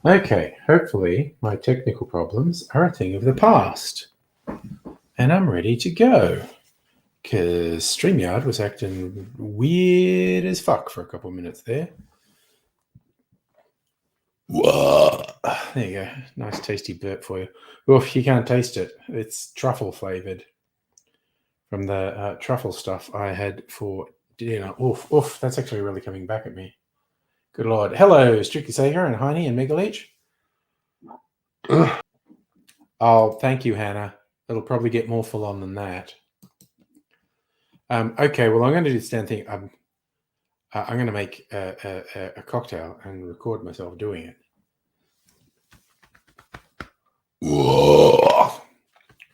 Okay, hopefully my technical problems are a thing of the past. And I'm ready to go. Because StreamYard was acting weird as fuck for a couple of minutes there. Whoa. There you go. Nice tasty burp for you. Oof, you can't taste it. It's truffle flavored. From the truffle stuff I had for dinner. Oof, that's actually really coming back at me. Good Lord. Hello, Strictly Sager and Heine and Megaleech. Oh, thank you, Hannah. It'll probably get more full on than that. Okay, well, I'm going to do this damn thing. I'm going to make a cocktail and record myself doing it. Whoa!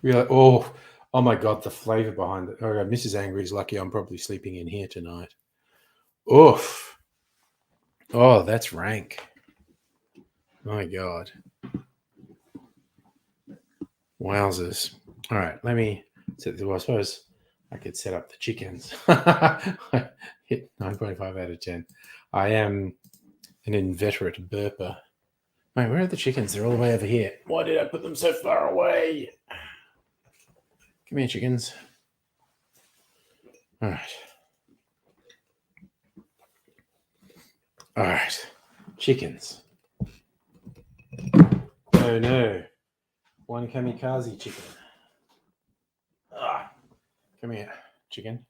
Really? Oh my God, the flavor behind it. Oh, God, Mrs. Angry is lucky I'm probably sleeping in here tonight. Oof. Oh, that's rank. My God. Wowzers. All right, let me set the, well, I suppose I could set up the chickens. Hit 9.5 out of 10. I am an inveterate burper. Wait, where are the chickens? They're all the way over here. Why did I put them so far away? Come here, chickens. All right. All right. Chickens. Oh, no. One kamikaze chicken. Come here, chicken.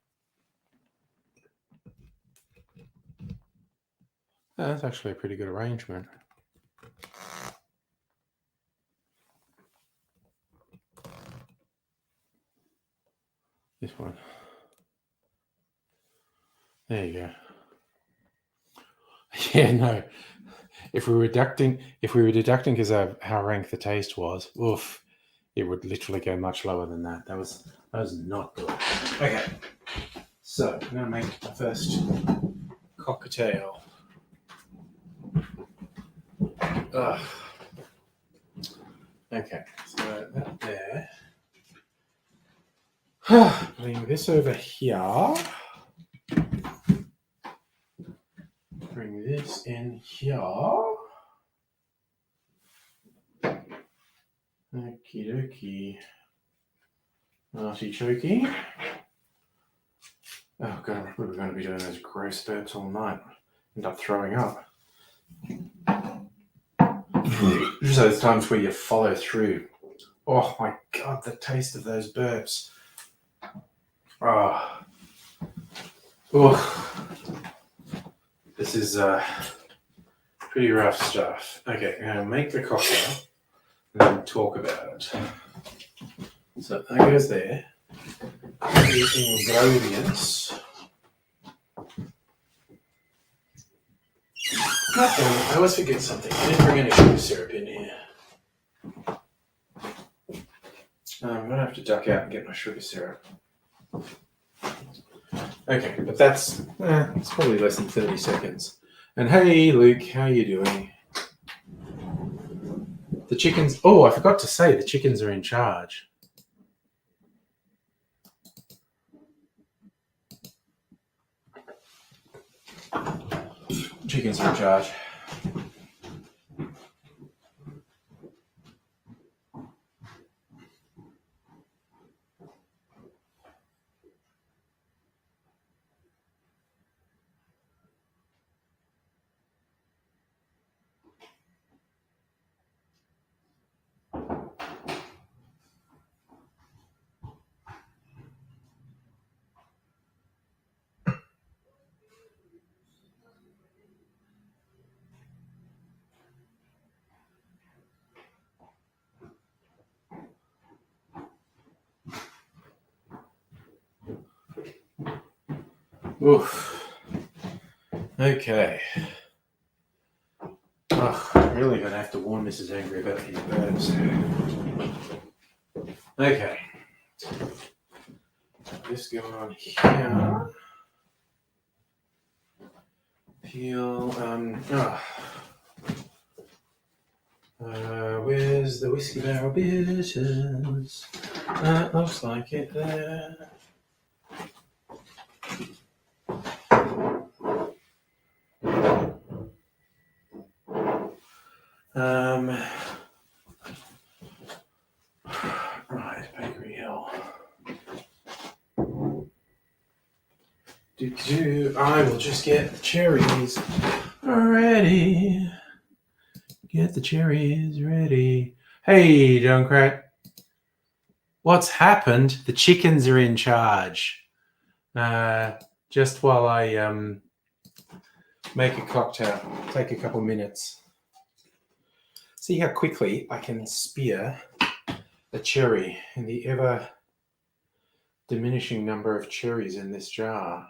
Oh, that's actually a pretty good arrangement. This one. There you go. Yeah, no. If we were deducting because of how rank the taste was, oof, it would literally go much lower than that. That was not good. Okay. So I'm gonna make the first cocktail. Okay, so that there. Bring this over here. Bring this in here. Okie dokie. Artichoke. Oh God, we're going to be doing those gross burps all night. End up throwing up. Just those times where you follow through. Oh my God, the taste of those burps. Oh. This is pretty rough stuff. Okay, I'm going to make the cocktail and then talk about it. So that goes there. The ingredients. God damn it, I always forget something. I didn't bring any sugar syrup in here. I'm going to have to duck out and get my sugar syrup. Okay, but that's it's probably less than 30 seconds. And hey, Luke, how are you doing? The chickens... Oh, I forgot to say, the chickens are in charge. Chickens are in charge. Oof. Okay. Oh, really going to have to warn Mrs. Angry about these birds. Okay. This go on here. Peel. Where's the whiskey barrel bitters? That looks like it there. Right, Bakery Hill. I will just get the cherries ready. Get the cherries ready. Hey, Junkrat. What's happened? The chickens are in charge. Just while I make a cocktail, take a couple minutes. See how quickly I can spear a cherry in the ever diminishing number of cherries in this jar.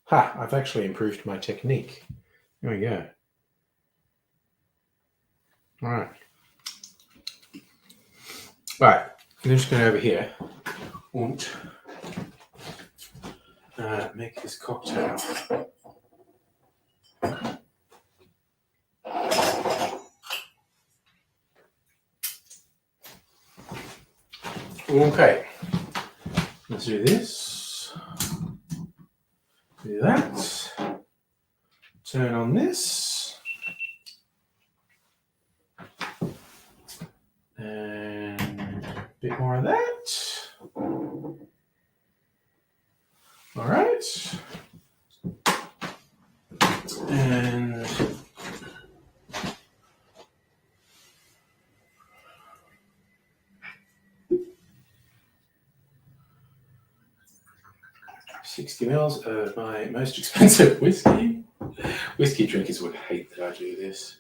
I've actually improved my technique. There we go. All right. Right. I'm just going over here and make this cocktail. Okay. Let's do this. Do that. Turn on this. And a bit more of that. All right. And 60 mils of my most expensive whiskey. Whiskey drinkers would hate that I do this.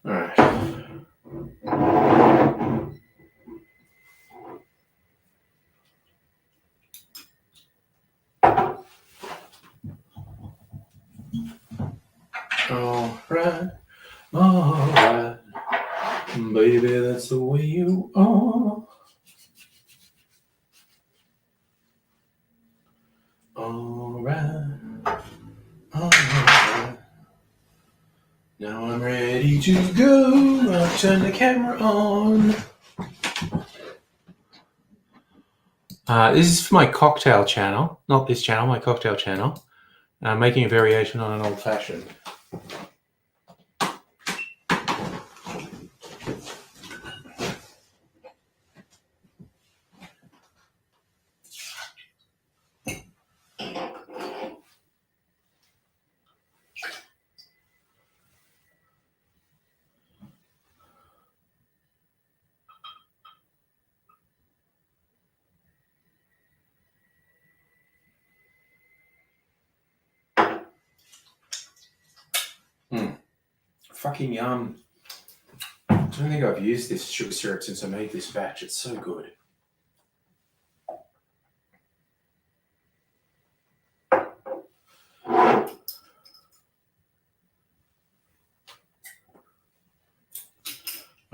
All right. All right, baby, that's the way you are. All right. Now I'm ready to go. I'll turn the camera on. This is for my cocktail channel, not this channel, my cocktail channel. I'm making a variation on an old fashioned. Fucking yum. I don't think I've used this sugar syrup since I made this batch. It's so good.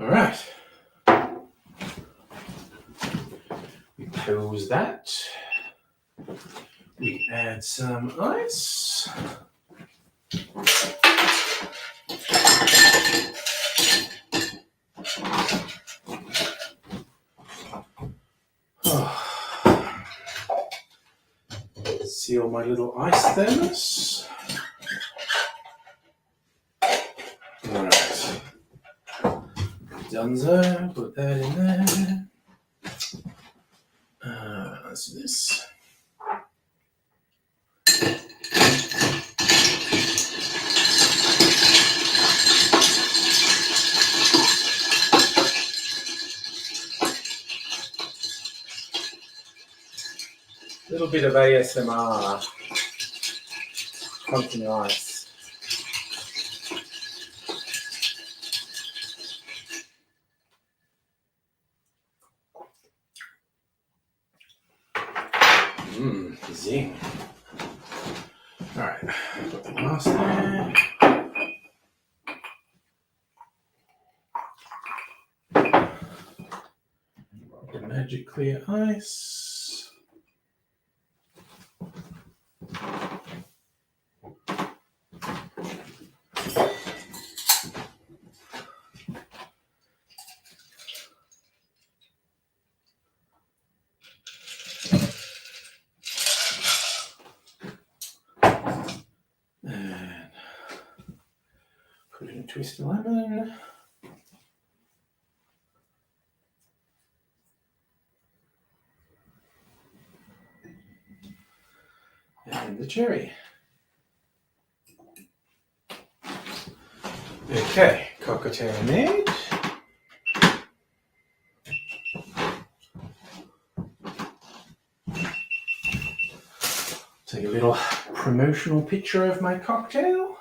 All right. We close that. We add some ice. Seal my little ice thermos. All right. Dunzo, put that in there. Let's do this. A little bit of ASMR. Pumpkin ice. Zing. All right, put the glass there. The magic clear ice. And put in a twist of lemon. And the cherry. Okay, cocktail made. Take a little promotional picture of my cocktail.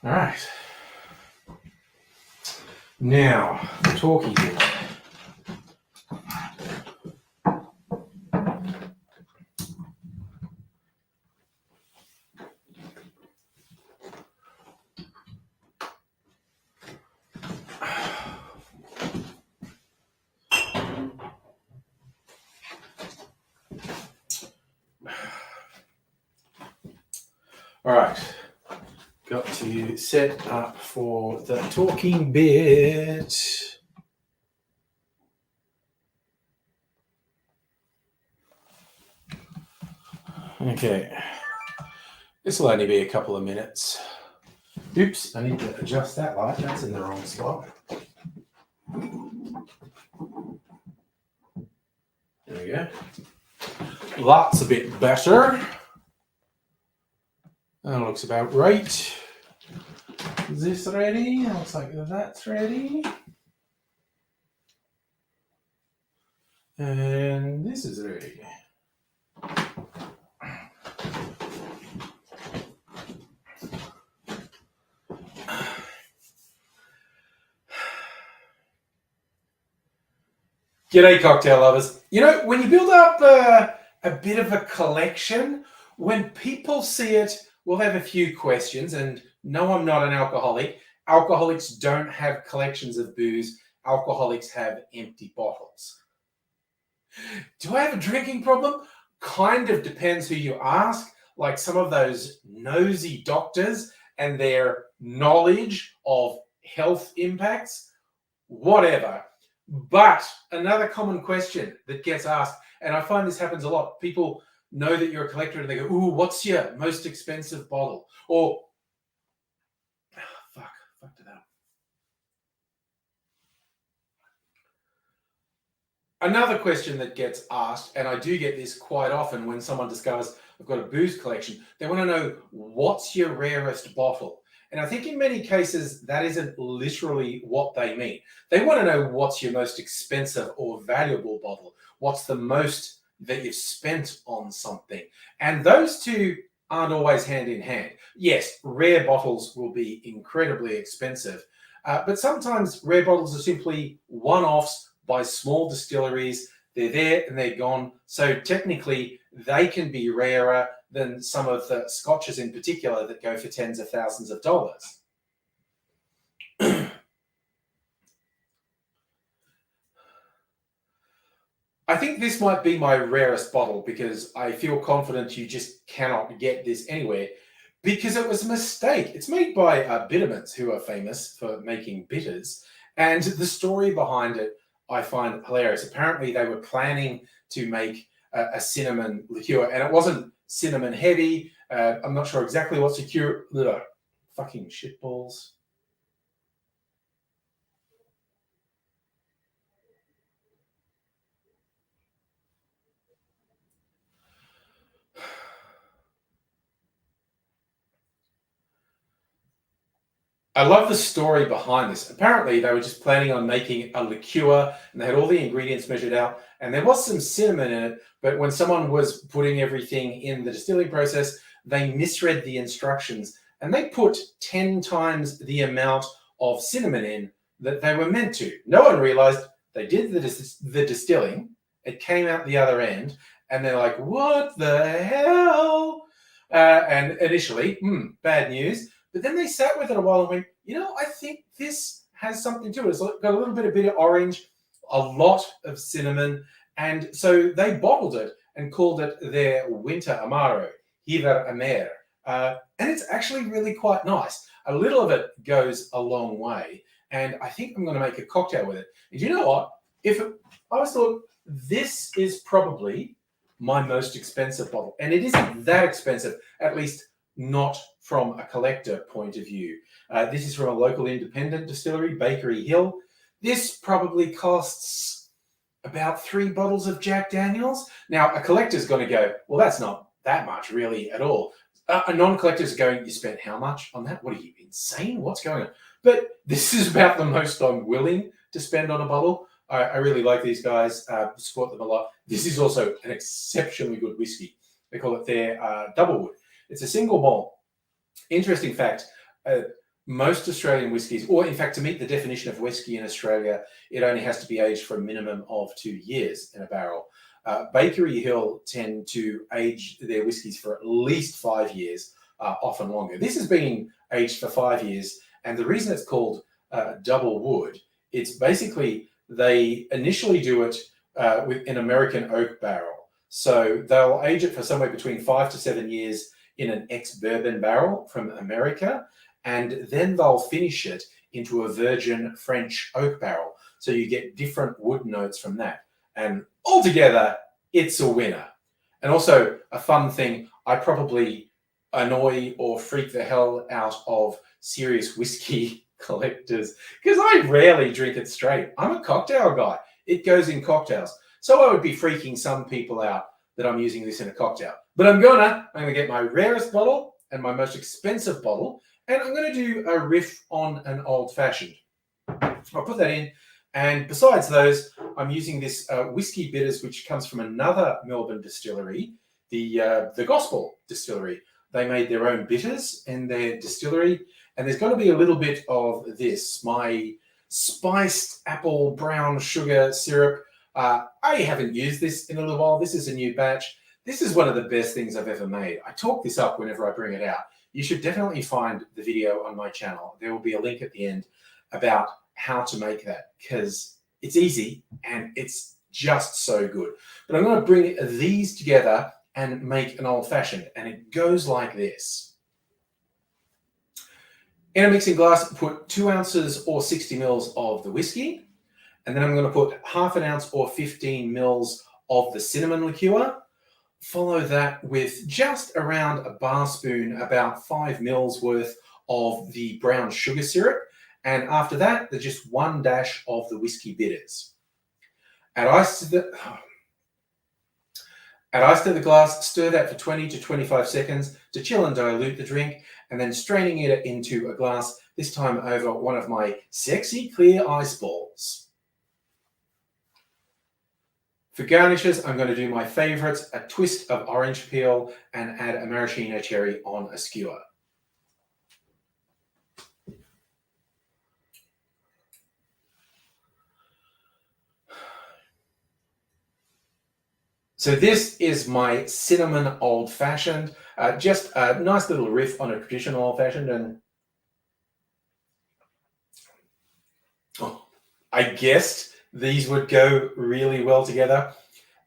All right. Now, the talkie bit. All right. Got to set up for the talking bit. Okay. This will only be a couple of minutes. Oops, I need to adjust that light. That's in the wrong spot. There we go. That's a bit better. That looks about right. Is this ready? Looks like that's ready. And this is ready. G'day, cocktail lovers. You know, when you build up a bit of a collection, when people see it, we'll have a few questions. And no, I'm not an alcoholic. Alcoholics don't have collections of booze. Alcoholics have empty bottles. Do I have a drinking problem? Kind of depends who you ask. Like some of those nosy doctors and their knowledge of health impacts, whatever. But another common question that gets asked, and I find this happens a lot, people know that you're a collector and they go, ooh, what's your most expensive bottle? Or, fucked it up. Another question that gets asked, and I do get this quite often when someone discovers I've got a booze collection, they want to know, what's your rarest bottle? And I think in many cases, that isn't literally what they mean. They want to know what's your most expensive or valuable bottle. What's the most that you've spent on something? And those two aren't always hand in hand. Yes, rare bottles will be incredibly expensive, but sometimes rare bottles are simply one-offs by small distilleries. They're there and they're gone. So technically, they can be rarer than some of the scotches in particular that go for tens of thousands of dollars. I think this might be my rarest bottle because I feel confident you just cannot get this anywhere because it was a mistake. It's made by Bittermans, who are famous for making bitters. And the story behind it, I find hilarious. Apparently, they were planning to make a cinnamon liqueur, and it wasn't cinnamon heavy. I'm not sure exactly what's liqueur. Fucking shitballs. I love the story behind this. Apparently, they were just planning on making a liqueur, and they had all the ingredients measured out, and there was some cinnamon in it, but when someone was putting everything in the distilling process, they misread the instructions, and they put 10 times the amount of cinnamon in that they were meant to. No one realized they did the distilling, it came out the other end, and they're like, what the hell? And initially, bad news. But then they sat with it a while and went, I think this has something to it. It's got a little bit of bitter orange, a lot of cinnamon. And so they bottled it and called it their Winter Amaro, Hiver Amer. And it's actually really quite nice. A little of it goes a long way. And I think I'm going to make a cocktail with it. And you know what? I always thought this is probably my most expensive bottle. And it isn't that expensive, at least not from a collector point of view. This is from a local independent distillery, Bakery Hill. This probably costs about 3 bottles of Jack Daniels. Now, a collector's going to go, well, that's not that much really at all. A non-collector's going, you spent how much on that? What are you, insane? What's going on? But this is about the most I'm willing to spend on a bottle. I really like these guys, support them a lot. This is also an exceptionally good whiskey. They call it their Double Wood. It's a single malt. Interesting fact, most Australian whiskies, or in fact, to meet the definition of whiskey in Australia, it only has to be aged for a minimum of 2 years in a barrel. Bakery Hill tend to age their whiskies for at least 5 years, often longer. This has been aged for 5 years, and the reason it's called Double Wood, it's basically they initially do it with an American oak barrel. So they'll age it for somewhere between 5 to 7 years in an ex-bourbon barrel from America, and then they'll finish it into a virgin French oak barrel. So you get different wood notes from that. And altogether, it's a winner. And also, a fun thing, I probably annoy or freak the hell out of serious whiskey collectors because I rarely drink it straight. I'm a cocktail guy. It goes in cocktails. So I would be freaking some people out that I'm using this in a cocktail. But I'm gonna get my rarest bottle and my most expensive bottle, and I'm gonna do a riff on an old fashioned. I'll put that in. And besides those, I'm using this whiskey bitters, which comes from another Melbourne distillery, the Gospel Distillery. They made their own bitters in their distillery, and there's going to be a little bit of this, my spiced apple brown sugar syrup. I haven't used this in a little while. This is a new batch. This is one of the best things I've ever made. I talk this up whenever I bring it out. You should definitely find the video on my channel. There will be a link at the end about how to make that, because it's easy and it's just so good. But I'm going to bring these together and make an old fashioned, and it goes like this. In a mixing glass, put 2 ounces or 60 mils of the whiskey, and then I'm going to put half an ounce or 15 mils of the cinnamon liqueur. Follow that with just around a bar spoon, about 5 mils worth of the brown sugar syrup. And after that, there's just 1 dash of the whiskey bitters. Add ice to the glass, stir that for 20 to 25 seconds to chill and dilute the drink, and then straining it into a glass, this time over one of my sexy clear ice balls. For garnishes, I'm going to do my favorites, a twist of orange peel, and add a maraschino cherry on a skewer. So this is my cinnamon old fashioned, just a nice little riff on a traditional old fashioned, and I guessed these would go really well together.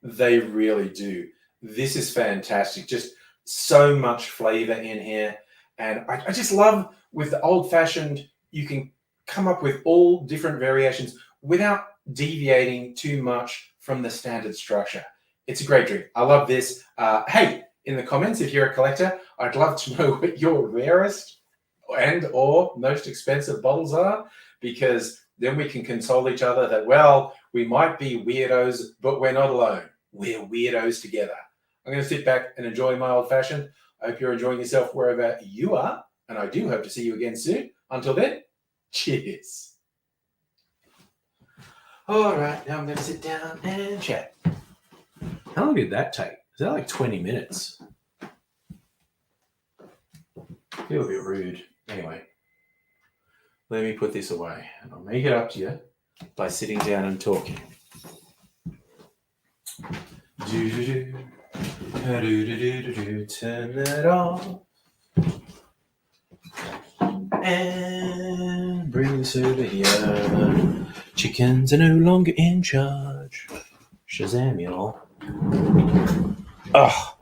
They really do. This is fantastic. Just so much flavor in here. And I just love with the old fashioned, you can come up with all different variations without deviating too much from the standard structure. It's a great drink. I love this. Hey, in the comments, if you're a collector, I'd love to know what your rarest and or most expensive bottles are, because then we can console each other that, well, we might be weirdos, but we're not alone. We're weirdos together. I'm going to sit back and enjoy my old fashioned. I hope you're enjoying yourself wherever you are, and I do hope to see you again soon Until then, cheers. All right, now I'm going to sit down and chat. How long did that take? Is that like 20 minutes? Feel a bit rude. Anyway, let me put this away and I'll make it up to you by sitting down and talking. Turn that off and bring this over here. Chickens are no longer in charge. Shazam, y'all. Oh,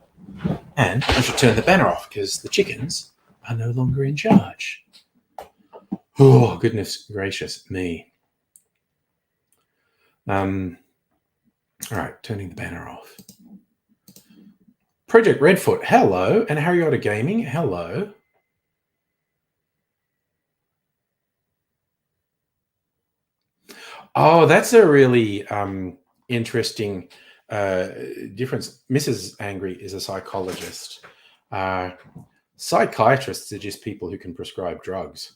and I should turn the banner off because the chickens are no longer in charge. Oh, goodness gracious me. All right, turning the banner off. Project Redfoot, hello. And Harryota Gaming, hello. Oh, that's a really interesting difference. Mrs. Angry is a psychologist. Psychiatrists are just people who can prescribe drugs.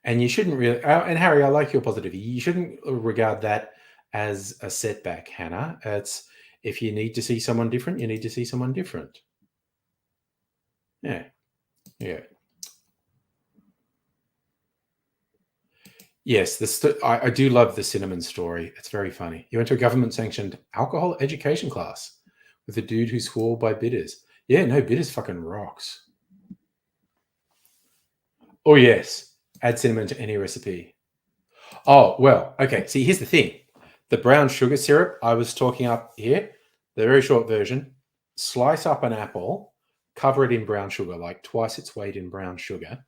And you shouldn't really, and Harry, I like your positivity. You shouldn't regard that as a setback, Hannah. It's if you need to see someone different, you need to see someone different. Yeah. Yes, I do love the cinnamon story. It's very funny. You went to a government-sanctioned alcohol education class with a dude who swore by bitters. Yeah, no, bitters fucking rocks. Oh, yes. Add cinnamon to any recipe. Oh, well, okay. See, here's the thing. The brown sugar syrup I was talking up here, the very short version, slice up an apple, cover it in brown sugar, like twice its weight in brown sugar.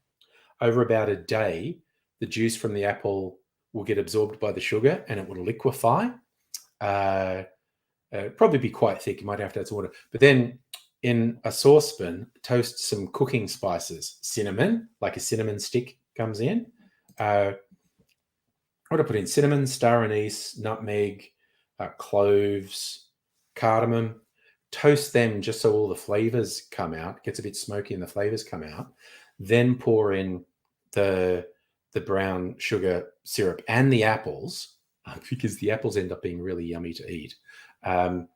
Over about a day, the juice from the apple will get absorbed by the sugar and it will liquefy. Probably be quite thick. You might have to add some water. But then in a saucepan, toast some cooking spices. Cinnamon, like a cinnamon stick comes in. What do I put in? Cinnamon, star anise, nutmeg, cloves, cardamom. Toast them just so all the flavors come out. It gets a bit smoky and the flavors come out. Then pour in the brown sugar syrup and the apples, because the apples end up being really yummy to eat. And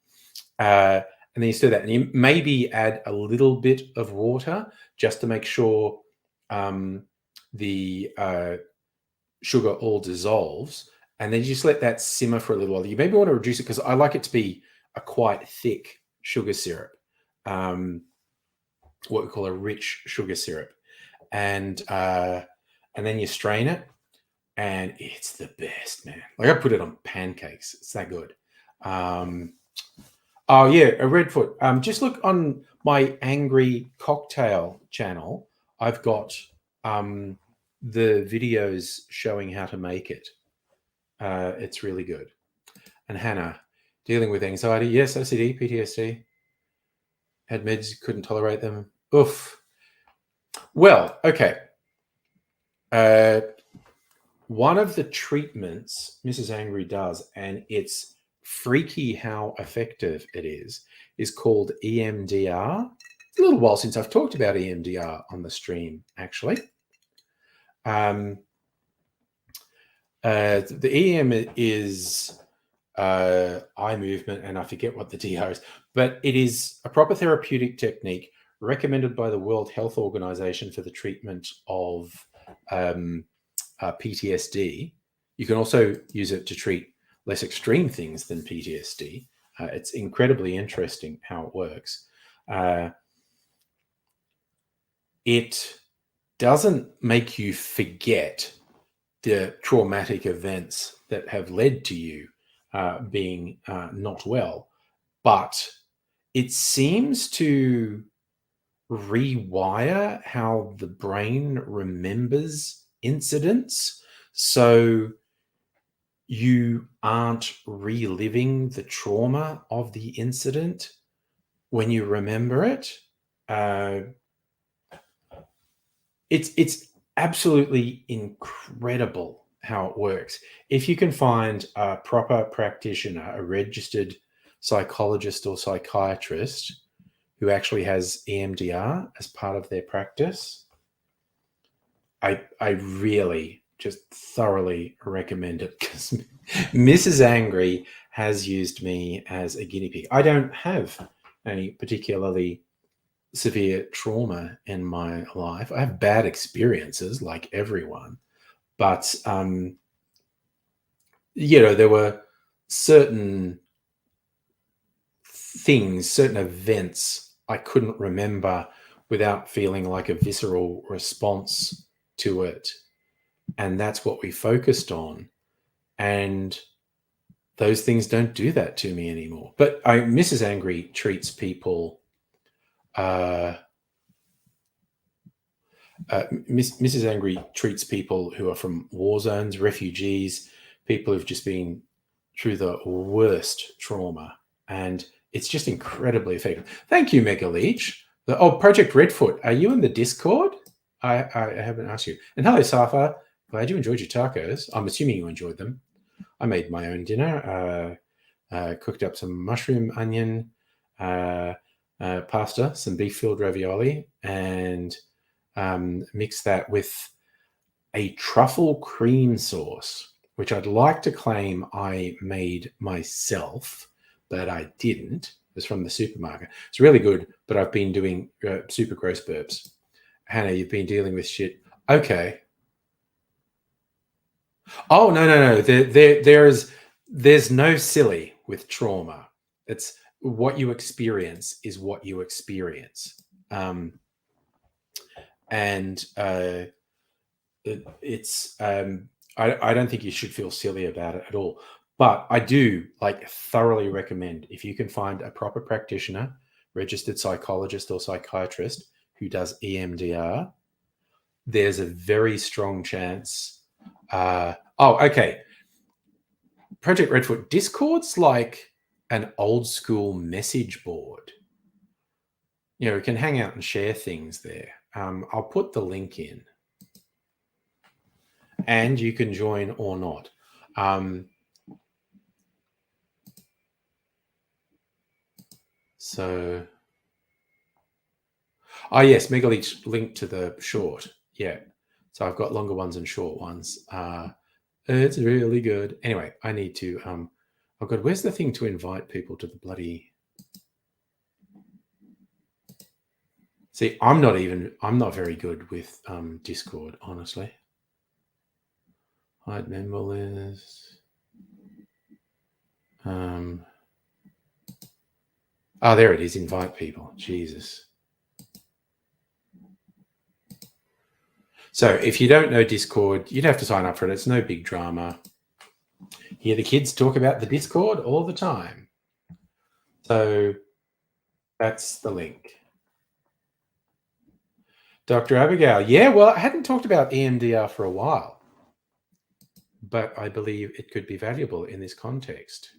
then you stir that, and you maybe add a little bit of water just to make sure the sugar all dissolves, and then you just let that simmer for a little while. You maybe want to reduce it because I like it to be a quite thick sugar syrup, what we call a rich sugar syrup, and then you strain it, and it's the best, man. Like I put it on pancakes. It's that good. Oh yeah, a Redfoot. Just look on my Angry Cocktail channel. I've got the videos showing how to make it. It's really good. And Hannah, dealing with anxiety. Yes, OCD, PTSD. Had meds, couldn't tolerate them. Oof. Well, okay. One of the treatments Mrs. Angry does, and it's freaky how effective it is called EMDR. It's a little while since I've talked about EMDR on the stream, actually. The EM is eye movement, and I forget what the DR is, but it is a proper therapeutic technique recommended by the World Health Organization for the treatment of PTSD. You can also use it to treat less extreme things than PTSD. It's incredibly interesting how it works. It doesn't make you forget the traumatic events that have led to you being not well, but it seems to rewire how the brain remembers incidents, so you aren't reliving the trauma of the incident when you remember it. It's absolutely incredible how it works. If you can find a proper practitioner, a registered psychologist or psychiatrist who actually has EMDR as part of their practice, I really just thoroughly recommend it, because Mrs. Angry has used me as a guinea pig. I don't have any particularly severe trauma in my life. I have bad experiences like everyone, but there were certain things, certain events I couldn't remember without feeling like a visceral response to it. And that's what we focused on. And those things don't do that to me anymore. But Mrs. Angry treats people. Mrs. Angry treats people who are from war zones, refugees, people who've just been through the worst trauma. And it's just incredibly effective. Thank you, Mega Leech. Project Redfoot, are you in the Discord? I haven't asked you. And hello, Safa. Glad you enjoyed your tacos. I'm assuming you enjoyed them. I made my own dinner, cooked up some mushroom, onion, pasta, some beef-filled ravioli, and mixed that with a truffle cream sauce, which I'd like to claim I made myself, but I didn't. It was from the supermarket. It's really good, but I've been doing super gross burps. Hannah, you've been dealing with shit. Okay. Oh, no. There's no silly with trauma. It's what you experience is what you experience. I don't think you should feel silly about it at all. But I do thoroughly recommend, if you can find a proper practitioner, registered psychologist or psychiatrist who does EMDR, there's a very strong chance. Okay. Project Redfoot, Discord's like an old school message board. We can hang out and share things there. I'll put the link in, and you can join or not. Yes, Megaleech linked to the short. Yeah. So I've got longer ones and short ones. It's really good. Anyway, I need to, oh God, where's the thing to invite people to the bloody... See, I'm not very good with Discord, honestly. Hide member list. There it is. Invite people. Jesus. So if you don't know Discord, you'd have to sign up for it. It's no big drama. Hear the kids talk about the Discord all the time. So that's the link. Dr. Abigail. Yeah, well, I hadn't talked about EMDR for a while, but I believe it could be valuable in this context.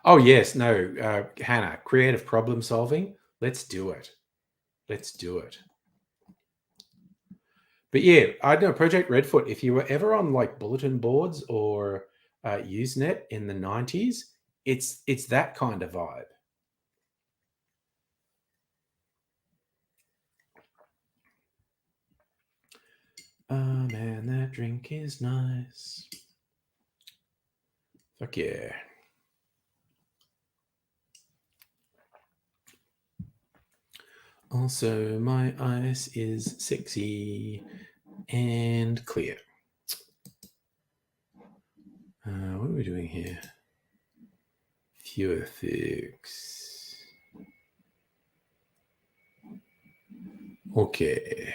Oh, yes. No, Hannah, creative problem solving. Let's do it. But yeah, I don't know, Project Redfoot, if you were ever on bulletin boards or Usenet in the 90s, it's that kind of vibe. Oh, man, that drink is nice. Fuck yeah. Also, my ice is sexy and clear. What are we doing here? Fewer fix. Okay.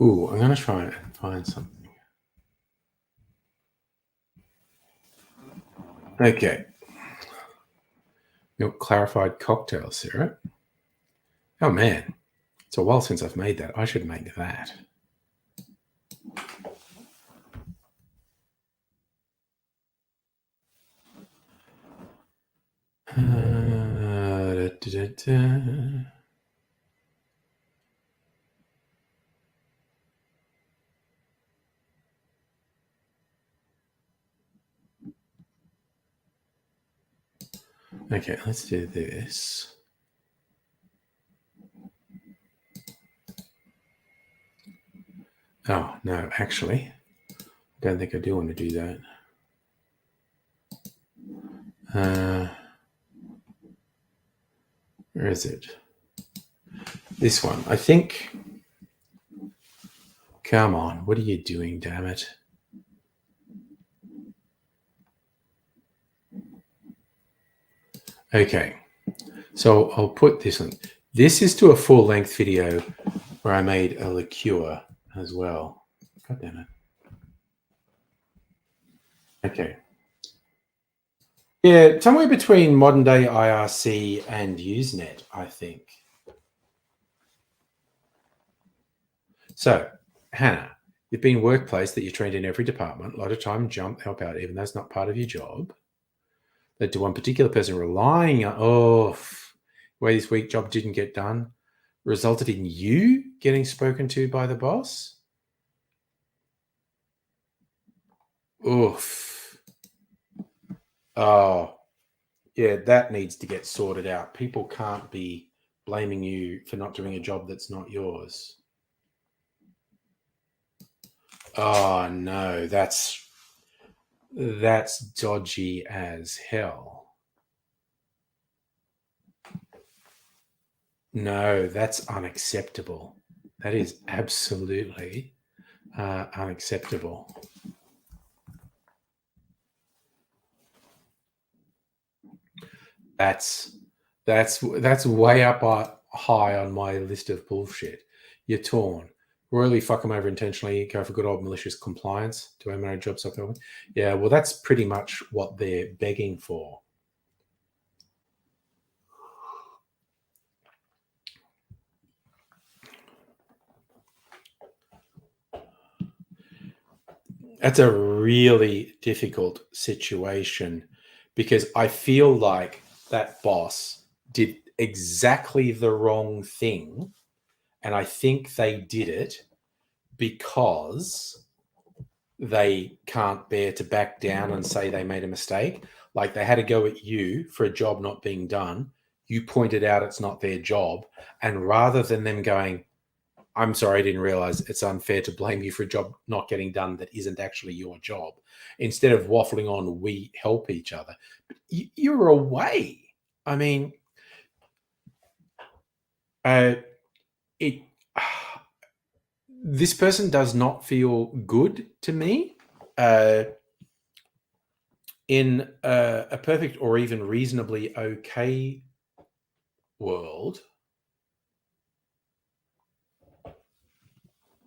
Ooh, I'm going to try and find something. Okay. Milk clarified cocktail syrup. Oh, man. It's a while since I've made that. I should make that. Okay, let's do this. Oh, no, actually, I don't think I do want to do that. Where is it? This one. I think. Come on, what are you doing, damn it? Okay, so I'll put this on. This is to a full-length video where I made a liqueur as well. God damn it. Okay. Yeah, somewhere between modern day IRC and Usenet, I think. So, Hannah, you've been workplace that you're trained in every department, a lot of time help out, even though it's not part of your job. Led to one particular person relying on, way this week job didn't get done, resulted in you getting spoken to by the boss. Oof. Oh, yeah, that needs to get sorted out. People can't be blaming you for not doing a job that's not yours. Oh no, that's dodgy as hell. No, that's unacceptable. That is absolutely unacceptable. That's way up high on my list of bullshit. You're torn. Royally fuck them over intentionally. Go for good old malicious compliance. Do I manage jobs like that? Yeah, well, that's pretty much what they're begging for. That's a really difficult situation because I feel like that boss did exactly the wrong thing. And I think they did it because they can't bear to back down and say they made a mistake. Like they had to go at you for a job not being done. You pointed out it's not their job. And rather than them going, I'm sorry, I didn't realize it's unfair to blame you for a job not getting done that isn't actually your job. Instead of waffling on, we help each other. But you're away. I mean, it. This person does not feel good to me. In a perfect or even reasonably okay world,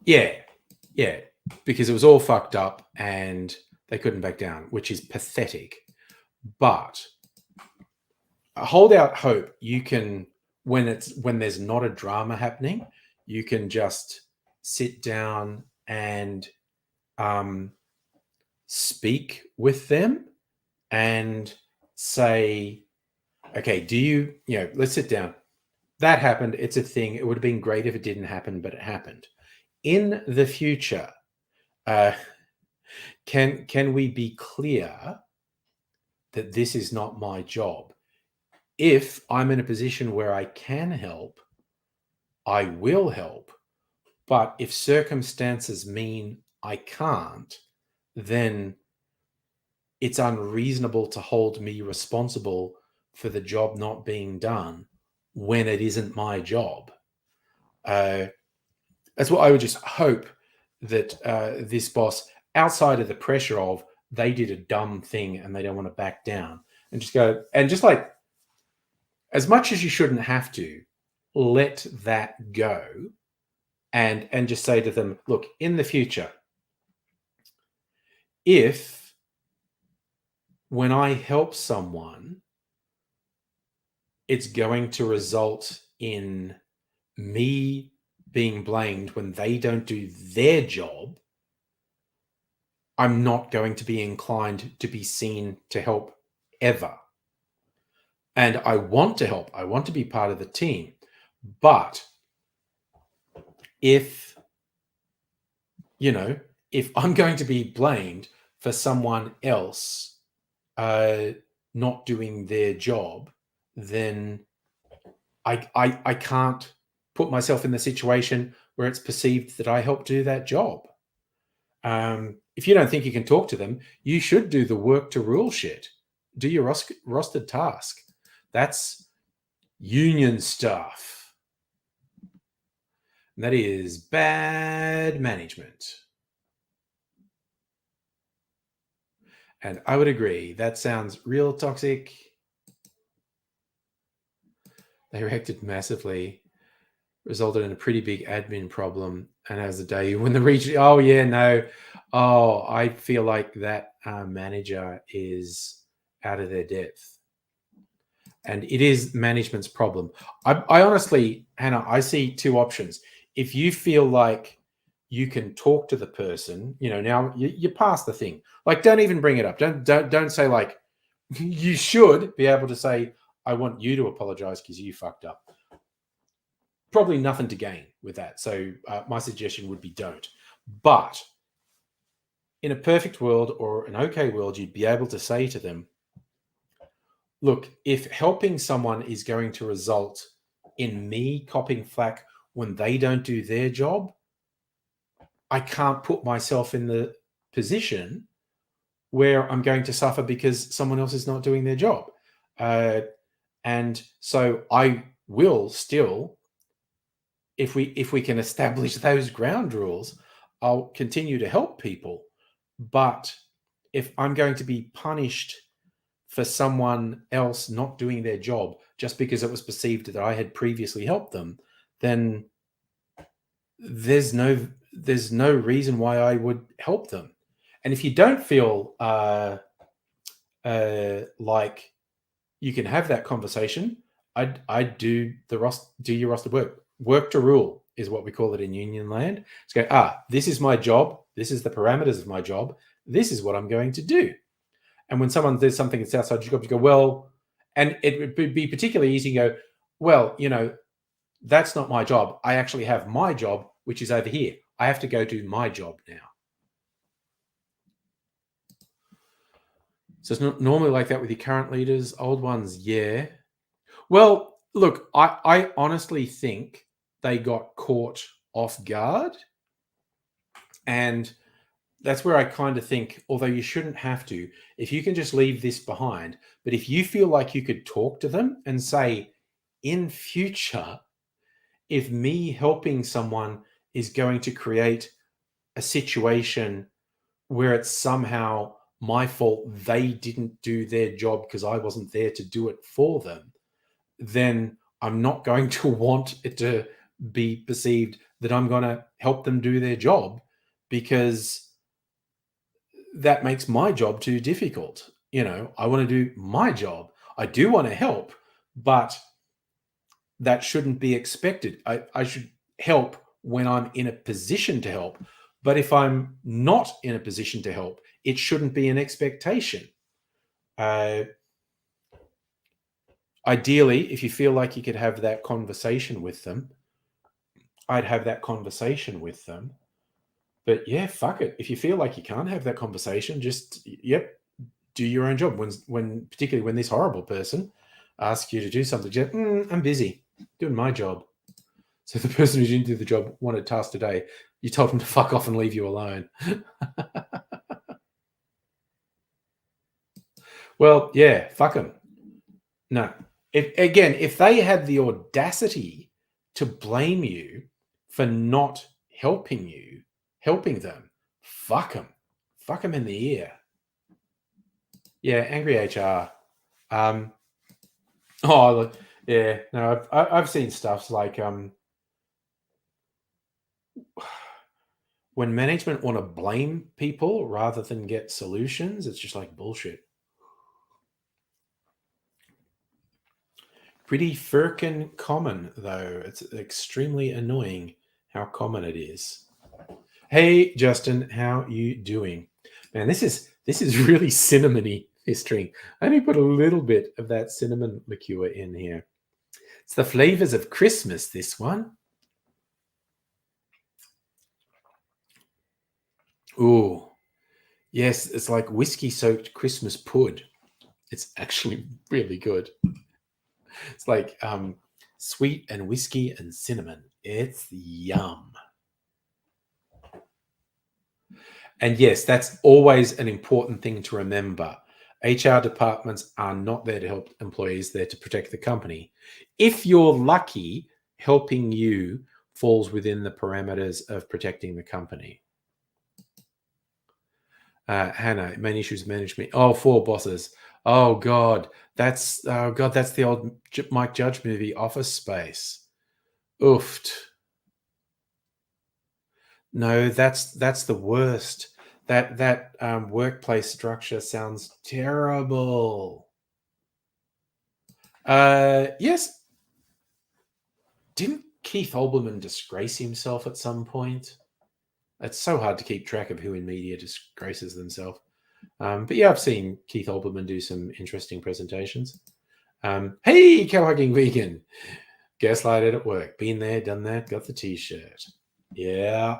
yeah, because it was all fucked up and they couldn't back down, which is pathetic. But hold out hope. You can when there's not a drama happening, you can just sit down and speak with them and say, okay, let's sit down. That happened. It's a thing. It would have been great if it didn't happen, but it happened. In the future, can we be clear that this is not my job? If I'm in a position where I can help, I will help. But if circumstances mean I can't, then it's unreasonable to hold me responsible for the job not being done when it isn't my job. That's what I would just hope that this boss, outside of the pressure of they did a dumb thing and they don't want to back down, and just go and just like as much as you shouldn't have to, let that go, and just say to them, look, in the future, if when I help someone, it's going to result in me being blamed when they don't do their job, I'm not going to be inclined to be seen to help ever. And I want to help. I want to be part of the team. But if I'm going to be blamed for someone else not doing their job, then I can't put myself in the situation where it's perceived that I helped do that job. If you don't think you can talk to them, you should do the work to rule shit. Do your rostered task. That's union stuff. And that is bad management. And I would agree. That sounds real toxic. They reacted massively, resulted in a pretty big admin problem. And as the day when the region, oh yeah, no, oh, I feel like that manager is out of their depth, and it is management's problem. I honestly, Hannah, I see two options. If you feel like you can talk to the person, now you pass the thing. Like, don't even bring it up. Don't say like you should be able to say, I want you to apologize because you fucked up. Probably nothing to gain with that. So my suggestion would be don't. But in a perfect world or an okay world, you'd be able to say to them, look, if helping someone is going to result in me copping flack when they don't do their job, I can't put myself in the position where I'm going to suffer because someone else is not doing their job. And so I will still, if we can establish those ground rules, I'll continue to help people. But if I'm going to be punished for someone else not doing their job just because it was perceived that I had previously helped them, then there's no reason why I would help them. And if you don't feel like you can have that conversation, I'd do your roster work to rule is what we call it in union land. It's go, this is my job, this is the parameters of my job, this is what I'm going to do. And when someone does something that's outside your job, you go, well, and it would be particularly easy to go, well, that's not my job. I actually have my job, which is over here. I have to go do my job now. So it's not normally like that with your current leaders. Old ones, yeah. Well, look, I honestly think they got caught off guard. And that's where I kind of think, although you shouldn't have to, if you can just leave this behind, but if you feel like you could talk to them and say, in future, if me helping someone is going to create a situation where it's somehow my fault they didn't do their job because I wasn't there to do it for them, then I'm not going to want it to be perceived that I'm going to help them do their job, because that makes my job too difficult. I want to do my job. I do want to help, but that shouldn't be expected. I should help when I'm in a position to help. But if I'm not in a position to help, it shouldn't be an expectation. Ideally, if you feel like you could have that conversation with them, I'd have that conversation with them. But yeah, fuck it. If you feel like you can't have that conversation, just, do your own job. Particularly when this horrible person asks you to do something, just, I'm busy doing my job. So the person who didn't do the job wanted task today, you told them to fuck off and leave you alone. Well, yeah, fuck them. No. If they had the audacity to blame you for not helping them, fuck them. Fuck them in the ear. Yeah, angry HR. Yeah, no, I've seen stuff like when management want to blame people rather than get solutions, it's just like bullshit. Pretty firkin common, though. It's extremely annoying how common it is. Hey, Justin, how you doing? Man, this is really cinnamony, this drink. I only put a little bit of that cinnamon liqueur in here. It's the flavors of Christmas, this one. Ooh, yes, it's like whiskey-soaked Christmas pud. It's actually really good. It's like sweet and whiskey and cinnamon. It's yum. And yes, that's always an important thing to remember. HR departments are not there to help employees, they're to protect the company. If you're lucky, helping you falls within the parameters of protecting the company. Hannah, main issues management. Oh, four bosses. That's that's the old Mike Judge movie, Office Space. Oofed. No, that's the worst. That workplace structure sounds terrible. Yes. Didn't Keith Olbermann disgrace himself at some point? It's so hard to keep track of who in media disgraces themselves. But yeah, I've seen Keith Olbermann do some interesting presentations. Hey, cow-hugging vegan. Gaslighted at work. Been there, done that, got the t-shirt. Yeah.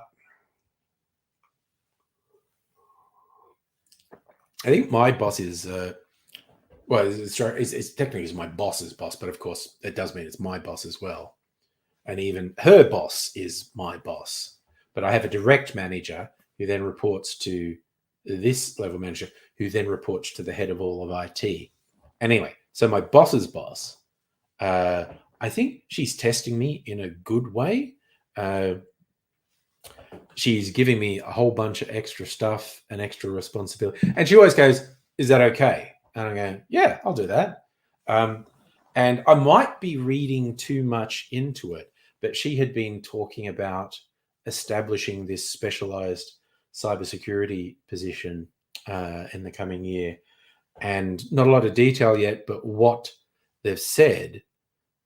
I think my boss is, it's technically my boss's boss, but of course it does mean it's my boss as well. And even her boss is my boss. But I have a direct manager who then reports to this level manager, who then reports to the head of all of IT. Anyway, so my boss's boss, I think she's testing me in a good way. She's giving me a whole bunch of extra stuff and extra responsibility. And she always goes, "Is that okay?" And I'm going, "Yeah, I'll do that." And I might be reading too much into it, but she had been talking about establishing this specialized cybersecurity position in the coming year. And not a lot of detail yet, but what they've said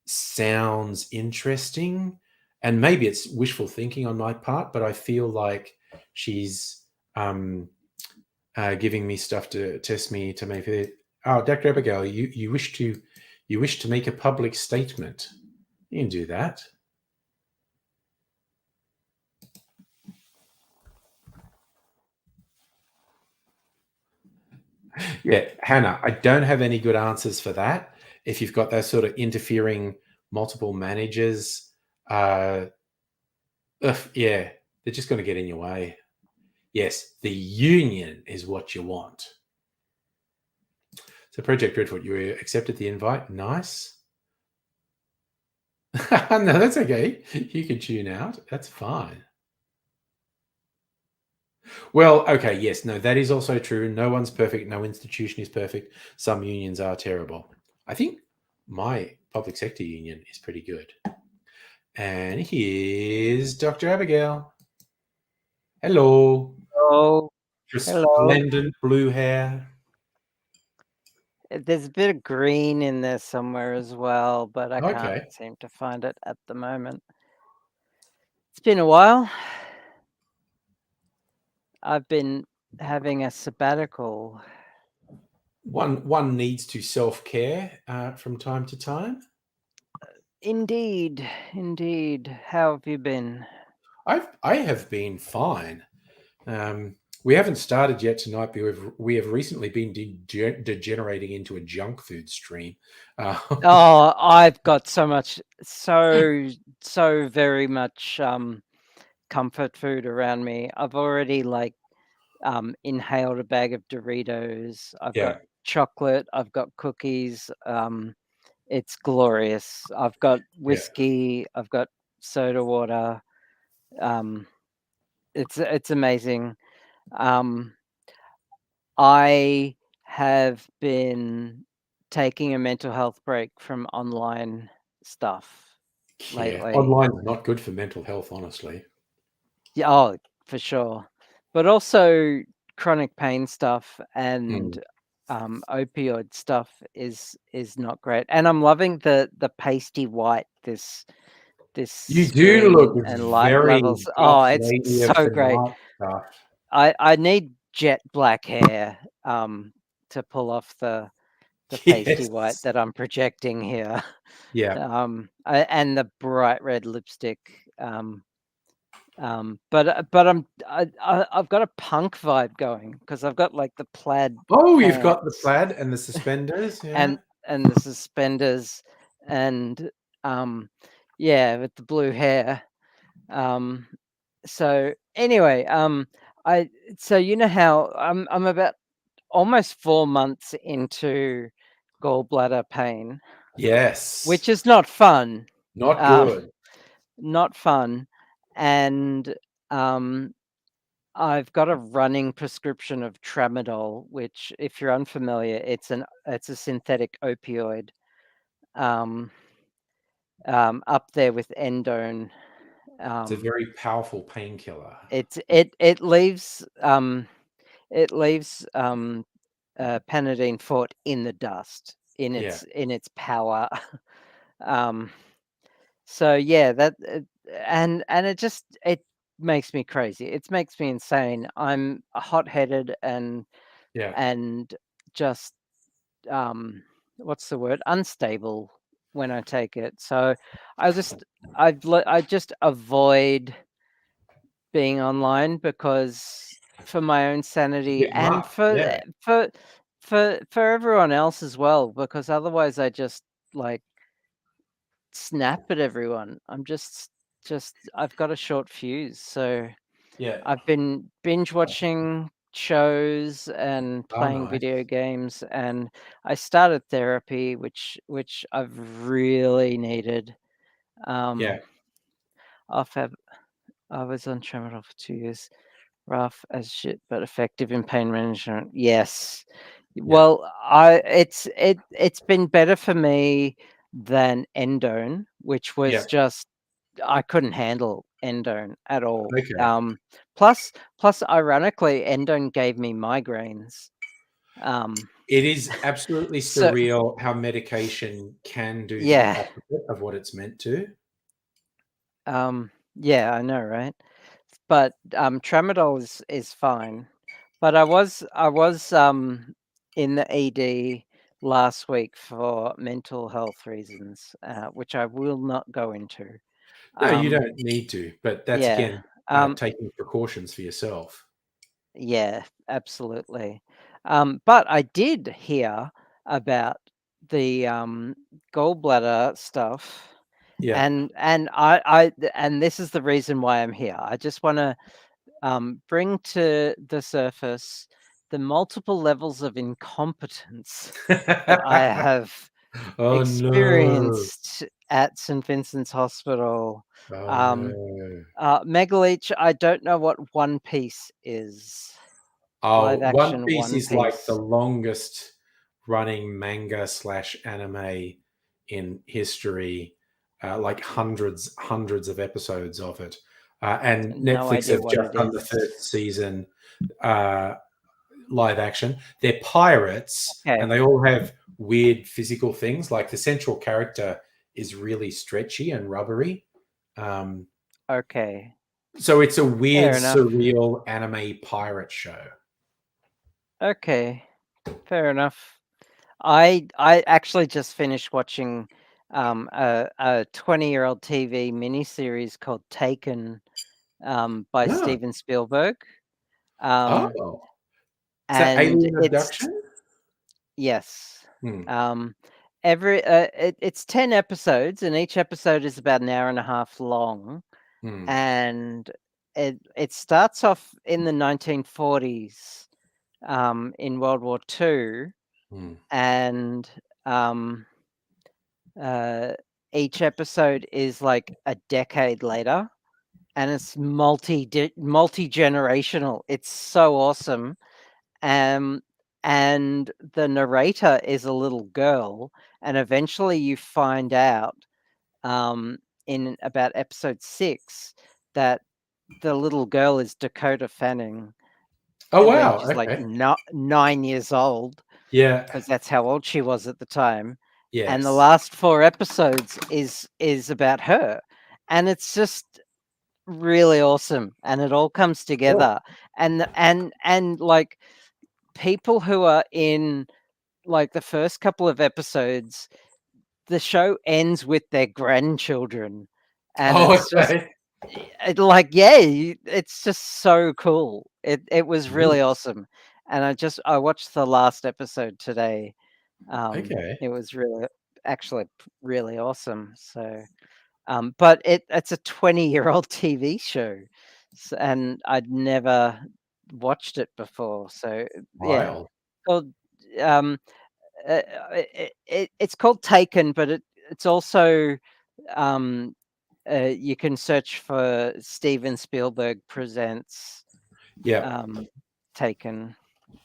sounds interesting. And maybe it's wishful thinking on my part, but I feel like she's giving me stuff to test me to make it. Oh, Dr. Abigail, you wish to make a public statement. You can do that. Yeah, Hannah, I don't have any good answers for that. If you've got those sort of interfering multiple managers, yeah, they're just going to get in your way. Yes, the union is what you want. So, Project Redfoot, you accepted the invite. Nice. No, that's okay. You can tune out. That's fine. Well, okay, yes, no, that is also true. No one's perfect. No institution is perfect. Some unions are terrible. I think my public sector union is pretty good. And here's Dr. Abigail. Hello. Oh, hello. Resplendent blue hair. There's a bit of green in there somewhere as well, but I can't Okay. seem to find it at the moment. It's been a while. I've been having a sabbatical. One needs to self-care from time to time. Indeed, indeed. How have you been? I have been fine. We haven't started yet tonight, but we have recently been degenerating into a junk food stream. Oh, I've got so very much comfort food around me. I've already inhaled a bag of Doritos. I've got Yeah. chocolate. I've got cookies. It's glorious. I've got Yeah. whiskey. I've got soda water. It's amazing. I have been taking a mental health break from online stuff Yeah. lately. Online's not good for mental health, honestly. Yeah, oh, for sure. But also chronic pain stuff and opioid stuff is not great. And I'm loving the pasty white, this You do screen look and light very levels. buff Oh, it's lady of so the great. night stuff. I need jet black hair to pull off the pasty white Yes. that I'm projecting here. Yeah. And the bright red lipstick. But I've got a punk vibe going because I've got like the plaid Oh, you've got the pants plaid and the suspenders. Yeah. and the suspenders and yeah, with the blue hair. So anyway, so you know how I'm about almost 4 months into gallbladder pain, Yes. which is not fun. Not Um, good. not fun, and I've got a running prescription of tramadol, which, if you're unfamiliar, it's a synthetic opioid, um, up there with endone. It's a very powerful painkiller. It leaves Panadine Fort in the dust in Yeah. its power. um, so yeah, and it makes me crazy. It makes me insane. I'm hot-headed Yeah. and just what's the word? Unstable when I take it. So I just avoid being online because for my own sanity Bit and much. Yeah. for everyone else as well, because otherwise I just like snap at everyone. I'm just I've got a short fuse. So Yeah. I've been binge watching shows and Oh, playing nice. video games, and I started therapy, which I've really needed. Yeah. I've had, I was on tramadol for 2 years. Rough as shit, but effective in pain management. Yes. Yeah. Well, it's been better for me than endone, which Yeah. was just I couldn't handle endone at all. Okay. Plus, ironically, endone gave me migraines. Um, It is absolutely so surreal how medication can do the yeah, opposite of what it's meant to. yeah, I know, right? But tramadol is fine. But I was in the ED last week for mental health reasons, which I will not go into. No, you Um, don't need to, but that's yeah, again um, taking precautions for yourself. yeah, absolutely. But I did hear about the gallbladder stuff, Yeah. and this is the reason why I'm here. I just want to bring to the surface the multiple levels of incompetence that I have Oh no. experienced at St. Vincent's Hospital. Oh Um, no. Megaleech, I don't know what One Piece is. Oh, Live One action Piece One is like the Piece. longest running manga slash anime in history, like hundreds of episodes of it. And No Netflix idea have what just it done the is. first season uh, live action. They're pirates and Okay. they all have weird physical things. Like the central character is really stretchy and rubbery. Um, Okay. so it's a weird, Fair enough. surreal anime pirate show. Okay. Fair enough. I actually just finished watching a 20-year-old TV miniseries called Taken by Oh, Steven Spielberg. Um, oh. Is that and alien abduction? yes. Hmm. Um, it's 10 episodes, and each episode is about an hour and a half long. Hmm. And it starts off in the 1940s, in World War II, Hmm. and uh, each episode is like a decade later, and it's multi-generational. It's so awesome. Um, and the narrator is a little girl, and eventually you find out in about episode 6 that the little girl is Dakota Fanning Oh when wow. she's like Okay. 9 years old, Yeah. because that's how old she was at the time. And the Yes. last 4 episodes is about her, and it's just really awesome, and it all comes Cool. together. And like people who are in like the first couple of episodes, the show ends with their grandchildren, and Oh, it's just okay. it's just so cool. It was really Yes. awesome, and I watched the last episode today. Okay. It was actually really awesome. So, but it's a 20-year-old TV show, and I'd never watched it before. So yeah, Wild. called um, it's called Taken, but it's also um, you can search for Steven Spielberg presents Yeah. Taken.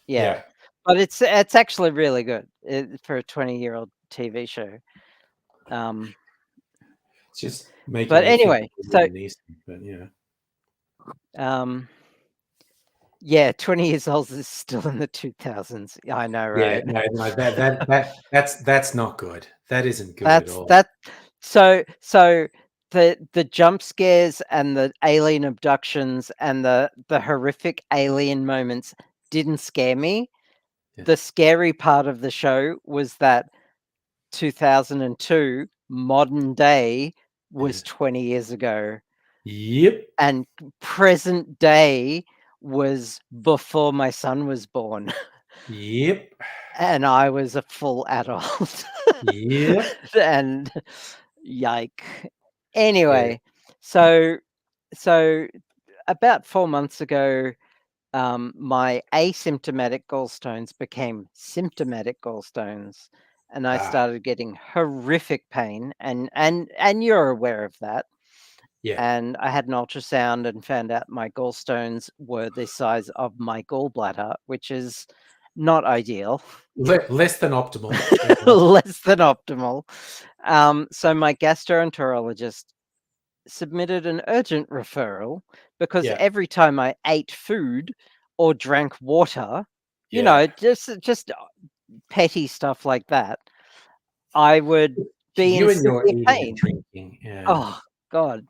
Yeah, Yeah. but it's actually really good for a 20-year-old TV show. It's just making But me think anyway, of so Liam Neeson, but yeah. yeah, 20 years old is still in the 2000s. I know, Yeah, right? no, that's not good. That isn't good at That's all. that. So the jump scares and the alien abductions and the horrific alien moments didn't scare me. Yeah. The scary part of the show was that 2002 modern day Yeah. was 20 years ago, Yep. and present day was before my son was born. Yep. And I was a full adult. Yep. And yike. Yeah. Anyway, so so about 4 months ago, my asymptomatic gallstones became symptomatic gallstones, and I Ah. started getting horrific pain, and you're aware of that. Yeah. And I had an ultrasound and found out my gallstones were the size of my gallbladder, which is not ideal. Less than optimal. Yeah. Less than optimal. So my gastroenterologist submitted an urgent referral because Yeah. every time I ate food or drank water, Yeah. just petty stuff like that, I would be in You and your severe eating and pain. drinking. Yeah. Oh God.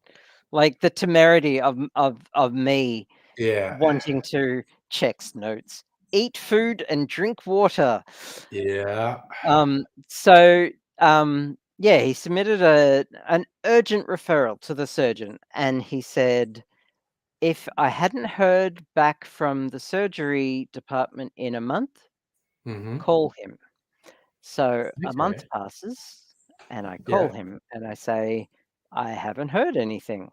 Like the temerity of me Yeah. wanting to checks notes, eat food and drink water. Yeah. So yeah, he submitted an urgent referral to the surgeon, and he said if I hadn't heard back from the surgery department in a month, Mm-hmm. call him. So a month Okay. passes, and I call Yeah. him and I say, I haven't heard anything.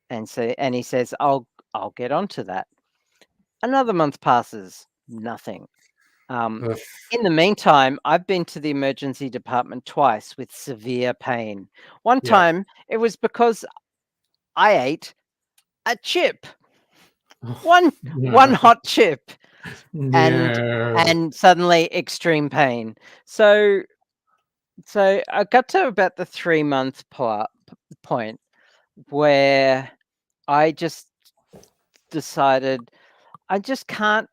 And he says, I'll get onto that. Another month passes, nothing. Um, Oof. in the meantime, I've been to the emergency department twice with severe pain. One Yeah. time it was because I ate a chip, one No. hot chip, and No. suddenly extreme pain. So I got to about the 3-month point where I just decided I just can't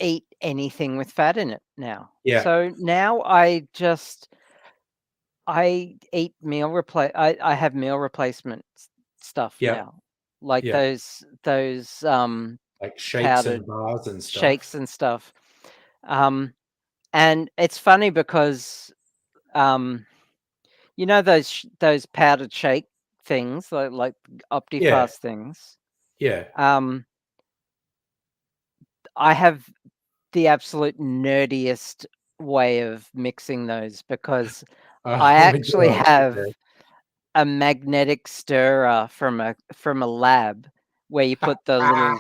eat anything with fat in it now. Yeah. So now I eat I have meal replacement stuff Yeah. now, like Yeah. those Like shakes and powdered bars and shakes stuff. and stuff. And it's funny because um, those powdered shake things like Yeah. Optifast things. Yeah. Um, I have the absolute nerdiest way of mixing those because I Oh my actually gosh. have Okay. a magnetic stirrer from a lab where you put the little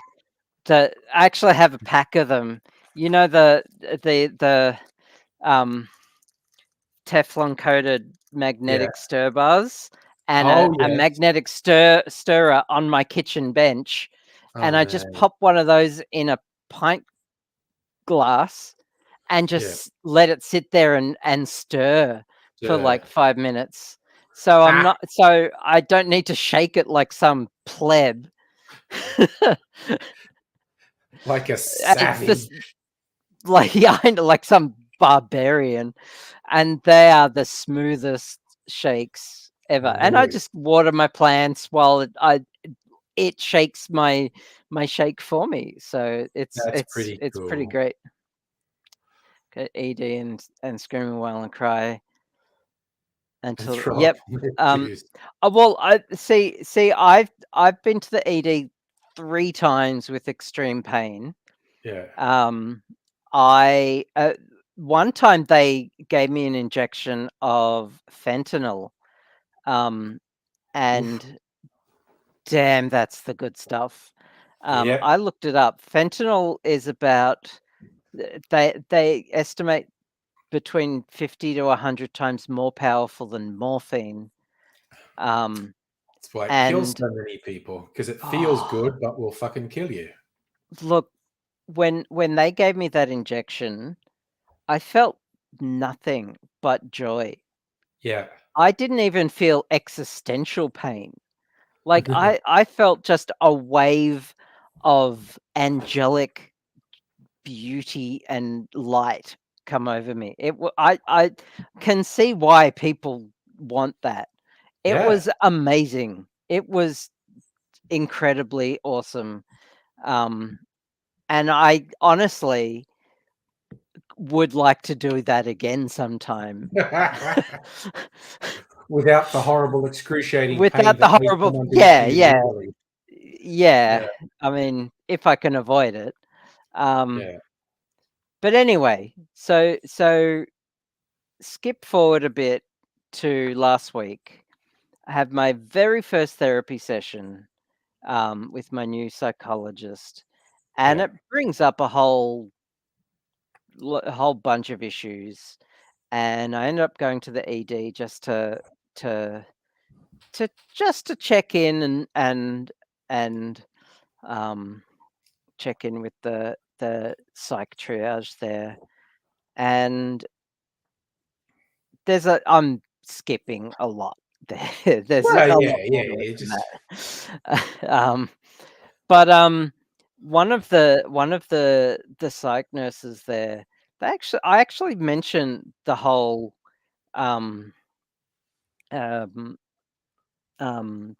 I actually have a pack of them. You know the um Teflon coated Yeah. magnetic stir bars and a, Oh a yes. magnetic stirrer on my kitchen bench, Oh and I just man. pop one of those in a pint glass and Yeah. just let it sit there and stir for Uh, like 5 minutes. So ha! I don't need to shake it like some pleb. Like a It's just savage. like yeah, I know, like some barbarian, and they are the smoothest shakes ever. And I Really? just water my plants while it shakes my shake for me. So That's pretty it's pretty cool. great. Okay, ED and Screaming While and Cry. until throw yep. up on their Um, shoes. well, I see. I've been to the ED 3 times with extreme pain. Yeah. I one time they gave me an injection of fentanyl, and damn, that's the good stuff. Yeah. I looked it up. Fentanyl is about they estimate between 50 to 100 times more powerful than morphine. That's why it kills And so many people, because it feels good, but will fucking kill you. look, when they gave me that injection, I felt nothing but joy. Yeah. I didn't even feel existential pain. Like I felt just a wave of angelic beauty and light come over me. I can see why people want that. It Yeah. was amazing. It was incredibly awesome. And I honestly would like to do that again sometime. Without the horrible, excruciating pain Without the that makes horrible someone be yeah, abused yeah, legally. yeah. Yeah. I mean, if I can avoid it. Yeah. But anyway, so skip forward a bit to last week. I had my very first therapy session with my new psychologist, and Yeah. it brings up a whole bunch of issues. And I ended up going to the ED just to just to check in and check in with the psych triage there. And I'm skipping a lot there. There's a Well, lot yeah, more yeah, to it yeah. than Just that. But one of the psych nurses there, I actually mentioned the whole um um um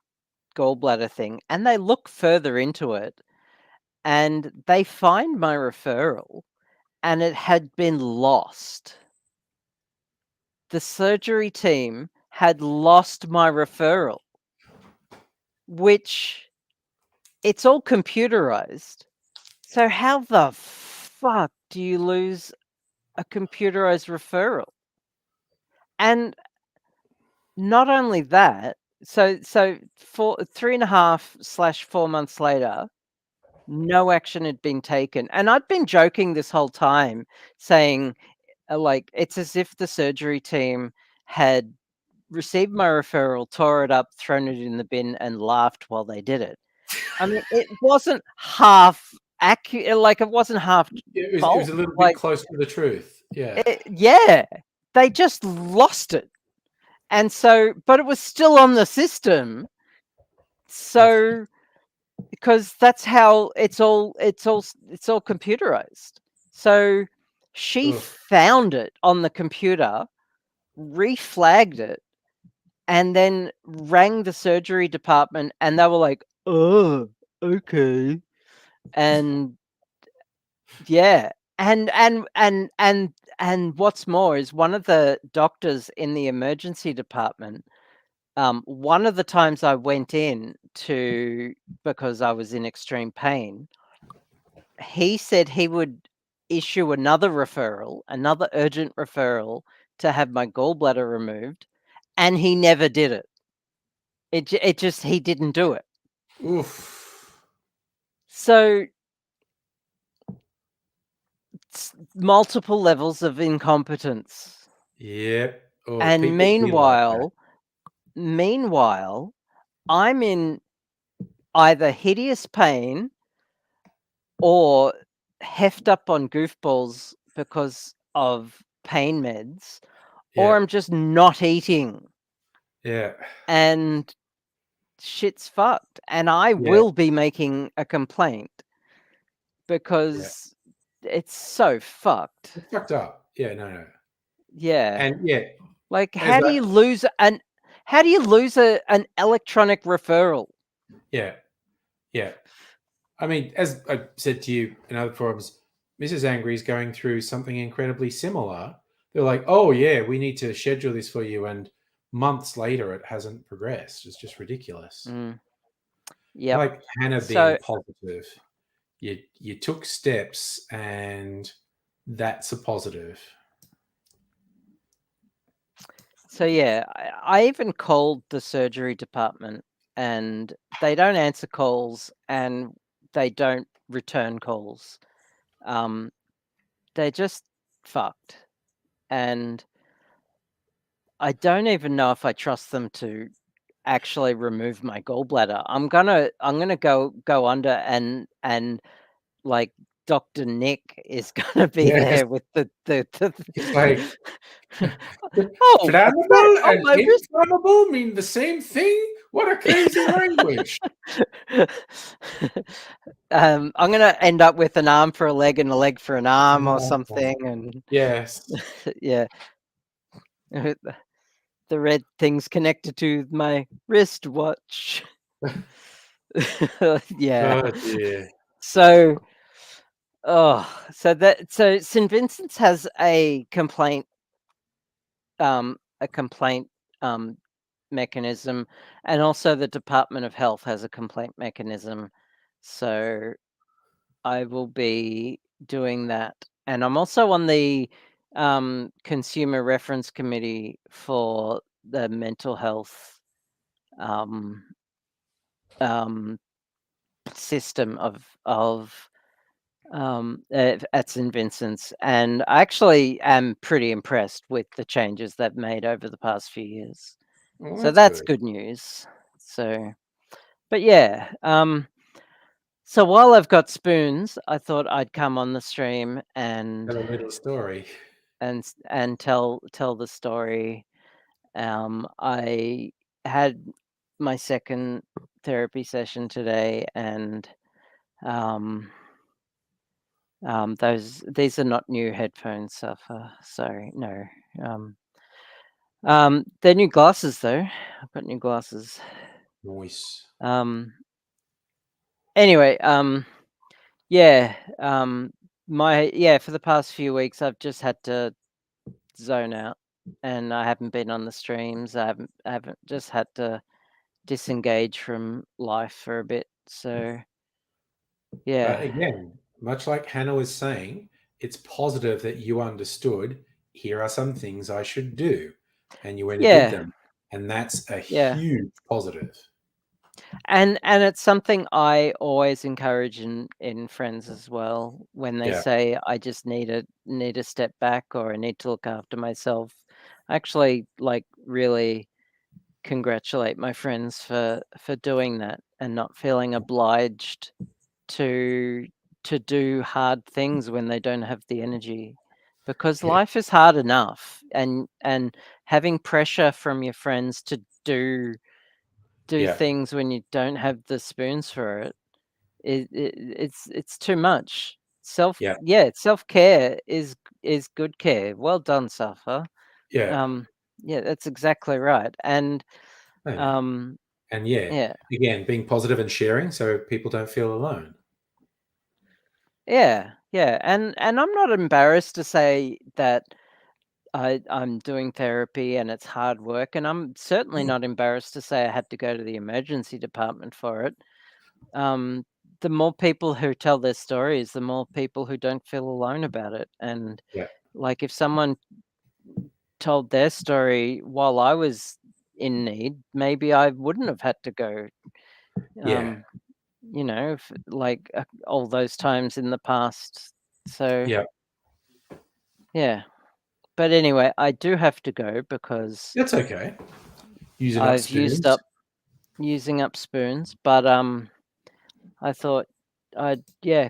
gallbladder thing, and they look further into it, and they find my referral, and it had been lost. The surgery team had lost my referral, which it's all computerized. So how the fuck do you lose a computerized referral? And not only that, so for 3.5/4 months later, no action had been taken. And I'd been joking this whole time, saying, like, it's as if the surgery team had received my referral, tore it up, thrown it in the bin, and laughed while they did it. I mean, it wasn't half accurate, like, it wasn't half it was false. a little bit Like, close to the truth. Yeah. yeah, they just lost it. And so, but it was still on the system. That's So, because that's how it's all computerized. So she oof. found it on the computer, reflagged it, and then rang the surgery department, and they were like, "Oh, okay." And yeah, and what's more is one of the doctors in the emergency department. One of the times I went in to because I was in extreme pain, he said he would issue another urgent referral to have my gallbladder removed, and he never did it. It just he didn't do it. Oof. So multiple levels of incompetence. Yep. Oh, And people be like that. meanwhile, I'm in either hideous pain or heft up on goofballs because of pain meds, or Yeah. I'm just not eating Yeah. and shit's fucked. And I Yeah. will be making a complaint Yeah. because it's so fucked. It's fucked up. Yeah. No. No. Yeah. And yeah, Like, as I how do you lose an electronic referral? yeah, yeah. I mean, as I said to you in other forums, Mrs. Angry is going through something incredibly similar. They're like, "Oh yeah, we need to schedule this for you, and months later it hasn't progressed. It's just ridiculous. Yep. Like Hannah So being positive. You took steps, and that's a positive. So yeah, I even called the surgery department, and they don't answer calls, and they don't return calls. They're just fucked, and I don't even know if I trust them to actually remove my gallbladder. I'm gonna go under, and like Dr. Nick is gonna be Yeah, because there with the it's like oh, flammable oh and my wrist. inflammable mean the same thing. What a crazy language! I'm gonna end up with an arm for a leg and a leg for an arm or something, and Yes. yeah, the red thing's connected to my wristwatch. Yeah. Oh dear. So, so St. Vincent's has a complaint um, um, mechanism, and also the Department of Health has a complaint mechanism. So I will be doing that, and I'm also on the Consumer Reference Committee for the mental health um, um, system at St. Vincent's, and I actually am pretty impressed with the changes they've made over the past few years. Well, So that's that's good. good news. So, but yeah, so while I've got spoons, I thought I'd come on the stream Got a little story. and tell the story. I had my second therapy session today, and these are not new headphones, Safa. Sorry, no. They're new glasses though. I've got new glasses. Nice. Anyway, yeah, for the past few weeks I've just had to zone out, and I haven't been on the streams. I haven't just had to disengage from life for a bit. So But yeah, again, much like Hannah was saying, it's positive that you understood here are some things I should do, and you went and did yeah, them. And that's a yeah. huge positive. And it's something I always encourage in friends as well, when they Yeah. say I just need a step back, or I need to look after myself. I actually like really congratulate my friends for doing that and not feeling obliged to do hard things when they don't have the energy, because Yeah. life is hard enough, and having pressure from your friends to do Yeah. things when you don't have the spoons for it, it's too much. Yeah. Self-care is good care. Well done, Safa. Yeah. Um, yeah, that's exactly right. And Oh, yeah. um, And yeah, yeah, again, being positive and sharing so people don't feel alone. yeah, and I'm not embarrassed to say that I'm doing therapy and it's hard work, and I'm certainly not embarrassed to say I had to go to the emergency department for it. Um, the more people who tell their stories, the more people who don't feel alone about it. And Yeah. like, if someone told their story while I was in need, maybe I wouldn't have had to go. Yeah. Um, like all those times in the past. So Yeah. yeah. But anyway, I do have to go because That's okay. Using up I've spoons. using up spoons. But I thought I'd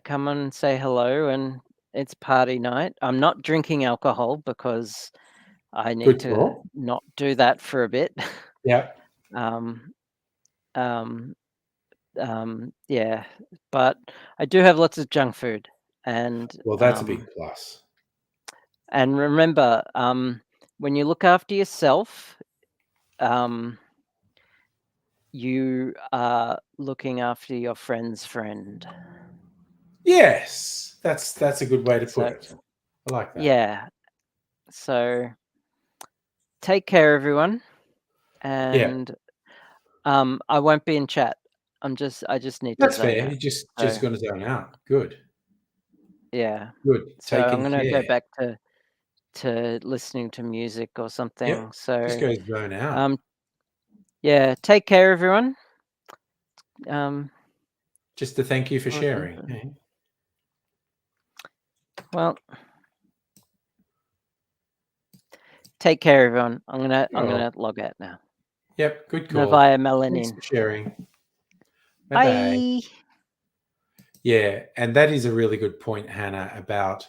come on and say hello, and it's party night. I'm not drinking alcohol because I need Good to call. not do that for a bit. Yeah. um, um, yeah, but I do have lots of junk food, and Well, that's a big plus. remember, when you look after yourself, um, you are looking after your friend's friend. Yes. That's a good way to put So it. I like that. yeah, so take care, everyone. and I won't be in chat. I just need That's to zone fair. out. You're just So, going to zone out. Good. yeah. Good. So I'm Taking gonna care. go back to listening to music or something. Yep. Just So go zone out. yeah, take care everyone. Just to thank you for sharing. Well, take care everyone. I'm gonna log out now. Yep, good call. Novaya Thanks Melanin. for sharing. Bye. Yeah, and that is a really good point, Hannah, about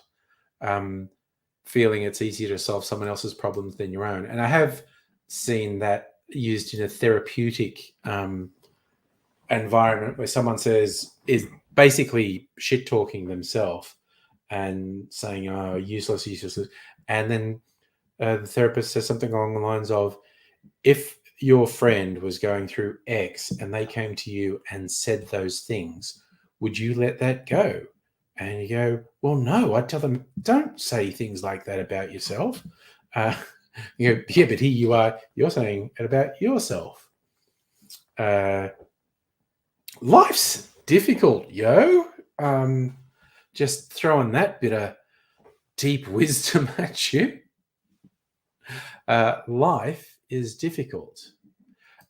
feeling it's easier to solve someone else's problems than your own. And I have seen that used in a therapeutic environment where someone is basically shit talking themselves and saying, "Oh, useless," and then the therapist says something along the lines of, "If your friend was going through X and they came to you and said those things, would you let that go?" And you go, "Well, no." I tell them, "Don't say things like that about yourself." You go, "Yeah, but here you are. You're saying it about yourself." Life's difficult, yo. Just throwing that bit of deep wisdom at you. Life is difficult.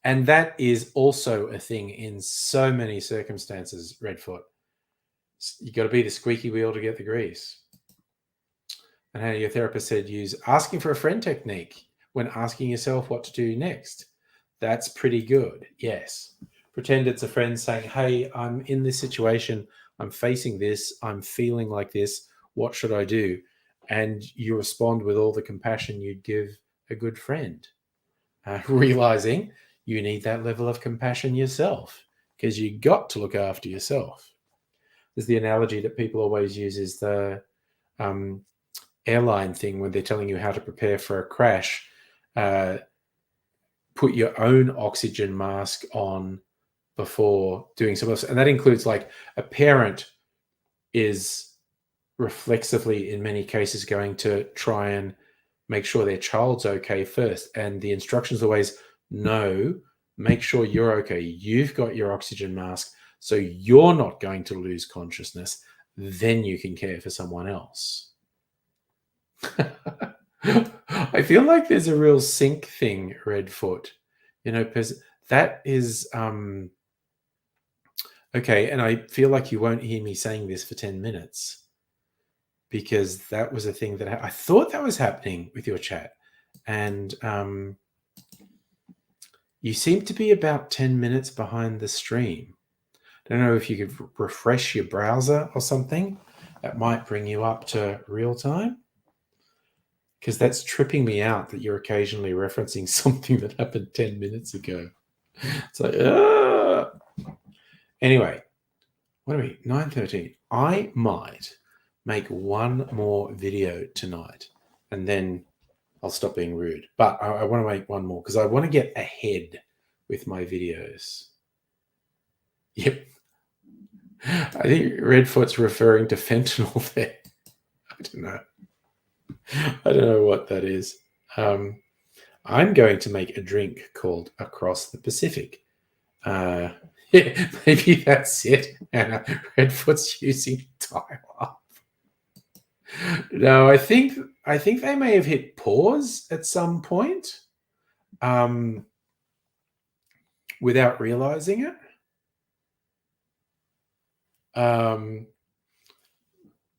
And that is also a thing in so many circumstances, Redfoot. You got to be the squeaky wheel to get the grease. And how your therapist said, use asking for a friend technique when asking yourself what to do next. That's pretty good. Yes. Pretend it's a friend saying, "Hey, I'm in this situation. I'm facing this. I'm feeling like this. What should I do?" And you respond with all the compassion you'd give a good friend, realizing you need that level of compassion yourself because you got to look after yourself. There's the analogy that people always use is the airline thing when they're telling you how to prepare for a crash. Put your own oxygen mask on before doing something else. And that includes, like, a parent is reflexively in many cases going to try and make sure their child's okay first. And the instructions always, no, make sure you're okay. You've got your oxygen mask, so you're not going to lose consciousness. Then you can care for someone else. I feel like there's a real sync thing, Redfoot. Because that is okay. And I feel like you won't hear me saying this for 10 minutes because that was a thing that I thought that was happening with your chat. And you seem to be about 10 minutes behind the stream. I don't know if you could refresh your browser or something. That might bring you up to real time. Because that's tripping me out that you're occasionally referencing something that happened 10 minutes ago. It's like, Anyway, what are we? 9:13. I might make one more video tonight and then I'll stop being rude. But I want to make one more because I want to get ahead with my videos. Yep. I think Redfoot's referring to fentanyl there. I don't know. I don't know what that is. I'm going to make a drink called Across the Pacific. Yeah, maybe that's it. And Redfoot's using dial-up. No, I think they may have hit pause at some point, without realizing it. But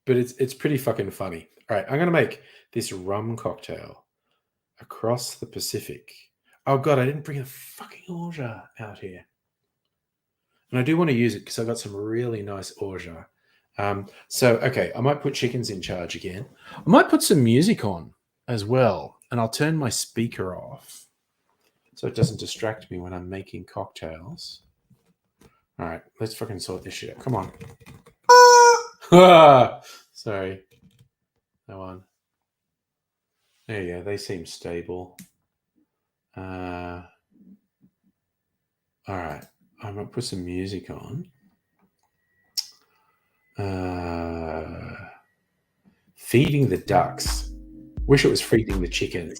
it's pretty fucking funny. All right, I'm gonna make this rum cocktail Across the Pacific. Oh god, I didn't bring a fucking orgeat out here. And I do want to use it because I've got some really nice orgeat. So, okay, I might put chickens in charge again. I might put some music on as well, and I'll turn my speaker off so it doesn't distract me when I'm making cocktails. All right, let's fucking sort this shit out. Come on. Sorry. That one. There you go. They seem stable. All right. I'm going to put some music on. Feeding the ducks. Wish it was feeding the chickens.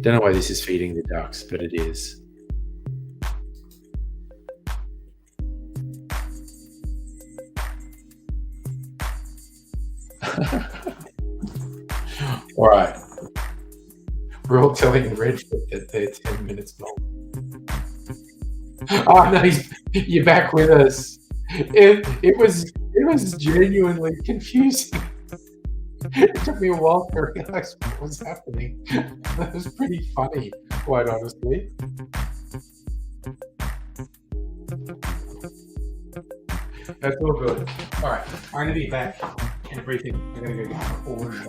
Don't know why this is feeding the ducks, but it is. All right. We're all telling Redford that they're 10 minutes long. Oh no, you're back with us. It was genuinely confusing. It took me a while to realize what was happening. That was pretty funny, quite honestly. That's all good. All right, I'm gonna be back in a briefing. I'm gonna go get my order.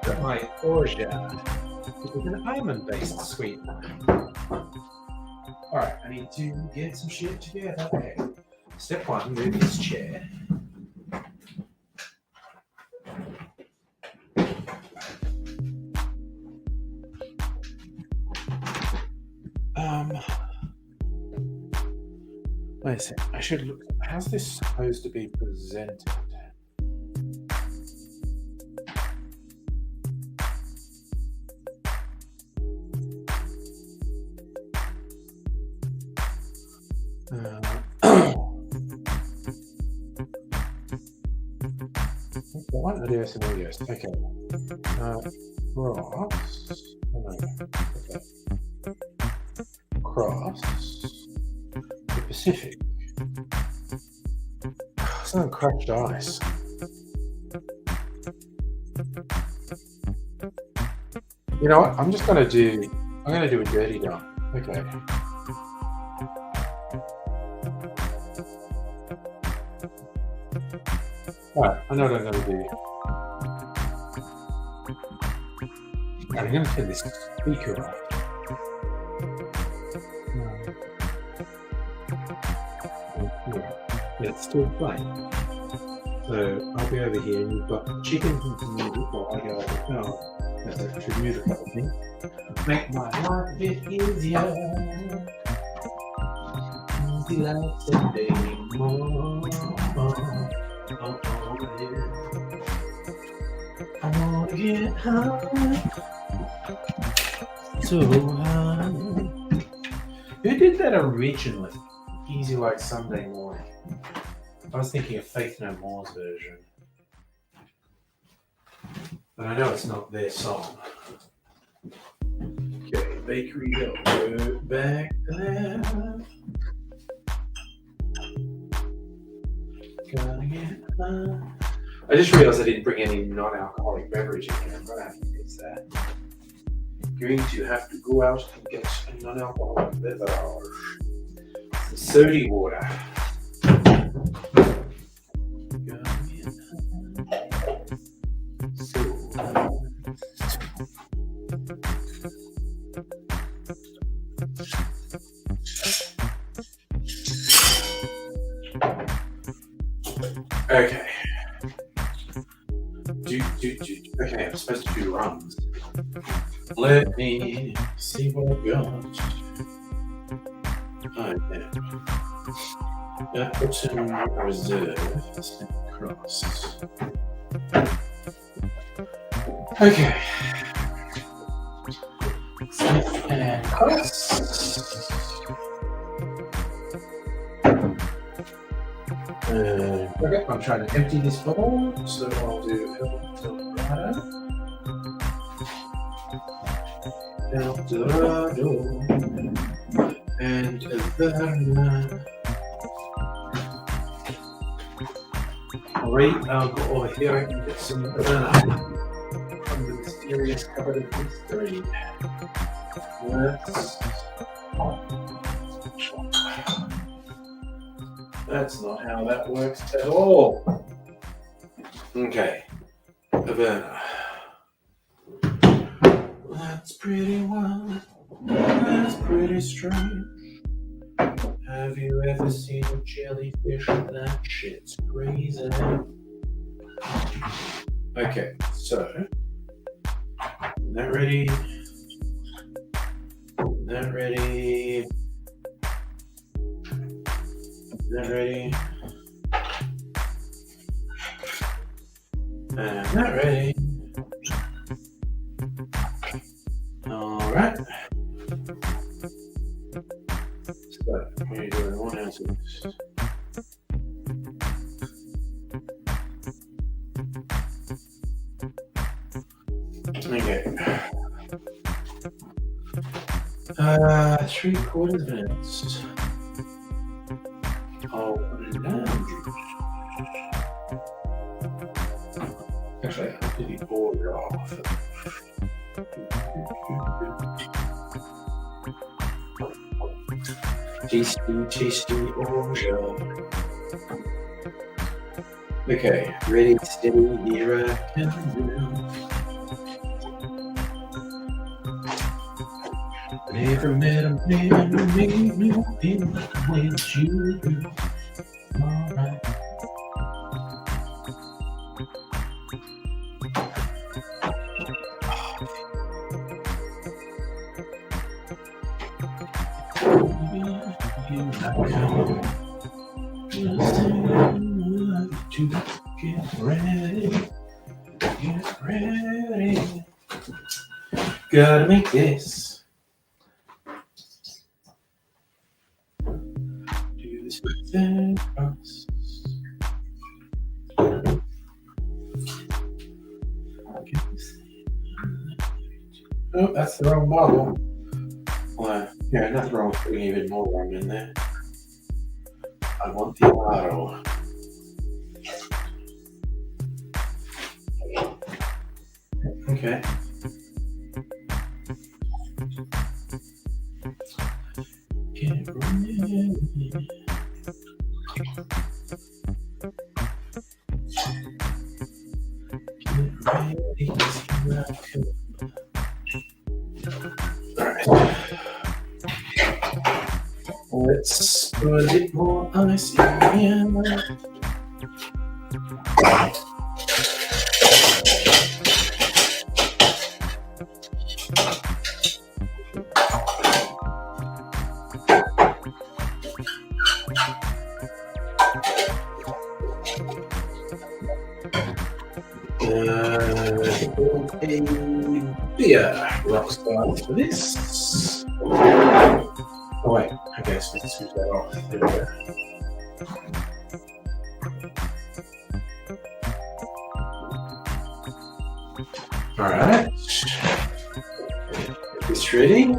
Got my orgeat, which is an almond-based sweetener. All right, I need to get some shit together. Okay. Step one, move this chair. Wait a second. I should look. How's this supposed to be presented? What are there some videos? Okay. Cross the Pacific. Some crushed ice. You know what? I'm gonna do a dirty dump. Okay. Alright, I know what I'm gonna do. Right, I'm gonna turn this speaker off. Yeah, it's still playing. So I'll be over here and you've got chicken from the middle while I go over. Oh, I should mute a couple of things. Make my life a bit easier. Easy like Sunday morning. I wanna get high. So high. Who did that originally? Easy like Sunday morning. I was thinking of Faith No More's version. But I know it's not their song. Okay, bakery go back there. Gotta get high. I just realized I didn't bring any non-alcoholic beverage in here. I'm gonna have to fix that. Going to have to go out and get a non-alcoholic beverage. Some sody water. Okay. Okay, I'm supposed to do runs. Let me see what I've got. Okay. Put in reserve. Cross. Okay. And cross. Okay, I'm trying to empty this bottle, so I'll do El Dorado and Havana. Alright, I'll go over here and get some banana from the distillery. curious cover of history. That's not how that works at all. Okay, a burner. That's pretty wild. That's pretty strange. Have you ever seen a jellyfish? That shit's crazy. Okay, so that ready? That ready? That ready? And that ready? All right. So we're doing 1 ounce of this. Okay. 3/4 minutes. Oh, no. Actually, I'll do the order off. Tasty order. Okay, ready, steady, here I come. Never met a man who made me feel the way that you do. Alright. Get ready. Get ready. Gotta make this. Do this thing cross. Oh, that's the wrong bottle. Well, yeah, nothing wrong with putting even more rum in there. I want the bottle. Okay. Get ready. Get ready. Alright. Let's put a bit more ice in here. A beer rock star for this. Oh wait, I guess let's switch that off. There we go. Alright. Is this ready?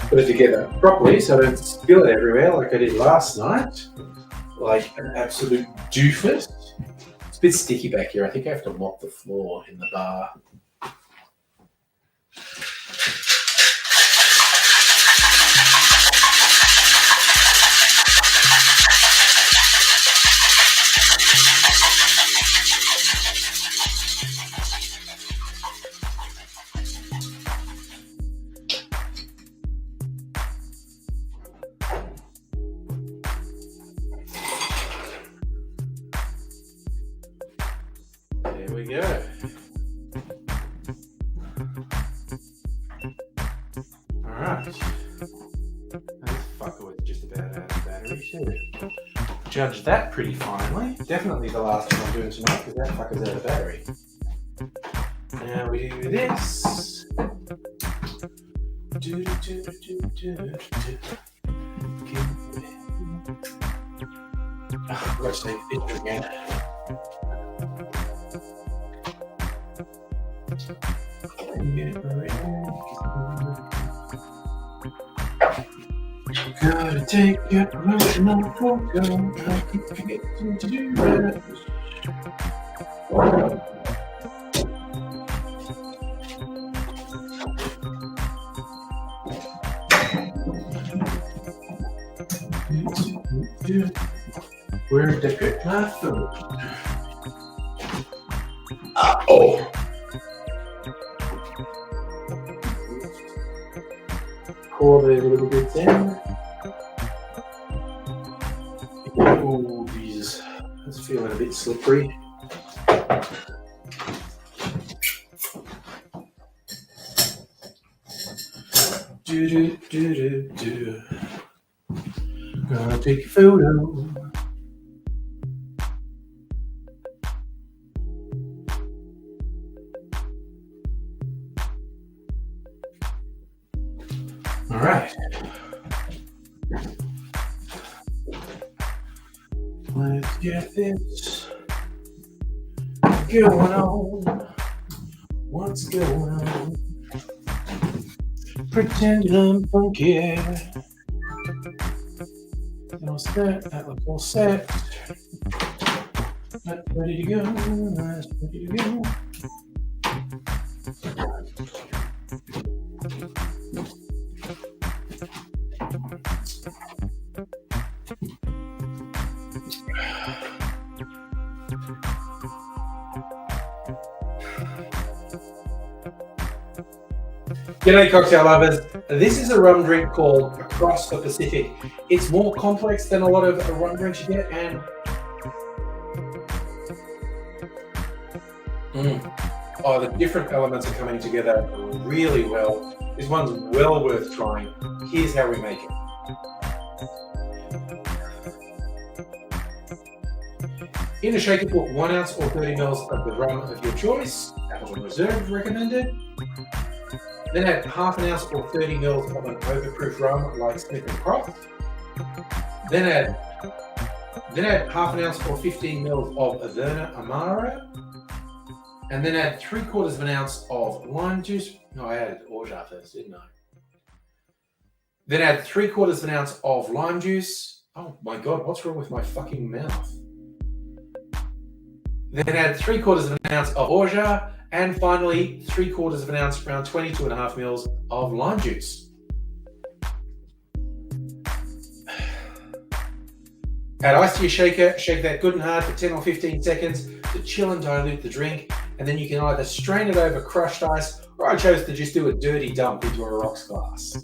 Put it together properly so I don't spill it everywhere like I did last night. Like an absolute doofus. It's a bit sticky back here. I think I have to mop the floor in the bar. There we go. Alright. This fucker was just about out of battery too. Judge that pretty finely. Definitely the last one I'm doing tonight because that fucker's out of battery. Now we do this. Oh, I've got to take a picture again. Gotta take your emotional photo. I keep forgetting to do that. Where did I put my food? Oh! Pour the little bits in. Oh, Jesus. That's feeling a bit slippery. Do. Gonna take a photo. All right. Let's get this going on. What's going on? Pretend I'm funky. All set. That looks all set. That's ready to go. That's ready to go. G'day cocktail lovers. This is a rum drink called Across the Pacific. It's more complex than a lot of rum drinks you get, and the different elements are coming together really well. This one's well worth trying. Here's how we make it. In a shaker, put 1 ounce or 30 mils of the rum of your choice. Apple Reserve recommended. Then add half an ounce or 30 mils of an overproof rum like Smith & Croft. Then add half an ounce or 15 mils of Averna Amaro. And then add 3/4 of an ounce of lime juice. No, I added orgeat first, didn't I? Then add 3/4 of an ounce of lime juice. Oh my God, what's wrong with my fucking mouth? Then add 3/4 of an ounce of orgeat. And finally, 3/4 of an ounce, around 22.5 mils of lime juice. Add ice to your shaker, shake that good and hard for 10 or 15 seconds to chill and dilute the drink. And then you can either strain it over crushed ice, or I chose to just do a dirty dump into a rocks glass.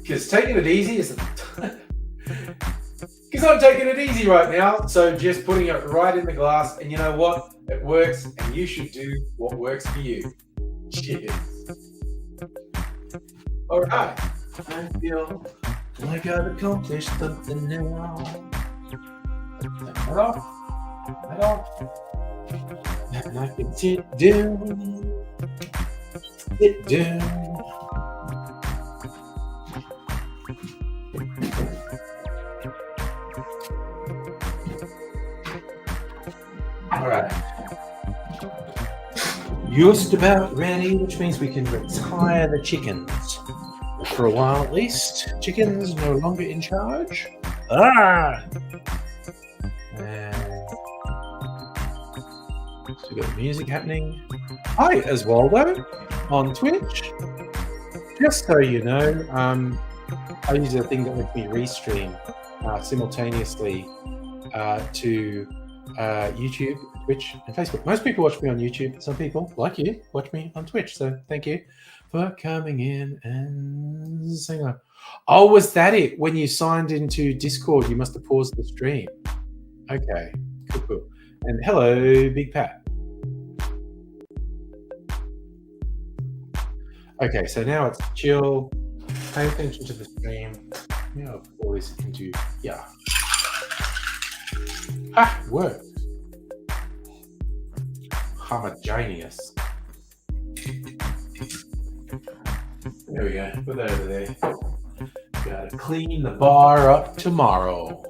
Because taking it easy is... Because I'm taking it easy right now, so just putting it right in the glass, and you know what? It works, and you should do what works for you. Cheers. All right. I feel like I've accomplished something now. That off. And I can sit down. All right. Just about ready, which means we can retire the chickens. For a while at least. Chickens no longer in charge. And so we've got music happening. Hi, Oswaldo on Twitch. Just so you know, I use a thing that lets me restream simultaneously to YouTube, Twitch, and Facebook. Most people watch me on YouTube. Some people, like you, watch me on Twitch. So thank you for coming in and saying that. Oh, was that it? When you signed into Discord, you must have paused the stream. Okay, cool. And hello, Big Pat. Okay, so now it's chill. Pay attention to the stream. Now I'll pour this into, yeah. Worked. Homogeneous. There we go. Put that over there. Gotta clean the bar up tomorrow.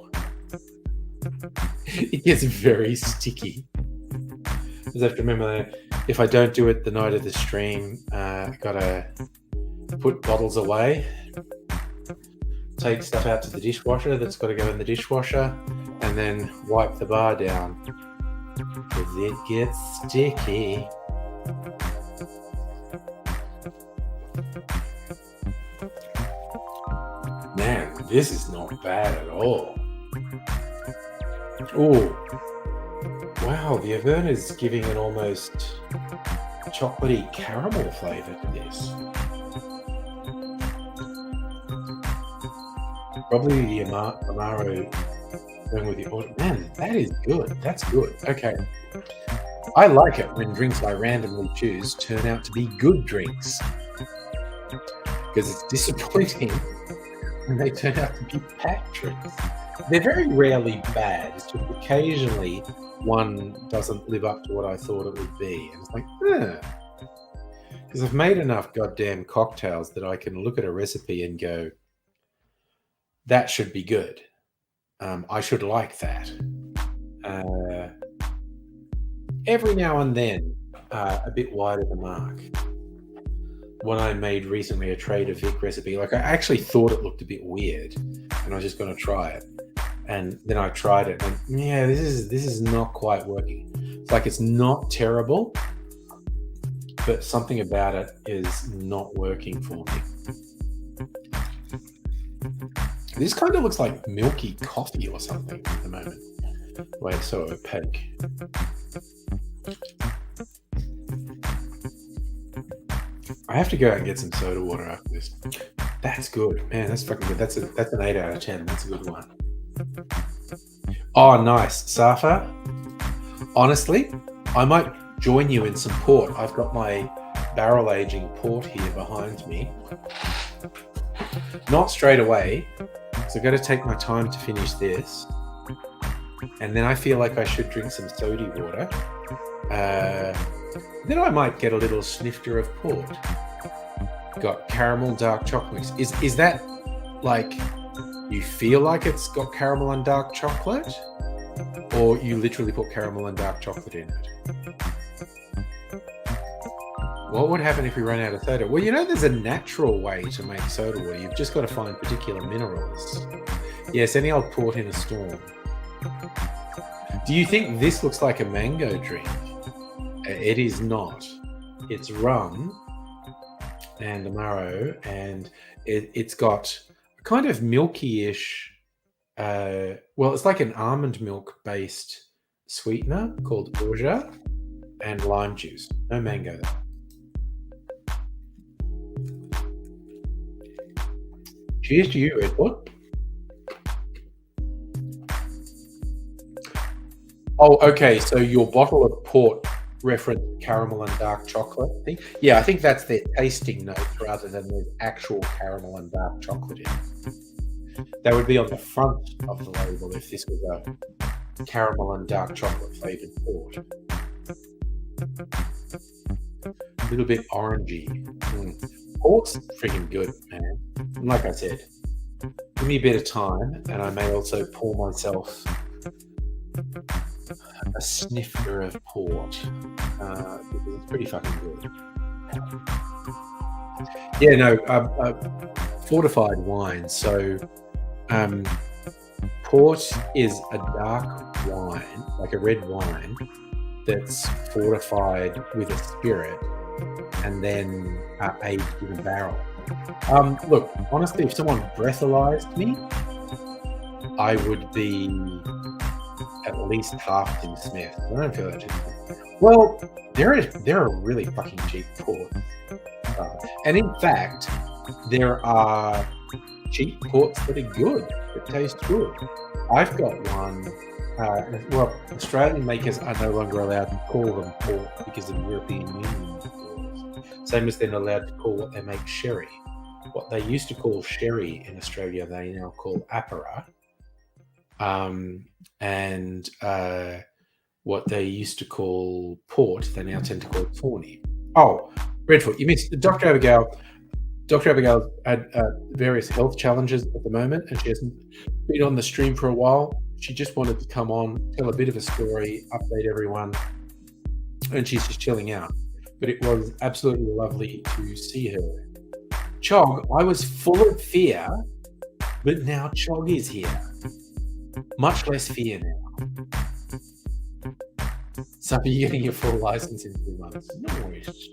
It gets very sticky. I have to remember that if I don't do it the night of the stream, I gotta put bottles away. Take stuff out to the dishwasher that's got to go in the dishwasher. and then wipe the bar down because it gets sticky. Man, this is not bad at all. Oh, wow, the Averna is giving an almost chocolatey caramel flavour to this. Probably the Amaro going with the order. Man, that is good. That's good. Okay. I like it when drinks I randomly choose turn out to be good drinks. Because it's disappointing when they turn out to be bad drinks. They're very rarely bad. It's just occasionally one doesn't live up to what I thought it would be. And it's like, because I've made enough goddamn cocktails that I can look at a recipe and go, that should be good. I should like that. Every now and then, a bit wide of the mark. When I made recently a Trader Vic recipe, like I actually thought it looked a bit weird, and I was just going to try it. And then I tried it, and yeah, this is not quite working. It's like it's not terrible, but something about it is not working for me. This kind of looks like milky coffee or something at the moment. Wait, it's so opaque. I have to go out and get some soda water after this. That's good, man. That's fucking good. That's an 8 out of 10. That's a good one. Oh, nice, Safa. Honestly, I might join you in some port. I've got my barrel aging port here behind me. Not straight away, so I've got to take my time to finish this. And then I feel like I should drink some soda water. Then I might get a little snifter of port. Got caramel dark chocolate. Is that like you feel like it's got caramel and dark chocolate? Or you literally put caramel and dark chocolate in it? What would happen if we run out of soda? Well, there's a natural way to make soda water. You've just got to find particular minerals. Yes, any old port in a storm. Do you think this looks like a mango drink? It is not. It's rum and Amaro, and it's got a kind of milky-ish, it's like an almond milk-based sweetener called orgeat and lime juice. No mango there. Cheers to you, Edward. Oh, okay. So your bottle of port referenced caramel and dark chocolate thing. Yeah, I think that's their tasting notes rather than there's actual caramel and dark chocolate in it. That would be on the front of the label if this was a caramel and dark chocolate flavored port. A little bit orangey. Port's freaking good, man. And like I said, give me a bit of time, and I may also pour myself a snifter of port. It's pretty fucking good. Yeah, no, fortified wine. So, port is a dark wine, like a red wine, that's fortified with a spirit and then aged in a barrel. Look, honestly, if someone breathalyzed me, I would be at least half Tim Smith. I don't feel that too. Well, there are really fucking cheap ports. And in fact, there are cheap ports that are good, that taste good. I've got one. Australian makers are no longer allowed to call them port because of European Union rules. Same as they're not allowed to call what they make sherry. What they used to call sherry in Australia, they now call apera. And what they used to call port, they now tend to call Tawny. Oh, Redfoot, you missed Dr. Abigail. Dr. Abigail had various health challenges at the moment, and she hasn't been on the stream for a while. She just wanted to come on, tell a bit of a story, update everyone, and she's just chilling out. But it was absolutely lovely to see her. Chog, I was full of fear, but now Chog is here. Much less fear now. So you're getting your full license in 2 months. Nice.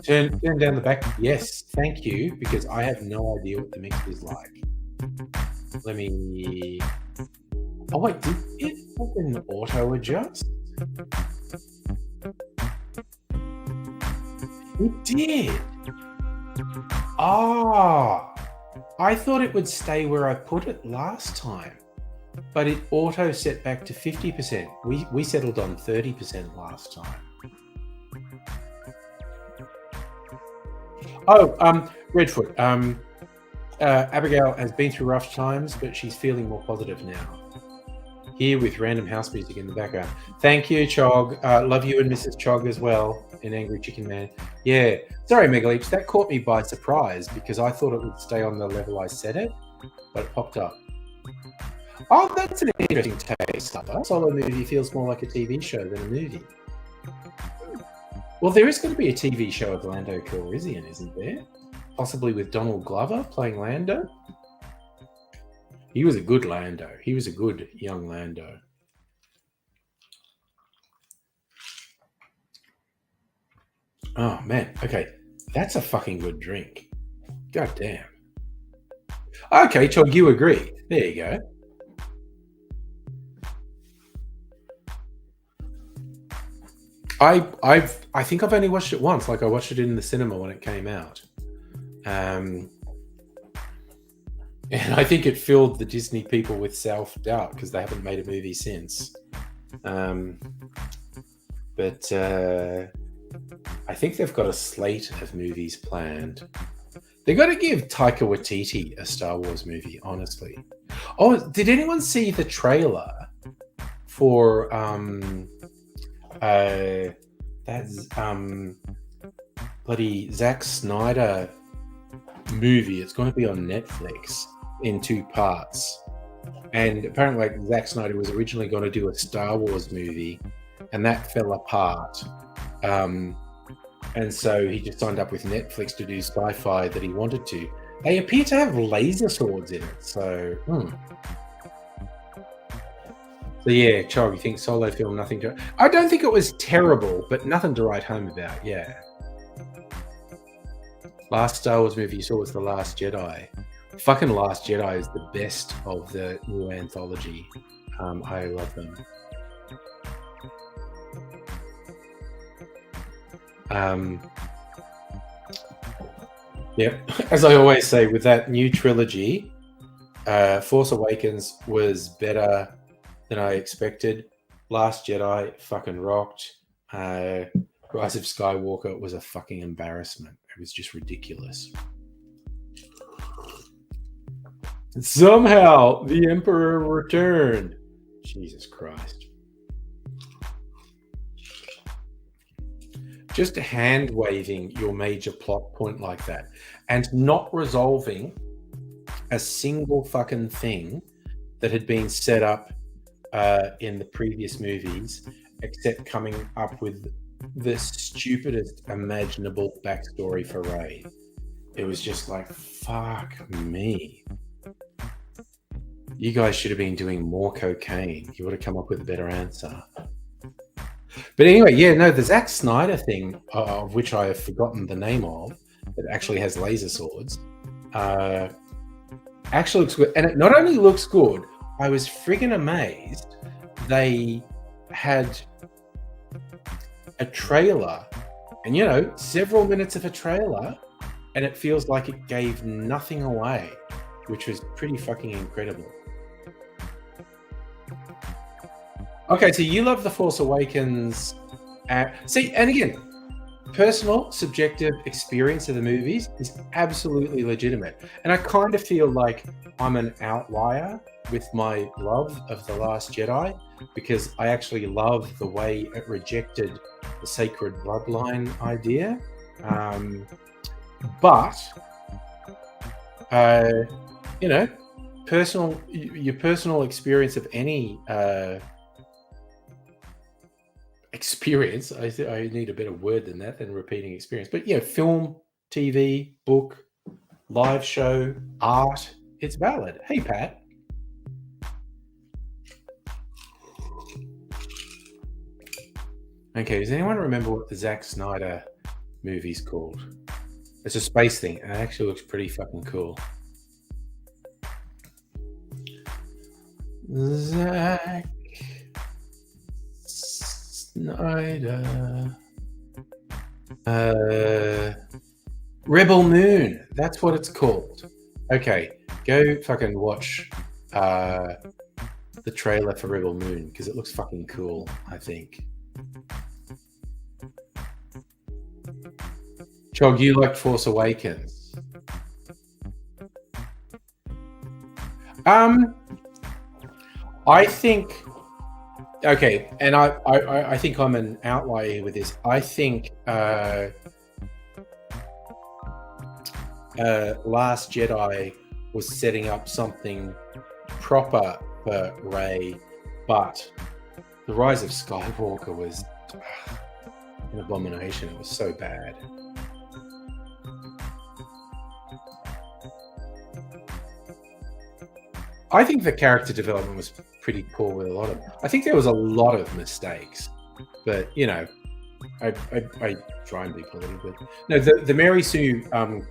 Turn down the back. Yes, thank you, because I have no idea what the mix is like. Let me. Oh wait, did it fucking auto adjust? It did. Ah, I thought it would stay where I put it last time, but it auto set back to 50%. We settled on 30% last time. Oh, Redfoot. Abigail has been through rough times, but she's feeling more positive now. Here with random house music in the background. Thank you, Chog. Love you and Mrs. Chog as well, in Angry Chicken Man. Yeah. Sorry, Megaleeps. That caught me by surprise because I thought it would stay on the level I set it, but it popped up. Oh, that's an interesting taste. Solo movie feels more like a TV show than a movie. Well, there is going to be a TV show of Lando Calrissian, isn't there? Possibly with Donald Glover playing Lando. He was a good Lando. He was a good young Lando. Oh, man. Okay. That's a fucking good drink. God damn. Okay, Chog, you agree. There you go. I think I've only watched it once. Like I watched it in the cinema when it came out. And I think it filled the Disney people with self-doubt because they haven't made a movie since. But I think they've got a slate of movies planned. They've got to give Taika Waititi a Star Wars movie, honestly. Oh, did anyone see the trailer for that's bloody Zack Snyder movie? It's going to be on Netflix in 2 parts. And apparently like, Zack Snyder was originally going to do a Star Wars movie and that fell apart. And so he just signed up with Netflix to do sci-fi that he wanted to. They appear to have laser swords in it. So yeah, Chog, you think Solo film, nothing to... I don't think it was terrible, but nothing to write home about, yeah. Last Star Wars movie you saw was The Last Jedi. Fucking Last Jedi is the best of the new anthology. I love them. Yeah, as I always say, with that new trilogy, Force Awakens was better than I expected. Last Jedi fucking rocked. Rise of Skywalker was a fucking embarrassment. It was just ridiculous. Somehow the Emperor returned. Jesus Christ. Just hand waving your major plot point like that and not resolving a single fucking thing that had been set up in the previous movies, except coming up with the stupidest imaginable backstory for Rey. It was just like, fuck me. You guys should have been doing more cocaine. You would have come up with a better answer. But anyway, yeah, no, the Zack Snyder thing, of which I have forgotten the name of, that actually has laser swords, actually looks good. And it not only looks good, I was friggin' amazed they had a trailer, and you know, several minutes of a trailer, and it feels like it gave nothing away, which was pretty fucking incredible. Okay, so you love The Force Awakens. See, and again, personal, subjective experience of the movies is absolutely legitimate. And I kind of feel like I'm an outlier with my love of The Last Jedi, because I actually love the way it rejected the sacred bloodline idea. But, you know, your personal experience of any experience, I need a better word than that, than repeating experience, but yeah, film, TV, book, live show, art, it's valid. Hey Pat, Okay, does anyone remember what the Zack Snyder movie's called? It's a space thing, and it actually looks pretty fucking cool. Zack Snyder. Rebel Moon. That's what it's called. Okay, go fucking watch the trailer for Rebel Moon because it looks fucking cool, I think. Chog, you liked Force Awakens. I think okay, and I think I'm an outlier here with this. I think Last Jedi was setting up something proper for Rey, but The Rise of Skywalker was an abomination. It was so bad. I think the character development was pretty poor with a lot of. I think there was a lot of mistakes, but you know, I try and be political. No, the Mary Sue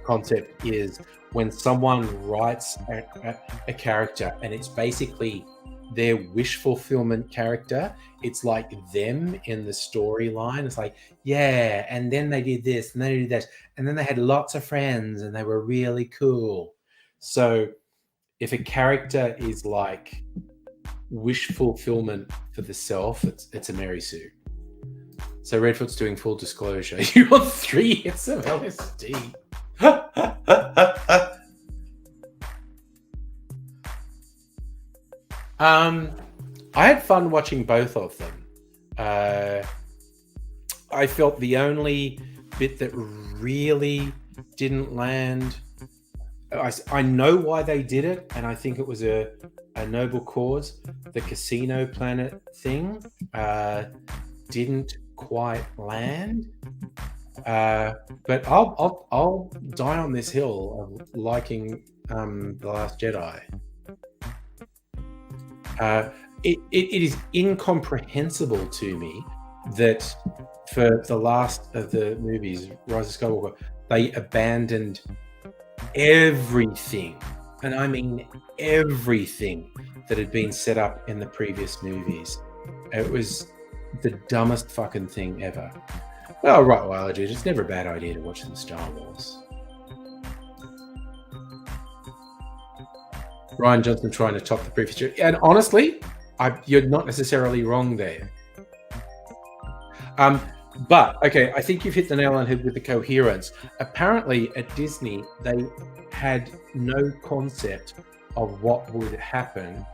concept is when someone writes a character and it's basically their wish fulfillment character. It's like them in the storyline. It's like, yeah, and then they did this and they did that, and then they had lots of friends and they were really cool. So if a character is like wish fulfillment for the self, it's a Mary Sue. So Redfoot's doing full disclosure. You want 3 hits of LSD. I had fun watching both of them. I felt the only bit that really didn't land. I know why they did it, and I think it was a noble cause. The Casino Planet thing didn't quite land, but I'll die on this hill of liking The Last Jedi. It is incomprehensible to me that for the last of the movies, Rise of Skywalker, they abandoned everything, and I mean everything, that had been set up in the previous movies. It was the dumbest fucking thing ever. Oh, right, well, dude, it's never a bad idea to watch some Star Wars. Ryan Johnson trying to top the previous year. And honestly, you're not necessarily wrong there. But, okay, I think you've hit the nail on the head with the coherence. Apparently, at Disney, they had no concept of what would happen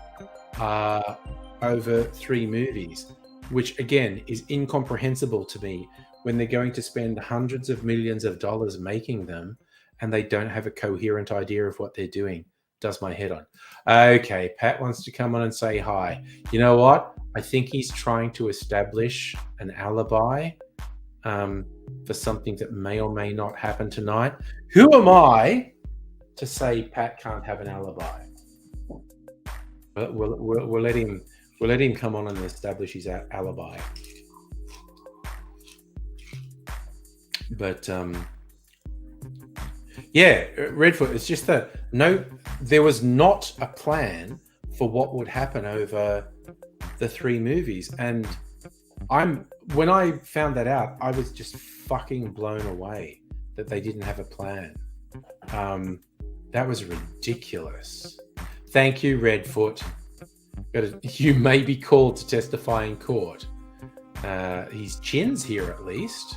over 3 movies, which, again, is incomprehensible to me when they're going to spend hundreds of millions of dollars making them and they don't have a coherent idea of what they're doing. Does my head on. Okay, Pat wants to come on and say hi. You know what? I think he's trying to establish an alibi for something that may or may not happen tonight. Who am I to say Pat can't have an alibi? We'll let him come on and establish his alibi. But yeah, Redfoot, it's just that there was not a plan for what would happen over the 3 movies. And when I found that out, I was just fucking blown away that they didn't have a plan. That was ridiculous. Thank you, Redfoot. You may be called to testify in court. His chin's here at least.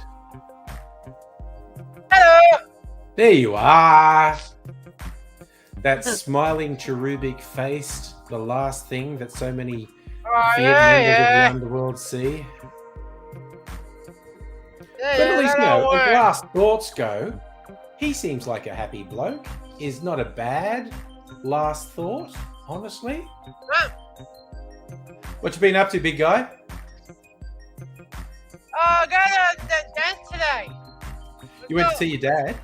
Hello! There you are. That smiling cherubic face, the last thing that so many feared members of the underworld see. But at least, as last thoughts go, he seems like a happy bloke. Is not a bad last thought, honestly. What you been up to, big guy? Oh, I got a dance today. You went to see your dad?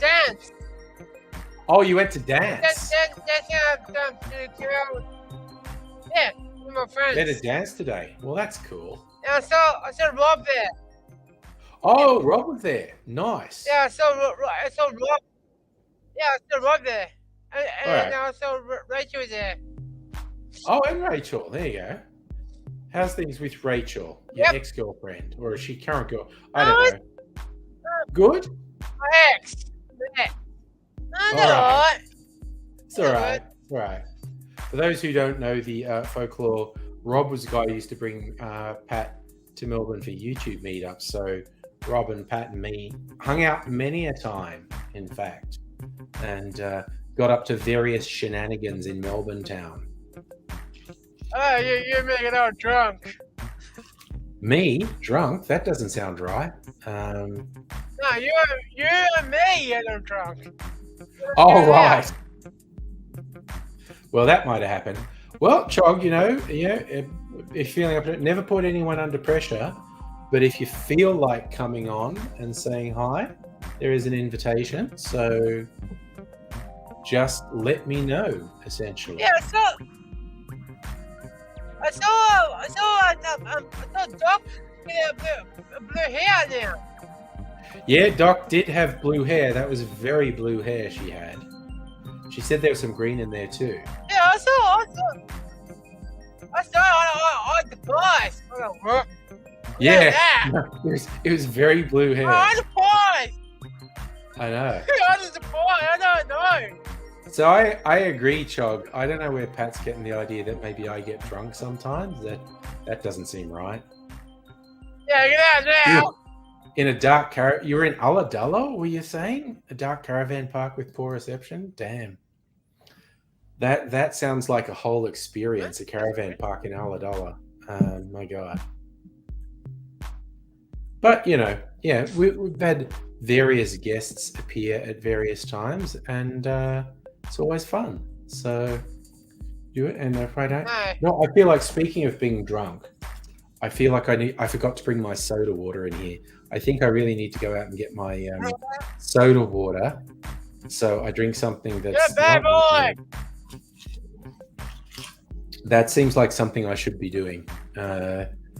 Dance. Oh, you went to dance? Yeah, with my friends. They had a dance today. Well, that's cool. And I saw Rob there. Oh, Rob was there. Nice. Yeah, I saw Rob. Yeah, I saw Rob there. And Alright. I saw Rachel there. Oh, and Rachel. There you go. How's things with Rachel, your Yep. ex-girlfriend, or is she current girl? I No, don't know. Good. My ex. Yeah. No, All they're right. alright. It's all right. It's all right. For those who don't know the folklore, Rob was the guy who used to bring Pat to Melbourne for YouTube meetups. So Rob and Pat and me hung out many a time, in fact, and got up to various shenanigans in Melbourne town. Oh, you're making out drunk. Me, drunk? That doesn't sound right. No, you and me are drunk. Oh, Yeah. right. Well, that might have happened. Well, Chog, if you're feeling up to it, never put anyone under pressure. But if you feel like coming on and saying hi, there is an invitation. So just let me know, essentially. Yeah, I saw Doc with blue hair now. Yeah, Doc did have blue hair. That was very blue hair she had. She said there was some green in there too. Yeah, I saw on the bus. Yeah, That. it was very blue hair. On the bus. I know. On the bus. I don't know. So I agree, Chog. I don't know where Pat's getting the idea that maybe I get drunk sometimes. That doesn't seem right. Yeah, get out now. In a dark caravan, you were in Ulladulla, were you saying? A dark caravan park with poor reception? Damn. That sounds like a whole experience, a caravan park in Ulladulla. My God. But, yeah, we've had various guests appear at various times, and it's always fun. So do it, and if I don't... No, I feel like, speaking of being drunk, I feel like I forgot to bring my soda water in here. I think I really need to go out and get my soda water, so I drink something that's... You're a bad boy! That seems like something I should be doing.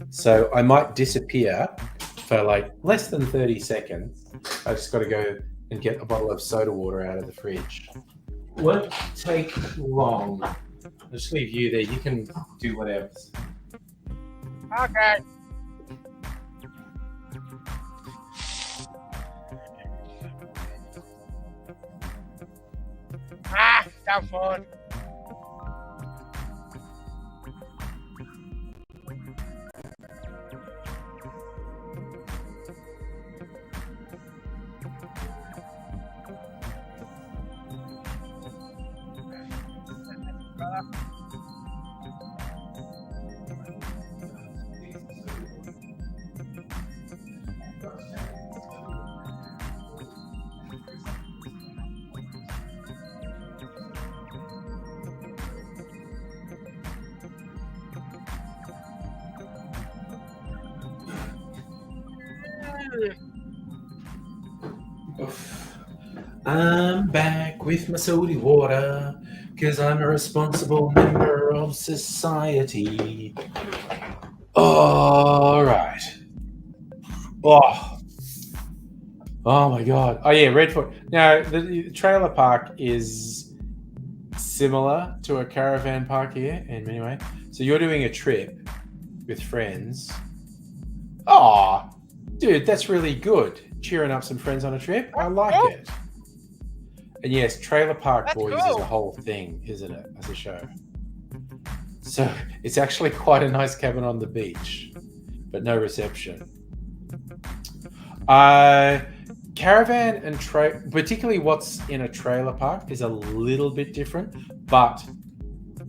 So I might disappear for like less than 30 seconds. I just got to go and get a bottle of soda water out of the fridge. Won't take long. I'll just leave you there. You can do whatever. Okay. Have fun. I'm back with my soda water because I'm a responsible member of society. All right. Oh my God. Oh yeah, Redfoot. Now the trailer park is similar to a caravan park here in many ways. So you're doing a trip with friends. Oh, dude, that's really good. Cheering up some friends on a trip. I like it. And yes, Trailer Park That's Boys cool. is a whole thing, isn't it, as a show? So it's actually quite a nice cabin on the beach, but no reception. Caravan and particularly what's in a trailer park is a little bit different, but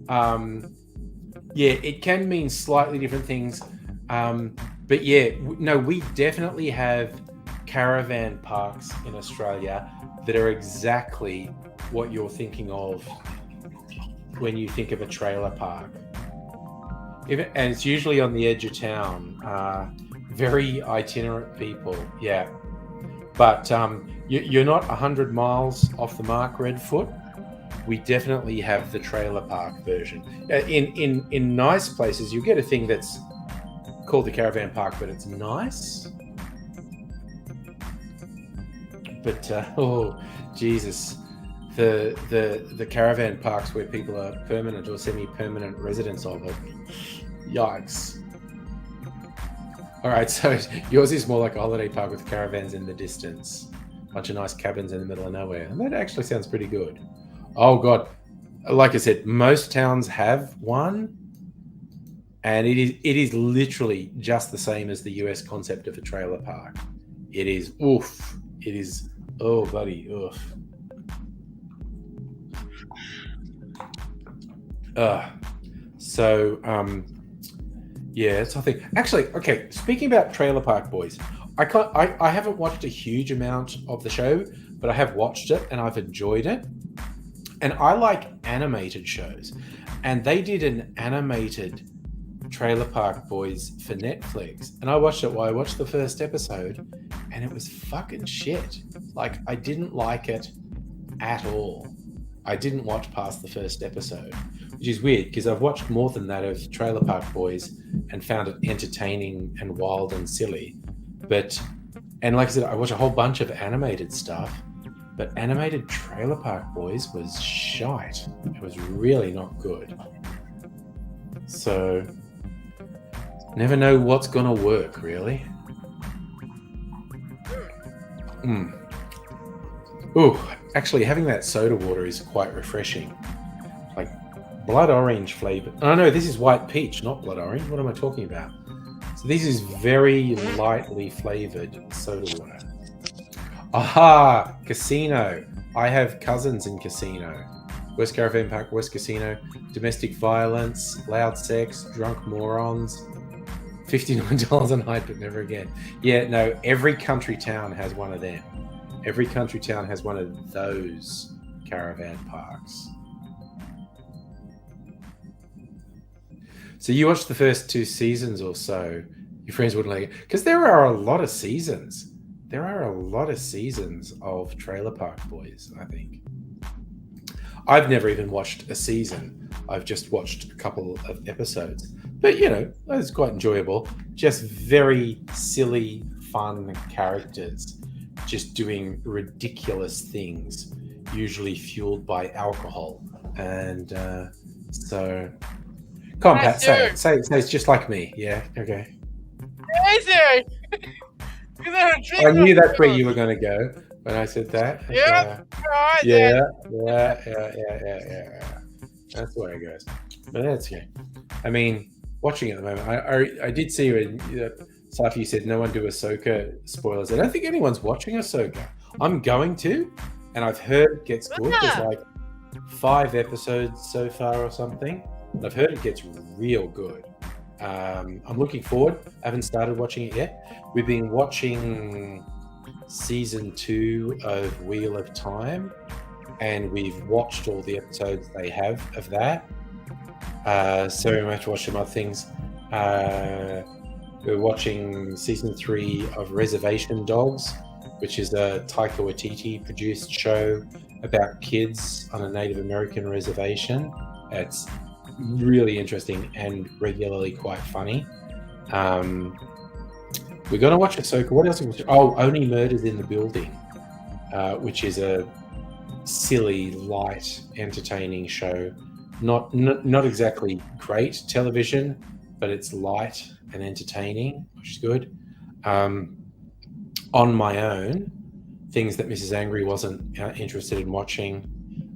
yeah, it can mean slightly different things. But yeah, no, we definitely have caravan parks in Australia that are exactly what you're thinking of when you think of a trailer park. And it's usually on the edge of town. Very itinerant people, yeah. But you're not 100 miles off the mark, Redfoot. we definitely have the trailer park version. In nice places, you get a thing that's called the caravan park, but it's nice. But oh Jesus, the caravan parks where people are permanent or semi-permanent residents of it. Yikes. All right, so yours is more like a holiday park with caravans in the distance, bunch of nice cabins in the middle of nowhere, and that actually sounds pretty good. Oh God, like I said, most towns have one, and it is literally just the same as the US concept of a trailer park. It is oof. It is oh buddy oof. Yeah, it's something. Actually, okay. Speaking about Trailer Park Boys, I haven't watched a huge amount of the show, but I have watched it and I've enjoyed it. And I like animated shows, and they did an animated Trailer Park Boys for Netflix, and I watched it. Well, I watched the first episode, and it was fucking shit. Like, I didn't like it at all. I didn't watch past the first episode, which is weird because I've watched more than that of Trailer Park Boys and found it entertaining and wild and silly. And like I said, I watched a whole bunch of animated stuff, but animated Trailer Park Boys was shite. It was really not good. So, never know what's gonna work, really. Ooh, actually, having that soda water is quite refreshing. Like blood orange flavor. Oh no, this is white peach, not blood orange. What am I talking about? So this is very lightly flavored soda water. Aha! Casino. I have cousins in Casino. West Caravan Park, West Casino. Domestic violence, loud sex, drunk morons. $59 a night, but never again. Yeah, no, every country town has one of them. Every country town has one of those caravan parks. So you watched the first 2 seasons or so. Your friends wouldn't like it. Because there are a lot of seasons. There are a lot of seasons of Trailer Park Boys, I think. I've never even watched a season. I've just watched a couple of episodes. But, you know, it's quite enjoyable. Just very silly, fun characters. Just doing ridiculous things, usually fueled by alcohol. And so... Come on, Pat, say it. Say it's just like me. Yeah, okay. Easy! I knew that's where you were going to go when I said that. Yeah. Yeah. That's where it goes. But that's okay. I mean, watching at the moment, I did see when Safi said no one do Ahsoka spoilers. I don't think anyone's watching Ahsoka. I'm going to, and I've heard it gets good. There's like 5 episodes so far or something. I've heard it gets real good. I'm looking forward. I haven't started watching it yet. We've been watching season 2 of Wheel of Time, and we've watched all the episodes they have of that. So we might watch some other things. We're watching season 3 of Reservation Dogs, which is a Taika Waititi produced show about kids on a Native American reservation. It's really interesting and regularly quite funny. We're going to watch Ahsoka. What else? Only Murders in the Building, which is a silly, light, entertaining show. Not exactly great television, but it's light and entertaining, which is good. On My Own, things that Mrs. Angry wasn't interested in watching.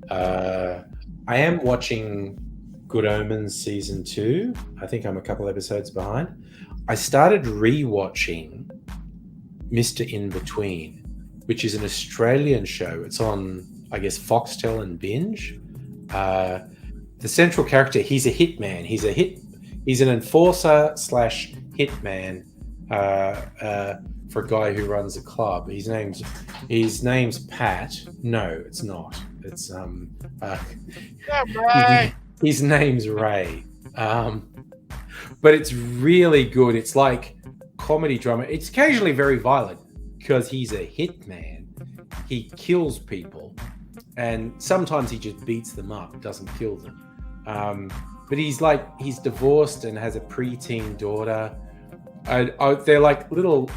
I am watching Good Omens season 2. I think I'm a couple episodes behind. I started re-watching Mr. In Between, which is an Australian show. It's on, I guess, Foxtel and Binge. The central character, he's a hitman. He's an enforcer / hitman for a guy who runs a club. His name's Pat. No, it's not. It's his name's Ray. But it's really good. It's like comedy drama. It's occasionally very violent because he's a hitman. He kills people, and sometimes he just beats them up, doesn't kill them. But he's divorced and has a preteen daughter. They're like little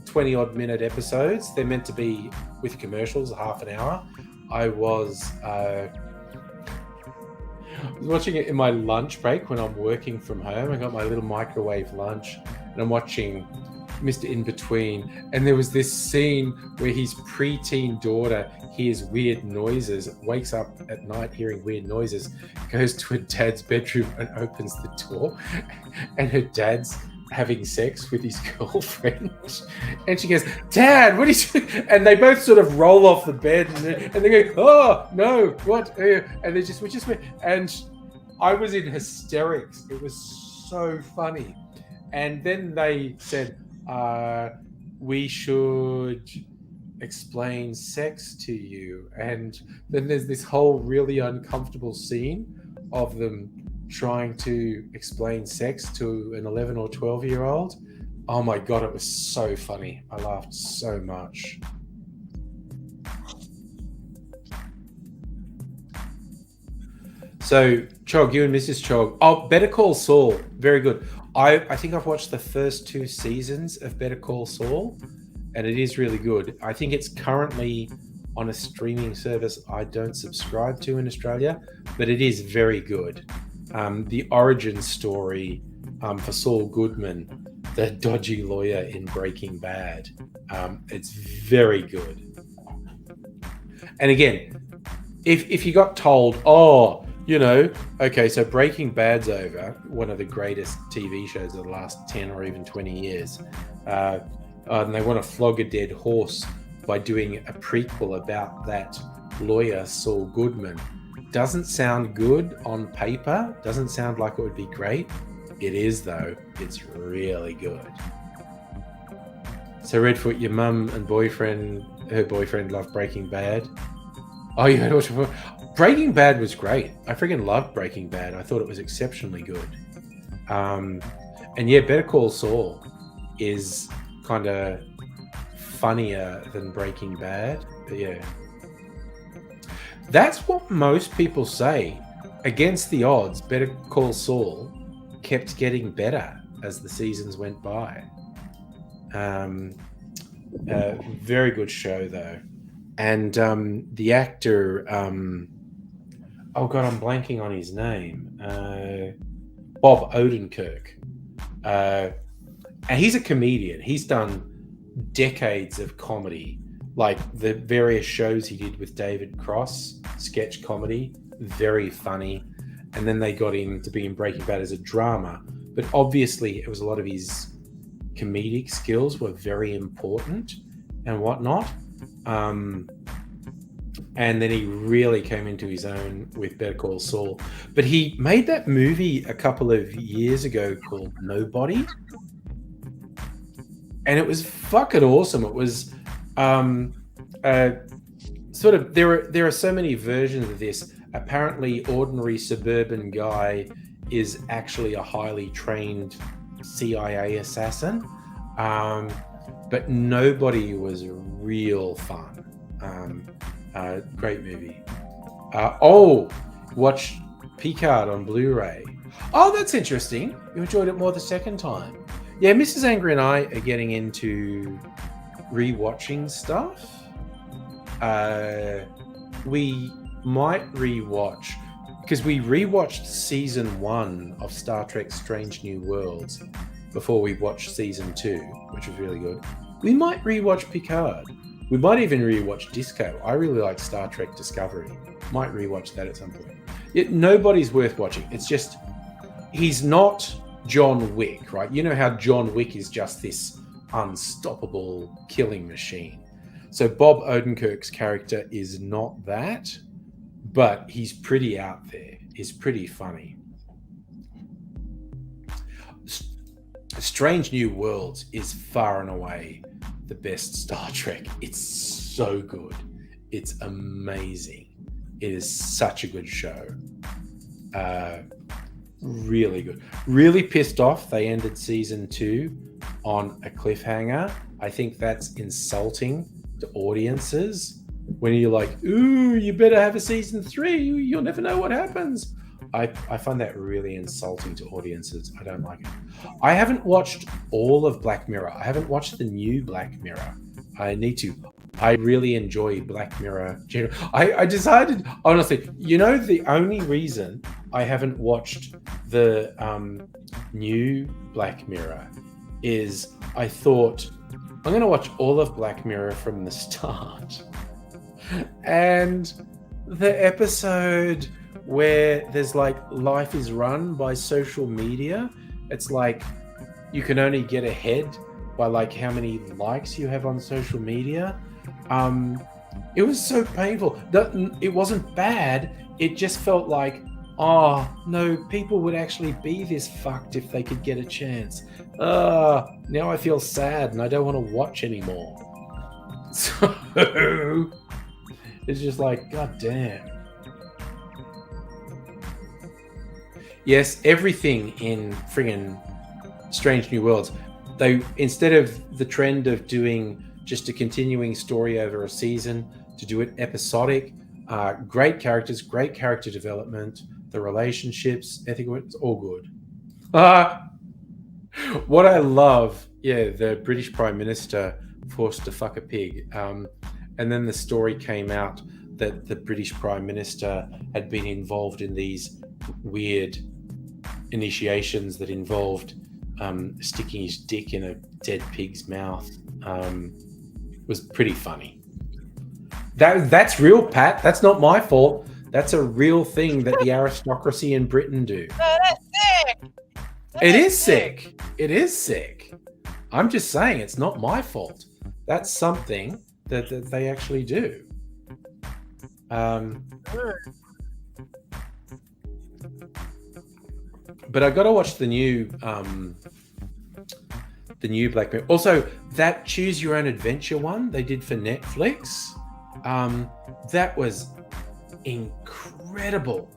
20-odd minute episodes. They're meant to be with commercials, half an hour. I was watching it in my lunch break when I'm working from home. I got my little microwave lunch and I'm watching Mr. In Between, and there was this scene where his preteen daughter hears weird noises, wakes up at night hearing weird noises, goes to her dad's bedroom and opens the door, and her dad's having sex with his girlfriend, and she goes, "Dad, what is?" And they both sort of roll off the bed, and they go, "Oh no, what?" And they just, and I was in hysterics. It was so funny. And then they said, "We should explain sex to you." And then there's this whole really uncomfortable scene of them trying to explain sex to an 11 or 12-year-old. Oh my God, it was so funny. I laughed so much. So, Chog, you and Mrs. Chog. Oh, Better Call Saul. Very good. I think I've watched the first 2 seasons of Better Call Saul, and it is really good. I think it's currently on a streaming service I don't subscribe to in Australia, but it is very good. The origin story for Saul Goodman, the dodgy lawyer in Breaking Bad, it's very good. And again, if you got told, okay, so Breaking Bad's over, one of the greatest TV shows of the last 10 or even 20 years, and they want to flog a dead horse by doing a prequel about that lawyer, Saul Goodman. Doesn't sound good on paper, doesn't sound like it would be great. It is, though. It's really good. So, Redfoot, your mum and her boyfriend loved Breaking Bad. Oh, you heard it? Breaking Bad was great. I freaking loved Breaking Bad. I thought it was exceptionally good. And yeah, Better Call Saul is kind of funnier than Breaking Bad. But yeah. That's what most people say. Against the odds, Better Call Saul kept getting better as the seasons went by. Very good show, though. And the actor, oh God, I'm blanking on his name. Bob Odenkirk. And he's a comedian. He's done decades of comedy, like the various shows he did with David Cross, sketch comedy, very funny. And then they got him to be in Breaking Bad as a drama. But obviously, it was a lot of his comedic skills were very important and whatnot. And then he really came into his own with Better Call Saul. But he made that movie a couple of years ago called Nobody. And it was fucking awesome. It was sort of, there are so many versions of this. Apparently, ordinary suburban guy is actually a highly trained CIA assassin. But Nobody was real fun. Great movie. Watch Picard on Blu-ray. Oh, that's interesting. You enjoyed it more the second time. Yeah, Mrs. Angry and I are getting into rewatching stuff. We might rewatch, because we rewatched season 1 of Star Trek Strange New Worlds before we watched season 2, which was really good. We might rewatch Picard. We might even rewatch Disco. I really like Star Trek Discovery. Might rewatch that at some point. Nobody's worth watching. It's just, he's not John Wick, right? You know how John Wick is just this unstoppable killing machine. So Bob Odenkirk's character is not that, but he's pretty out there. He's pretty funny. Strange New Worlds is far and away the best Star Trek. It's so good. It's amazing. It is such a good show. Really good. Really pissed off they ended season 2 on a cliffhanger. I think that's insulting to audiences when you're like, ooh, you better have a season 3. You'll never know what happens. I find that really insulting to audiences. I don't like it. I haven't watched all of Black Mirror. I haven't watched the new Black Mirror. I need to. I really enjoy Black Mirror. I decided, honestly, the only reason I haven't watched the new Black Mirror is I thought, I'm going to watch all of Black Mirror from the start. And the episode where there's like life is run by social media, it's like you can only get ahead by like how many likes you have on social media. It was so painful. It wasn't bad. It just felt like, oh no, people would actually be this fucked if they could get a chance. Now I feel sad and I don't want to watch anymore. So it's just like, god damn. Yes, everything in friggin' Strange New Worlds, they, instead of the trend of doing just a continuing story over a season, to do it episodic, great characters, great character development, the relationships, ethical, it's all good. What I love, the British Prime Minister forced to fuck a pig. And then the story came out that the British Prime Minister had been involved in these weird initiations that involved sticking his dick in a dead pig's mouth. Was pretty funny. That's real, Pat. That's not my fault. That's a real thing that the aristocracy in Britain do. No, that's sick. It is sick. It is sick. I'm just saying it's not my fault. That's something that they actually do. But I got to watch the new Black Mirror. Also, that Choose Your Own Adventure one they did for Netflix, that was incredible.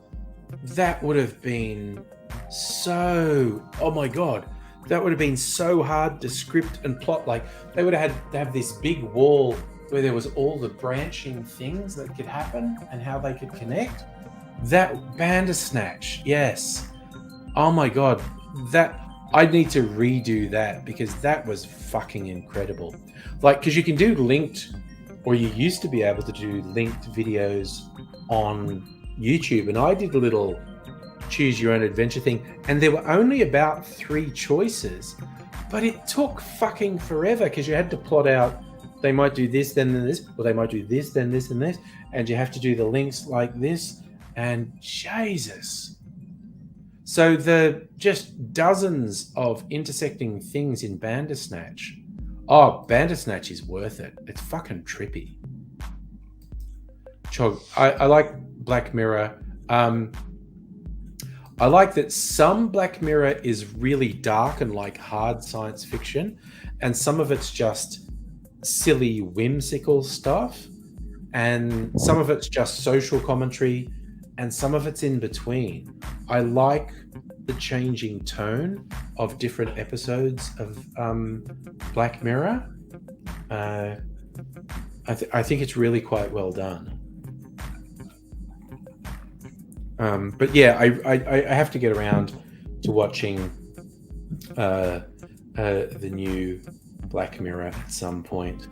That would have been so, oh my god, that would have been so hard to script and plot. Like, they would have had to have this big wall where there was all the branching things that could happen and how they could connect. That Bandersnatch, yes. Oh my god, that I'd need to redo that because that was fucking incredible. Like, because you can do linked, or you used to be able to do linked videos on YouTube, and I did a little Choose Your Own Adventure thing, and there were only about 3 choices, but it took fucking forever because you had to plot out, they might do this, then this, or they might do this, then this, and this, and you have to do the links like this, and Jesus. So the just dozens of intersecting things in Bandersnatch. Oh, Bandersnatch is worth it. It's fucking trippy. Chog, I like Black Mirror. I like that some Black Mirror is really dark and like hard science fiction, and some of it's just silly, whimsical stuff, and some of it's just social commentary, and some of it's in between. I like the changing tone of different episodes of Black Mirror. I think it's really quite well done. But yeah, I have to get around to watching the new Black Mirror at some point.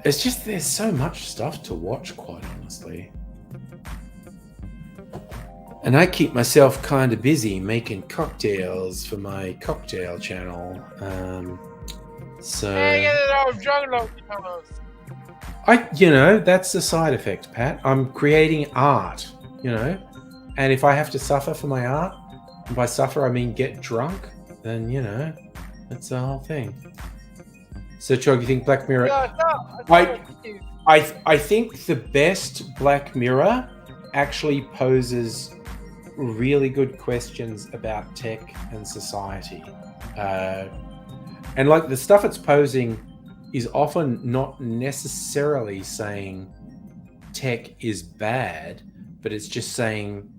It's just, there's so much stuff to watch, quite honestly. And I keep myself kind of busy making cocktails for my cocktail channel. So that's the side effect, Pat. I'm creating art, and if I have to suffer for my art, and by suffer I mean get drunk, then that's the whole thing. So, Chog, you think Black Mirror? Yeah, I think the best Black Mirror actually poses really good questions about tech and society, and like the stuff it's posing is often not necessarily saying tech is bad, but it's just saying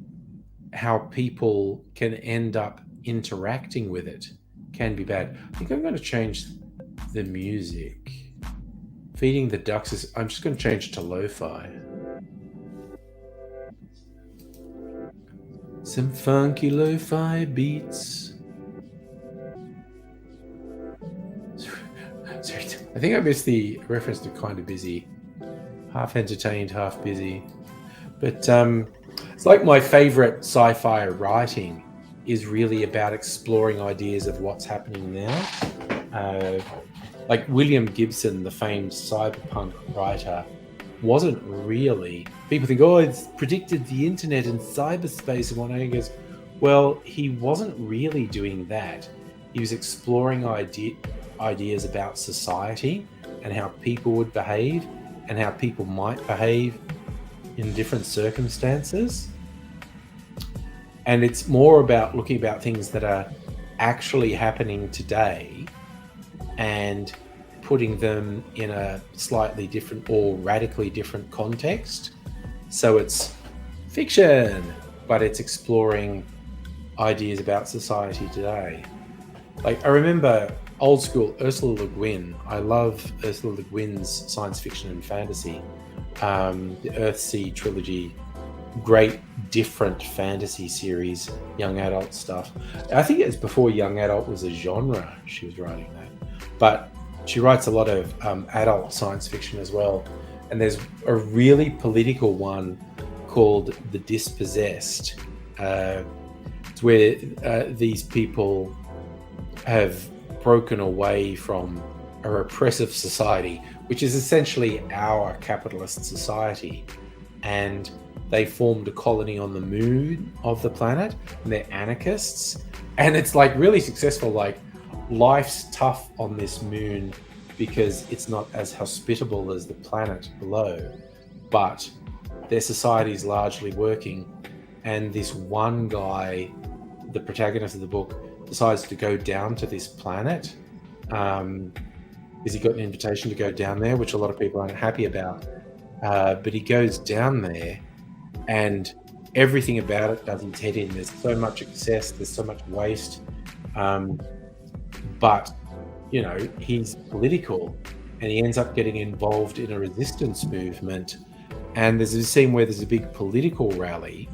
how people can end up interacting with it can be bad. I think I'm going to change the music. Feeding the ducks is... I'm just going to change it to lo-fi. Some funky lo-fi beats. Sorry, I think I missed the reference to Kind of Busy. Half entertained, half busy. But it's like my favorite sci-fi writing is really about exploring ideas of what's happening now. Like William Gibson, the famed cyberpunk writer, wasn't really... People think, oh, it's predicted the internet and cyberspace and whatnot. He goes, well, he wasn't really doing that. He was exploring ideas about society and how people would behave and how people might behave in different circumstances. And it's more about looking about things that are actually happening today and putting them in a slightly different or radically different context. So it's fiction, but it's exploring ideas about society today. Like, I remember old school Ursula Le Guin. I love Ursula Le Guin's science fiction and fantasy. The Earthsea trilogy, great different fantasy series, young adult stuff. I think it's before young adult was a genre she was writing that. But she writes a lot of adult science fiction as well. And there's a really political one called The Dispossessed. It's where these people have broken away from a repressive society, which is essentially our capitalist society. And they formed a colony on the moon of the planet, and they're anarchists. And it's like really successful. Like, life's tough on this moon because it's not as hospitable as the planet below, but their society is largely working. And this one guy, the protagonist of the book, decides to go down to this planet because he got an invitation to go down there, which a lot of people aren't happy about. But he goes down there and everything about it does his head in. There's so much excess, there's so much waste. But, you know, he's political and he ends up getting involved in a resistance movement. And there's a scene where there's a big political rally.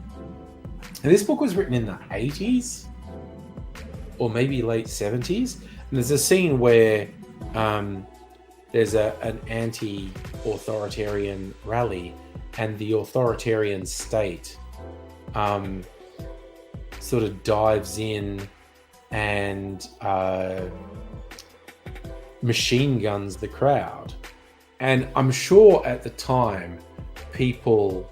And this book was written in the 80s or maybe late 70s. And there's a scene where there's an anti-authoritarian rally, and the authoritarian state sort of dives in and machine guns the crowd. And I'm sure at the time people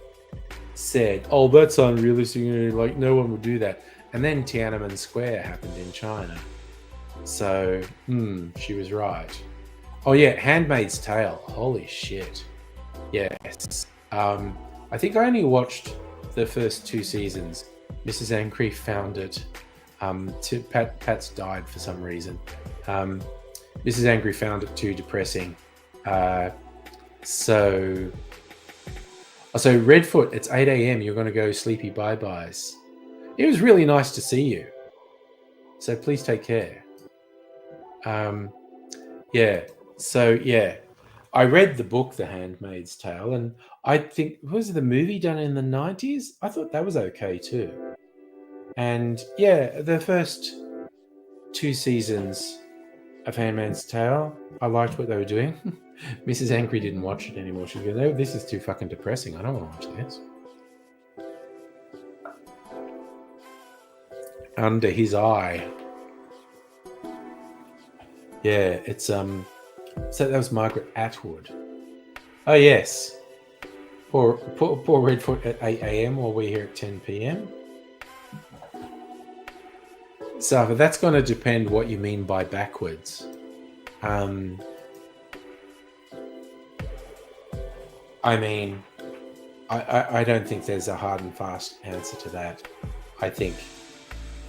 said, oh, that's unrealistic, like no one would do that. And then Tiananmen Square happened in China. So, she was right. Oh yeah, Handmaid's Tale. Holy shit. Yes. I think I only watched the first 2 seasons. Mrs. Angry found it. Pat's died for some reason. Mrs. Angry found it too depressing. So Redfoot, it's 8 a.m. You're going to go sleepy bye-byes. It was really nice to see you. So please take care. I read the book, The Handmaid's Tale, and I think, was the movie done in the 90s? I thought that was okay too. And yeah, the first 2 seasons of Handmaid's Tale, I liked what they were doing. Mrs. Angry didn't watch it anymore. She goes, "No, this is too fucking depressing. I don't want to watch this." Under His Eye. Yeah, it's so that was Margaret Atwood. Oh yes. Poor Redfoot at 8 a.m. while we're here at 10 p.m. So that's going to depend what you mean by backwards. I mean, I don't think there's a hard and fast answer to that. I think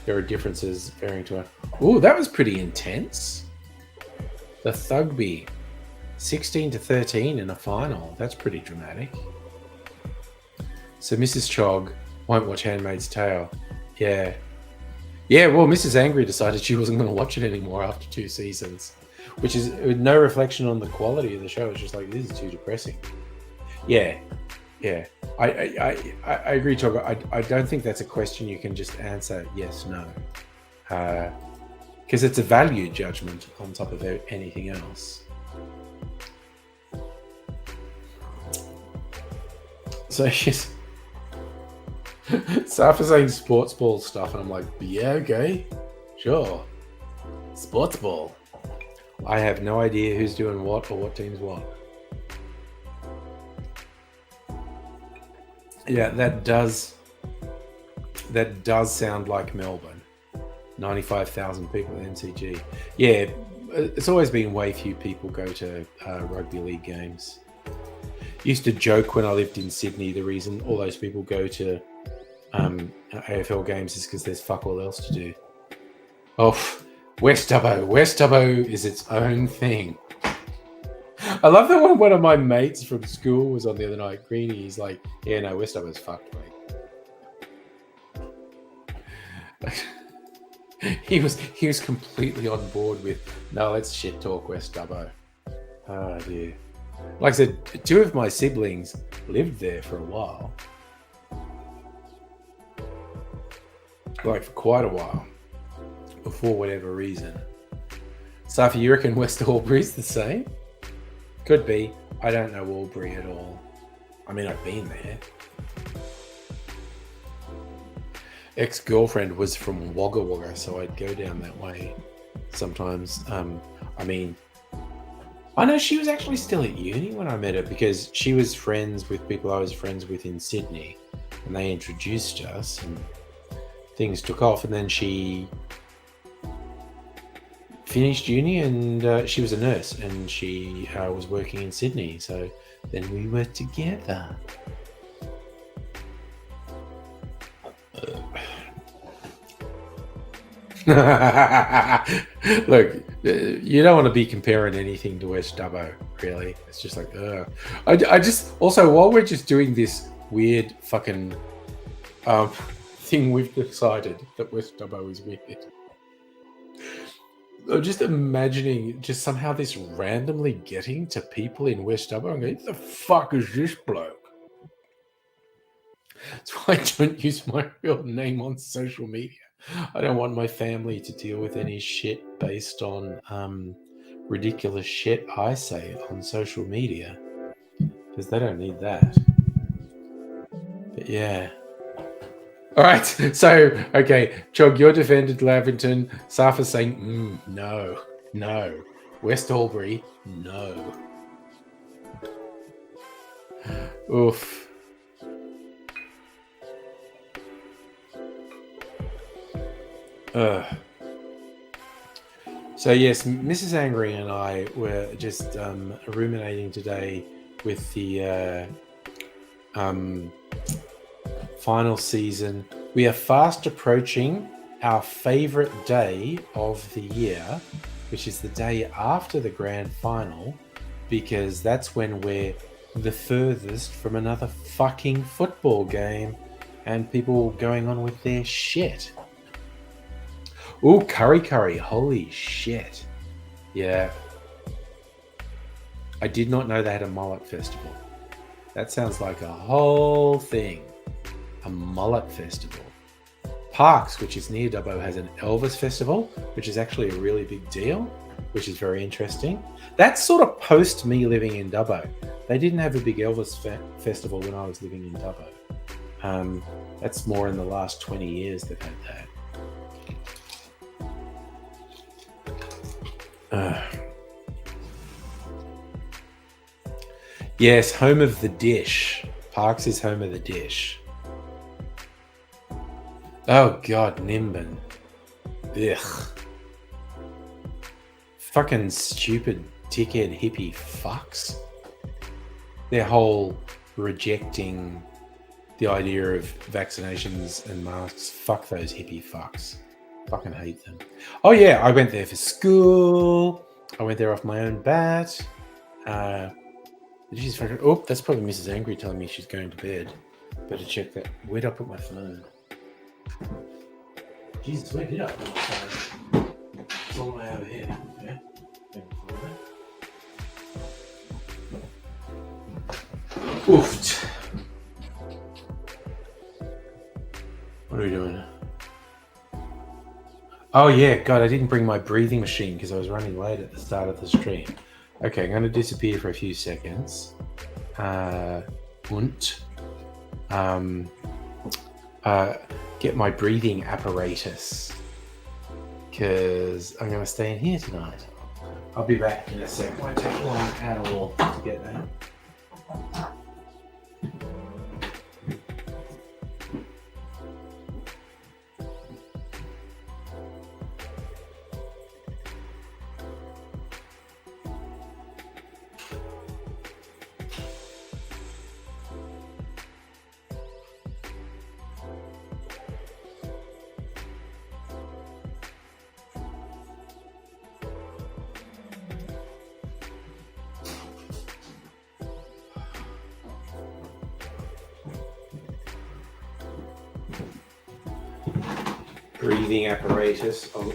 there are differences varying to it. Ooh, that was pretty intense. The Thugby, 16-13 in a final. That's pretty dramatic. So Mrs. Chog won't watch Handmaid's Tale. Yeah. Yeah, well, Mrs. Angry decided she wasn't going to watch it anymore after 2 seasons. which is with no reflection on the quality of the show. It's just like, this is too depressing. Yeah. I agree, Togo. I don't think that's a question you can just answer yes, no. Because it's a value judgment on top of anything else. So she's Safa's saying sports ball stuff, and I'm like, yeah, okay, sure. Sports ball. I have no idea who's doing what or what team's what. Yeah, that does sound like Melbourne. 95,000 people at MCG. Yeah, it's always been way few people go to rugby league games. Used to joke when I lived in Sydney, the reason all those people go to AFL games is because there's fuck all else to do. Oh, West Dubbo is its own thing. I love that when one of my mates from school was on the other night, Greenie, he's like, yeah, no, West Dubbo's fucked, mate. He was completely on board with, no, let's shit talk West Dubbo. Oh, dear. Like I said, two of my siblings lived there for a while. Like, for quite a while. For whatever reason. Safi, you reckon West Albury's the same? Could be. I don't know Albury at all. I mean, I've been there. Ex-girlfriend was from Wagga Wagga, so I'd go down that way sometimes. I mean, I know she was actually still at uni when I met her, because she was friends with people I was friends with in Sydney, and they introduced us, and things took off, and then she finished uni, and she was a nurse, and she was working in Sydney, so then we were together. Look, you don't want to be comparing anything to West Dubbo, really. It's just like, I just, also, while we're just doing this weird fucking thing, we've decided that West Dubbo is weird. I'm just imagining just somehow this randomly getting to people in West Dubbo and going, who the fuck is this bloke? That's why I don't use my real name on social media. I don't want my family to deal with any shit based on ridiculous shit I say on social media, because they don't need that. But yeah. All right, so, okay, Chog, you're defended Lavington. Safa saying, no. West Albury, no. Oof. So yes, Mrs. Angry and I were just ruminating today with the final season. We are fast approaching our favorite day of the year, which is the day after the grand final, because that's when we're the furthest from another fucking football game and people going on with their shit. Ooh, curry, holy shit. Yeah. I did not know they had a mullet festival. That sounds like a whole thing. A mullet festival. Parks, which is near Dubbo, has an Elvis festival, which is actually a really big deal, which is very interesting. That's sort of post me living in Dubbo. They didn't have a big Elvis festival when I was living in Dubbo. That's more in the last 20 years they've had that. Yes, home of the dish. Parks is home of the dish. Oh god, Nimbin. Ugh. Fucking stupid dickhead hippie fucks. Their whole rejecting the idea of vaccinations and masks. Fuck those hippie fucks. Fucking hate them. Oh yeah, I went there for school. I went there off my own bat. Oh, that's probably Mrs. Angry telling me she's going to bed. Better check that. Where'd I put my phone? Jesus, where did I put my phone? It's all the way over here. Yeah. Oofed. What are we doing? Oh yeah, God, I didn't bring my breathing machine because I was running late at the start of the stream. Okay, I'm going to disappear for a few seconds. Get my breathing apparatus because I'm going to stay in here tonight. I'll be back in a sec. Won't take long at all to get there. Breathing apparatus. Oh,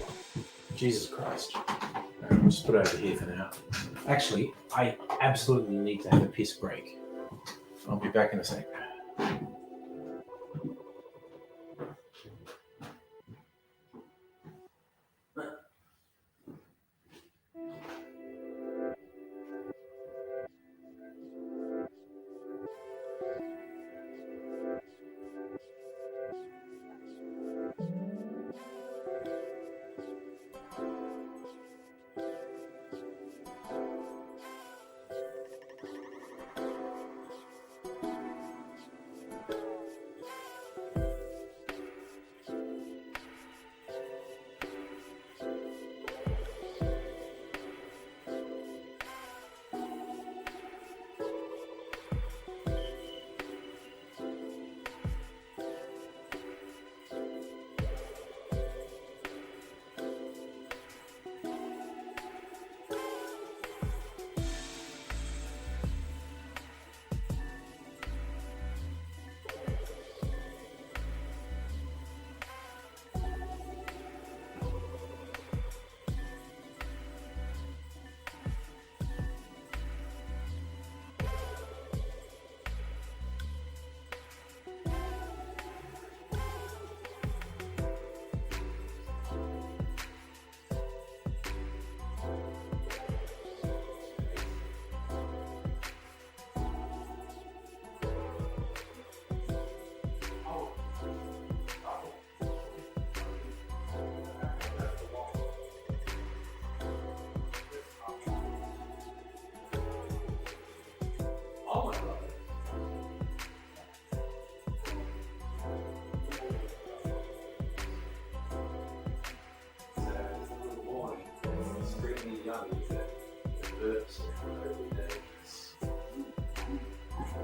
Jesus Christ. I'll just put it over here for now. Actually, I absolutely need to have a piss break. I'll be back in a sec.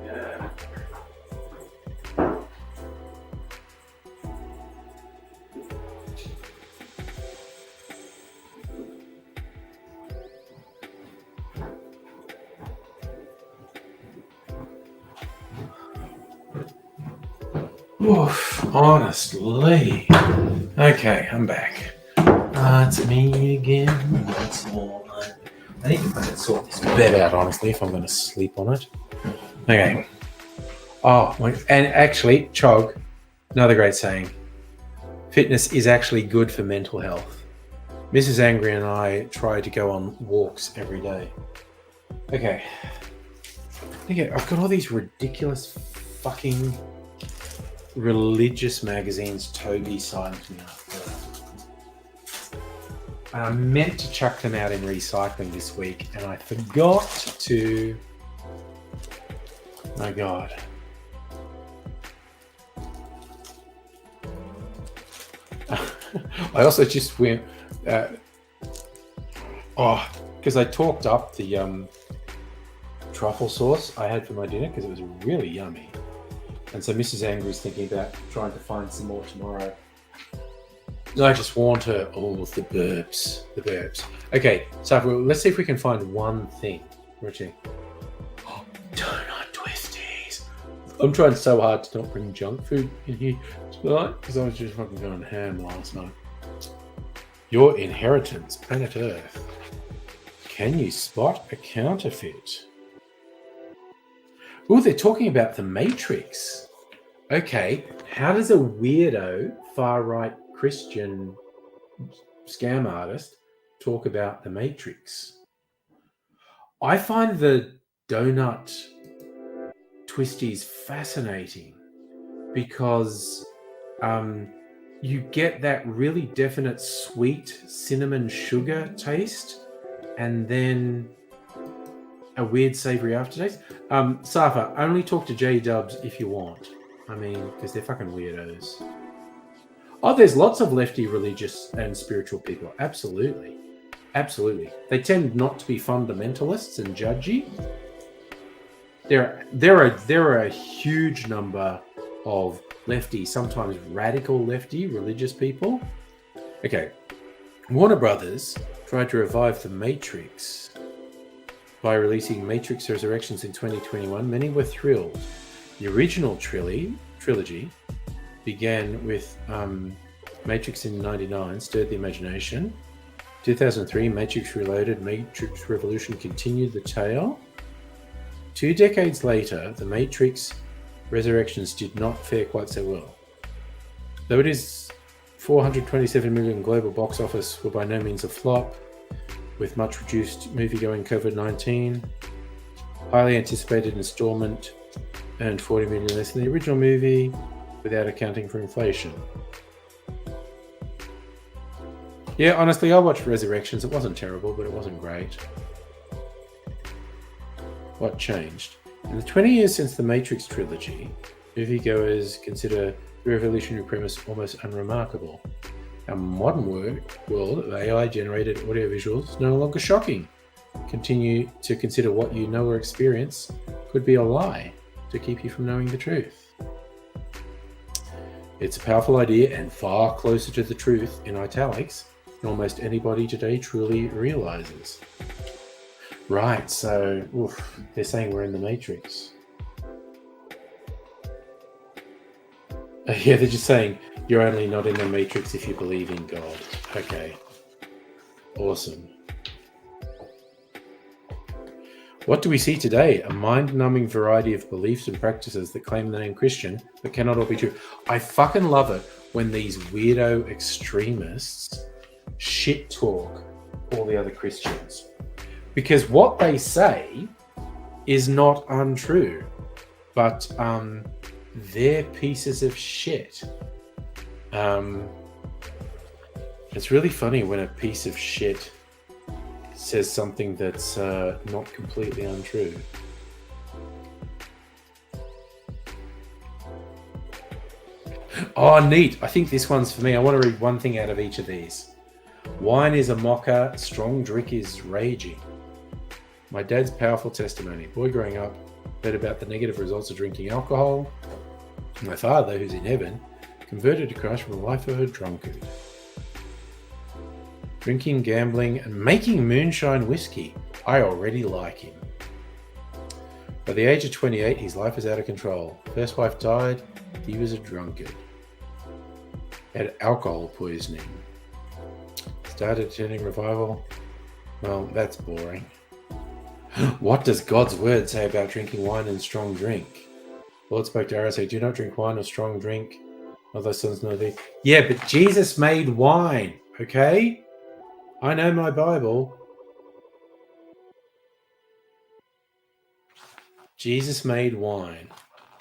Yeah. Oof, honestly. Okay, I'm back. It's me again. Once more. I think I can sort this bed out, honestly, if I'm going to sleep on it. Okay. Oh, and actually, Chog, another great saying. Fitness is actually good for mental health. Mrs. Angry and I try to go on walks every day. Okay. I've got all these ridiculous fucking religious magazines Toby signed me up for. And I meant to chuck them out in recycling this week, and I forgot to. My God. I also just went. Because I talked up the truffle sauce I had for my dinner because it was really yummy. And so Mrs. Angry's thinking about trying to find some more tomorrow. I just warned her, the burps. Okay, so let's see if we can find one thing. Richie. Donut twisties. I'm trying so hard to not bring junk food in here tonight because I was just fucking going ham last night. Your inheritance, planet Earth. Can you spot a counterfeit? Oh, they're talking about the Matrix. Okay, how does a weirdo far-right Christian scam artist talk about the Matrix? I find the donut twisties fascinating because you get that really definite sweet cinnamon sugar taste and then a weird savory aftertaste. Safa, only talk to J-dubs if you want. I mean, because they're fucking weirdos. Oh, there's lots of lefty religious and spiritual people. Absolutely. Absolutely. They tend not to be fundamentalists and judgy. There are a huge number of lefty, sometimes radical lefty religious people. Okay. Warner Brothers tried to revive The Matrix by releasing Matrix Resurrections in 2021. Many were thrilled. The original trilogy began with Matrix in 1999, stirred the imagination. 2003, Matrix Reloaded, Matrix Revolution continued the tale. 2 decades later, The Matrix Resurrections did not fare quite so well. Though it is $427 million global box office were by no means a flop, with much reduced movie-going COVID-19. Highly anticipated installment earned $40 million less than the original movie, without accounting for inflation. Yeah, honestly, I watched Resurrections. It wasn't terrible, but it wasn't great. What changed? In the 20 years since the Matrix trilogy, moviegoers consider the revolutionary premise almost unremarkable. Our modern world of AI-generated audiovisuals is no longer shocking. Continue to consider what you know or experience could be a lie to keep you from knowing the truth. It's a powerful idea and far closer to the truth, in italics, than almost anybody today truly realizes. Right, so they're saying we're in the Matrix. Yeah, they're just saying you're only not in the Matrix if you believe in God. Okay. Awesome. What do we see today? A mind-numbing variety of beliefs and practices that claim the name Christian, but cannot all be true. I fucking love it when these weirdo extremists shit talk all the other Christians. Because what they say is not untrue, but they're pieces of shit. It's really funny when a piece of shit says something that's not completely untrue. Oh, neat. I think this one's for me. I want to read one thing out of each of these. Wine is a mocker, strong drink is raging. My dad's powerful testimony. Boy growing up, heard about the negative results of drinking alcohol. My father, who's in heaven, converted to Christ from a life of a drunkard. Drinking, gambling, and making moonshine whiskey. I already like him. By the age of 28, his life is out of control. First wife died. He was a drunkard. Had alcohol poisoning. Started attending revival. Well, that's boring. What does God's word say about drinking wine and strong drink? Lord spoke to Aaron, do not drink wine or strong drink. Not thy sons nor thee. Yeah, but Jesus made wine, okay? I know my Bible. Jesus made wine,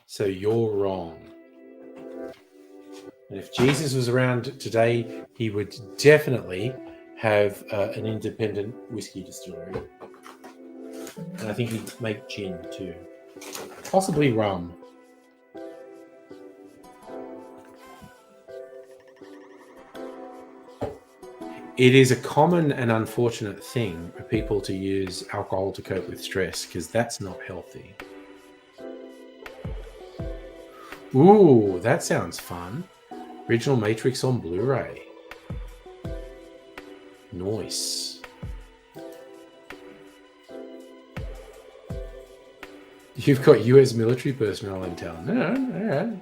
so you're wrong. And if Jesus was around today, he would definitely have an independent whiskey distillery. And I think he'd make gin too. Possibly rum. It is a common and unfortunate thing for people to use alcohol to cope with stress because that's not healthy. Ooh, that sounds fun. Original Matrix on Blu-ray. Nice. You've got US military personnel in town. All right.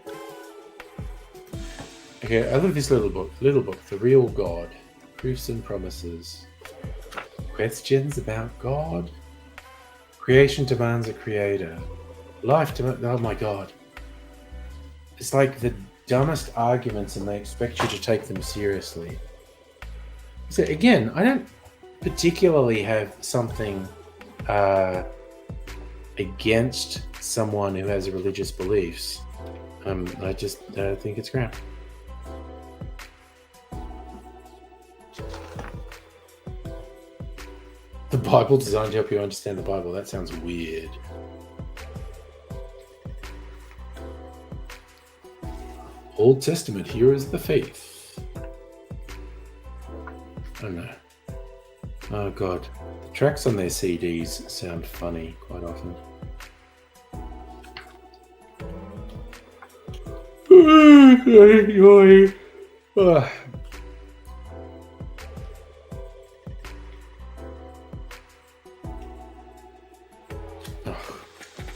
Okay, I love this little book. The Real God. Proofs and Promises. Questions about God. Creation demands a creator. Life demands... Oh my God. It's like the dumbest arguments and they expect you to take them seriously. So again, I don't particularly have something against someone who has religious beliefs. I just think it's crap. The Bible designed to help you understand the Bible. That sounds weird. Old Testament heroes of the faith. Oh no. Oh God. The tracks on their CDs sound funny quite often.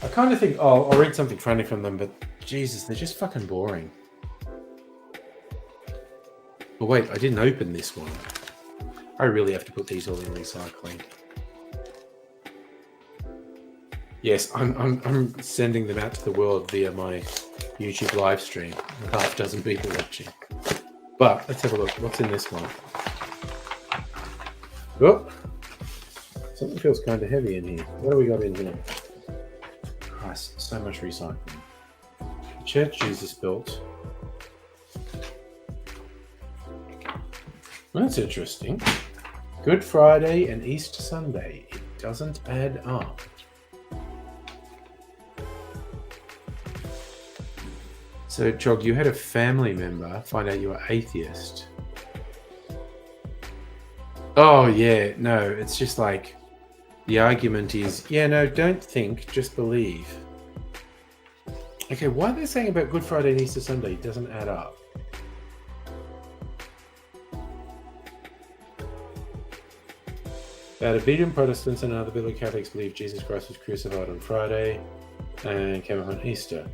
I kind of think, I'll read something funny from them, but Jesus, they're just fucking boring. Oh wait, I didn't open this one. I really have to put these all in recycling. Yes, I'm sending them out to the world via my YouTube live stream. Half a dozen people watching. But let's have a look. What's in this one? Oh, something feels kind of heavy in here. What do we got in here? Christ, so much recycling. The church Jesus built. That's interesting. Good Friday and Easter Sunday. It doesn't add up. So, Jog, you had a family member find out you were atheist. Oh, yeah. No, it's just like the argument is, yeah, no, don't think, just believe. Okay, why are they saying about Good Friday and Easter Sunday? It doesn't add up. About a billion Protestants and other biblical Catholics believe Jesus Christ was crucified on Friday and came up on Easter.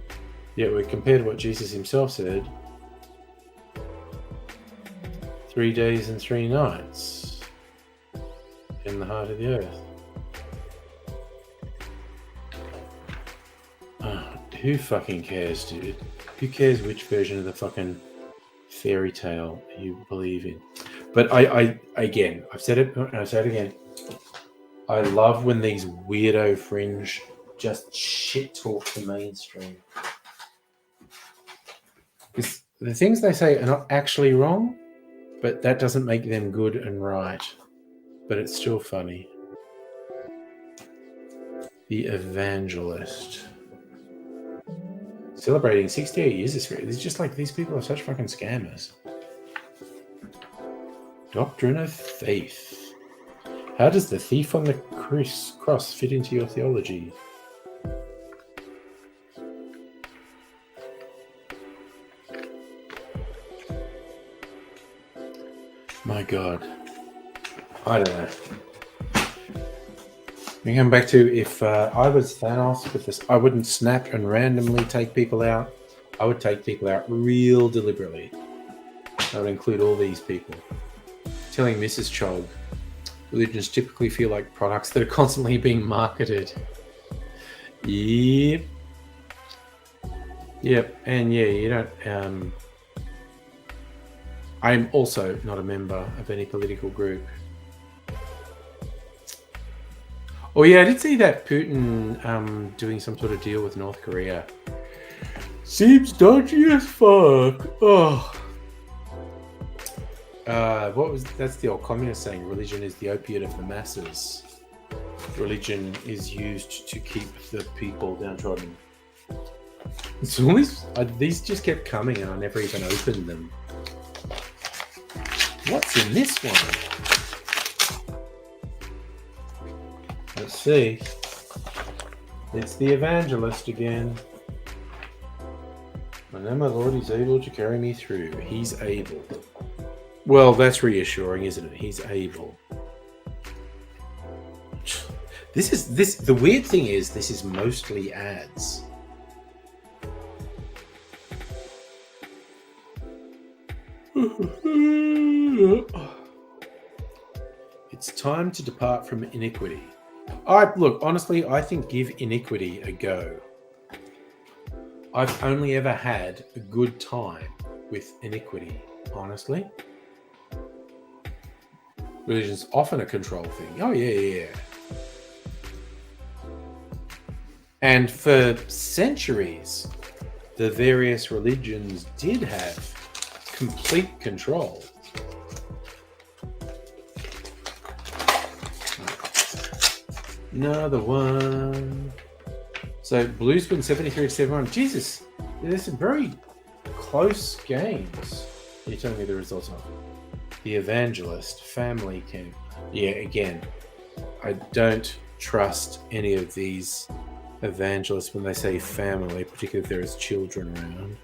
Yet we compared to what Jesus himself said, 3 days and 3 nights in the heart of the earth. Who fucking cares, dude? Who cares which version of the fucking fairy tale you believe in? But I again, I've said it and I'll say it again. I love when these weirdo fringe just shit talk the mainstream. Because the things they say are not actually wrong, but that doesn't make them good and right. But it's still funny. The Evangelist. Celebrating 68 years this year. It's just like these people are such fucking scammers. Doctrine of Faith. How does the thief on the cross fit into your theology? My God. I don't know. We come back to if I was Thanos with this, I wouldn't snap and randomly take people out. I would take people out real deliberately. I would include all these people. Telling Mrs. Chog, religions typically feel like products that are constantly being marketed. Yep. Yep. And yeah, you don't... I'm also not a member of any political group. Oh yeah, I did see that Putin doing some sort of deal with North Korea. Seems dodgy as fuck. Oh. That's the old communist saying, religion is the opiate of the masses. Religion is used to keep the people downtrodden. So these just kept coming and I never even opened them. What's in this one? Let's see. It's the Evangelist again. I know my Lord is able to carry me through. He's able. Well, that's reassuring, isn't it? He's able. The weird thing is, this is mostly ads. It It's time to depart from iniquity. Honestly, I think give iniquity a go. I've only ever had a good time with iniquity, honestly. Religion's often a control thing. Oh, yeah. And for centuries, the various religions did have complete control. Another one. So Bluespoon 73-71. Jesus, there's some very close games. You're telling me the results are the Evangelist, Family Camp. Yeah, again, I don't trust any of these evangelists when they say family, particularly if there is children around.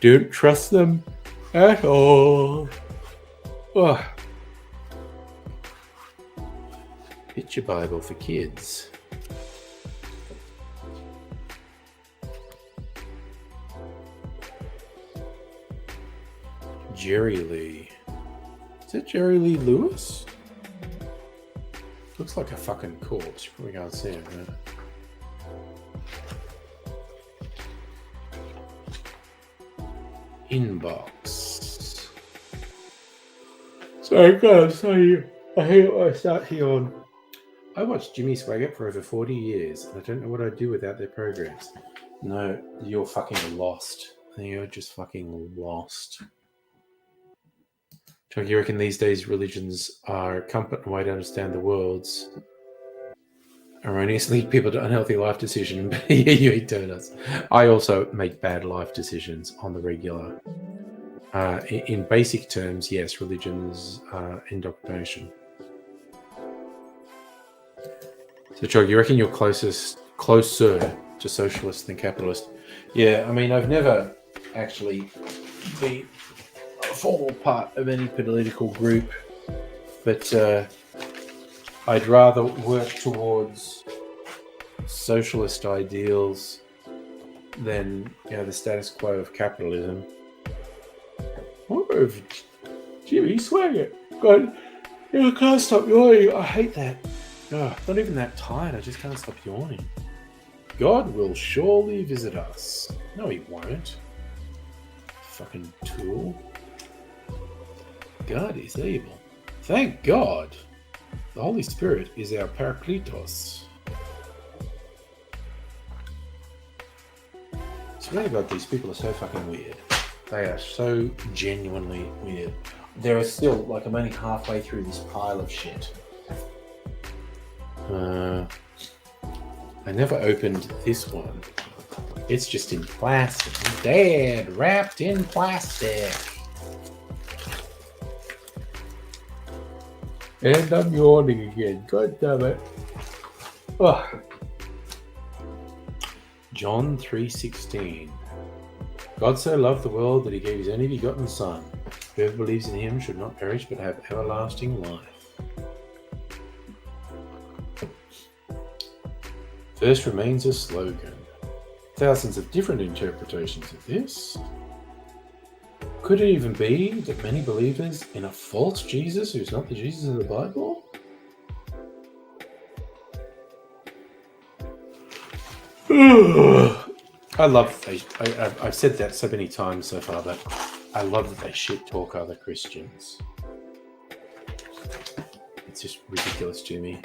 Don't trust them at all. Oh. Picture Bible for kids. Jerry Lee. Is that Jerry Lee Lewis? Looks like a fucking corpse. You probably can't see him, right? Inbox. So I gotta say, I hate when I start here on. I watched Jimmy Swaggart for over 40 years, and I don't know what I'd do without their programs. No, you're fucking lost. You're just fucking lost. Chuck, you reckon these days religions are a competent way to understand the world's erroneously people to unhealthy life decision? Yeah, you eat donuts. I also make bad life decisions on the regular. In basic terms, yes, religion's indoctrination. So, Chuck, you reckon you're closer to socialist than capitalist? Yeah, I mean, I've never actually been a formal part of any political group, but I'd rather work towards socialist ideals than the status quo of capitalism. Oh, Jimmy Swaggart. God, I can't stop yawning. I hate that. Oh, not even that tired. I just can't stop yawning. God will surely visit us. No, he won't. Fucking tool. God is able. Thank God. The Holy Spirit is our Parakletos. Something about these people are so fucking weird. They are so genuinely weird. There are still, I'm only halfway through this pile of shit. I never opened this one. It's just in plastic. Dead, wrapped in plastic. And I'm yawning again. God damn it. Oh. John 3:16. God so loved the world that he gave his only begotten Son. Whoever believes in him should not perish but have everlasting life. Verse remains a slogan. Thousands of different interpretations of this. Could it even be that many believers in a false Jesus who's not the Jesus of the Bible? I love, I've said that so many times so far, but I love that they shit talk other Christians. It's just ridiculous to me.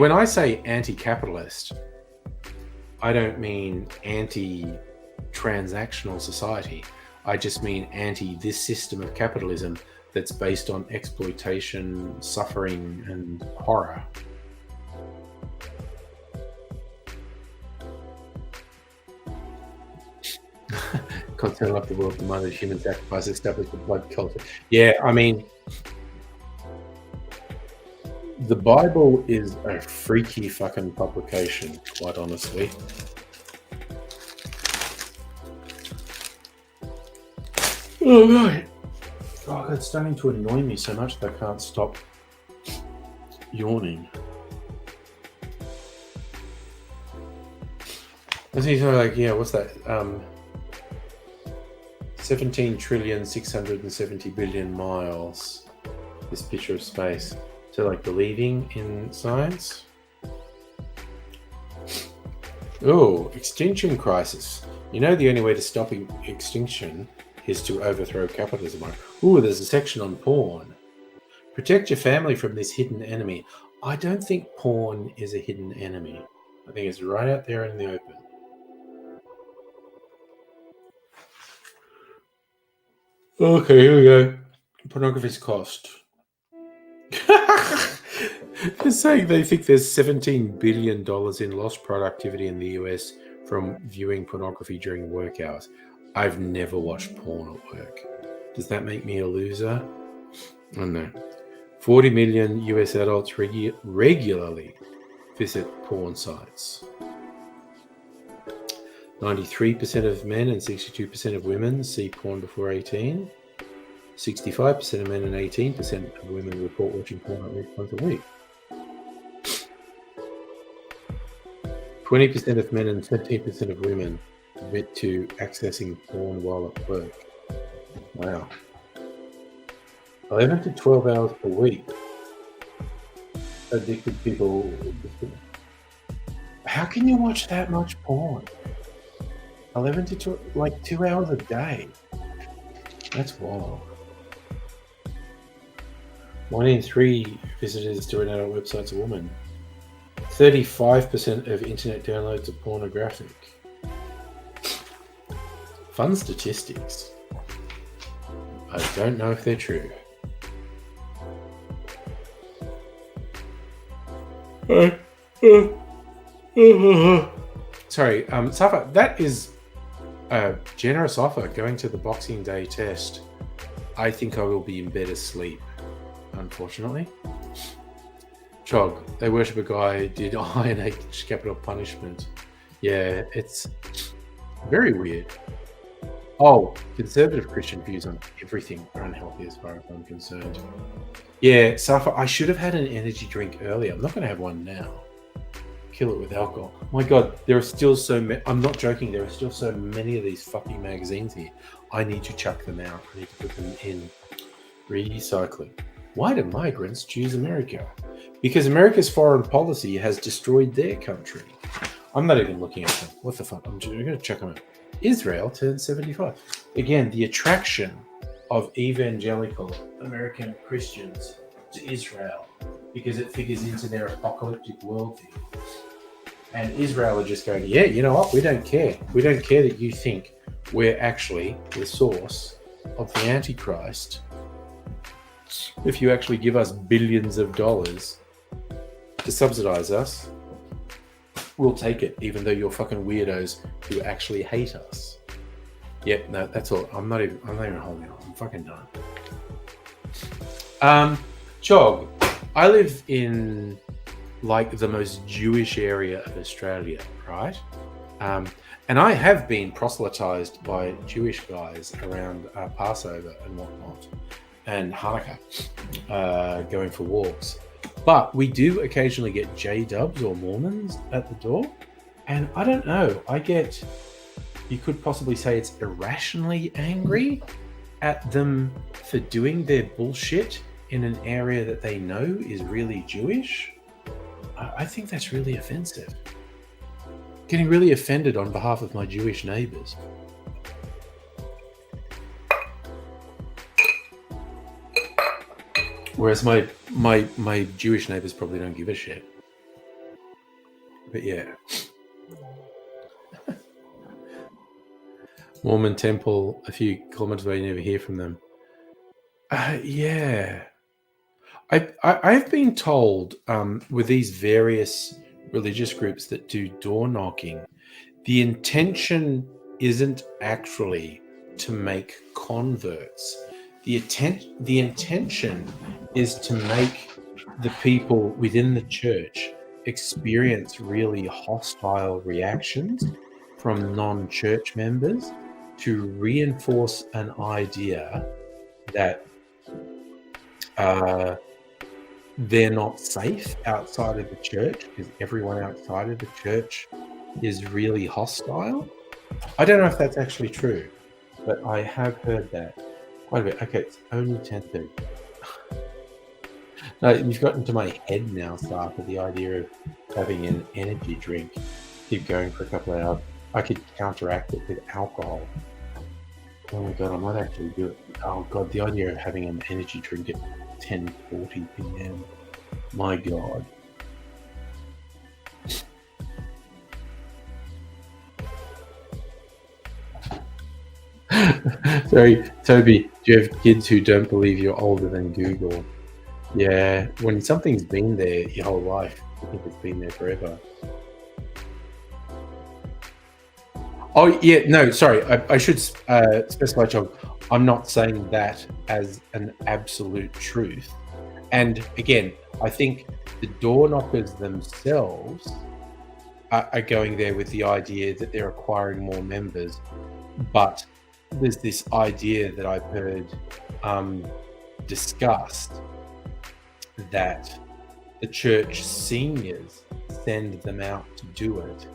When I say anti-capitalist, I don't mean anti-transactional society. I just mean anti this system of capitalism that's based on exploitation, suffering, and horror. God so loved the world, demanded human sacrifice, established the blood culture. Yeah, I mean, the Bible is a freaky fucking publication, quite honestly. Oh, right. Oh, it's starting to annoy me so much that I can't stop yawning. What's that? 17,670,000,000,000 miles. This picture of space. So, like, believing in science. Oh, extinction crisis. You know, the only way to stop extinction is to overthrow capitalism. Ooh, there's a section on porn. Protect your family from this hidden enemy. I don't think porn is a hidden enemy. I think it's right out there in the open. Okay, here we go. Pornography's cost. They're saying they think there's $17 billion in lost productivity in the US from viewing pornography during work hours. I've never watched porn at work. Does that make me a loser? I don't know. 40 million US adults regularly visit porn sites. 93% of men and 62% of women see porn before 18. 65% of men and 18% of women report watching porn at least once a week. 20% of men and 13% of women admit to accessing porn while at work. Wow. 11 to 12 hours per week. Addicted people. How can you watch that much porn? 11 to 12, like 2 hours a day. That's wild. 1 in 3 visitors to an adult website's a woman. 35% of internet downloads are pornographic. Fun statistics. I don't know if they're true. Sorry, Safa, that is a generous offer. Going to the Boxing Day test. I think I will be in bed asleep, unfortunately. Chog, they worship a guy who did Iron Age capital punishment. Yeah, it's very weird. Oh, conservative Christian views on everything are unhealthy as far as I'm concerned. Yeah, Safa, I should have had an energy drink earlier. I'm not going to have one now. Kill it with alcohol. My God, there are still so many. I'm not joking. There are still so many of these fucking magazines here. I need to chuck them out. I need to put them in recycling. Why do migrants choose America? Because America's foreign policy has destroyed their country. I'm not even looking at them. What the fuck? I'm going to check them out. Israel turned 75. Again, the attraction of evangelical American Christians to Israel because it figures into their apocalyptic worldview. And Israel are just going, yeah, you know what? We don't care. We don't care that you think we're actually the source of the Antichrist. If you actually give us billions of dollars to subsidize us, we'll take it, even though you're fucking weirdos who actually hate us. Yep, no, that's all. I'm not even holding on. I'm fucking done. Chog, I live in like the most Jewish area of Australia, right? And I have been proselytized by Jewish guys around Passover and whatnot, and Hanukkah, going for walks. But we do occasionally get J-dubs or Mormons at the door. And I don't know, you could possibly say it's irrationally angry at them for doing their bullshit in an area that they know is really Jewish. I think that's really offensive. Getting really offended on behalf of my Jewish neighbors. Whereas my Jewish neighbors probably don't give a shit. But yeah. Mormon temple, a few kilometers away, you never hear from them. Yeah. I've been told with these various religious groups that do door knocking, the intention isn't actually to make converts. The intention is to make the people within the church experience really hostile reactions from non-church members to reinforce an idea that they're not safe outside of the church because everyone outside of the church is really hostile. I don't know if that's actually true. but I have heard that quite a bit. Okay, it's only 10:30. No, you've got into my head now, Sarah, the idea of having an energy drink, keep going for a couple of hours. I could counteract it with alcohol. Oh my god, I might actually do it. Oh god, the idea of having an energy drink at 10:40 p.m. My god. Sorry, Toby, do you have kids who don't believe you're older than Google? Yeah, when something's been there your whole life, I think it's been there forever. Oh, yeah, no, sorry. I should specify, John, I'm not saying that as an absolute truth. And again, I think the door knockers themselves are going there with the idea that they're acquiring more members. But there's this idea that I've heard discussed that the church seniors send them out to do it.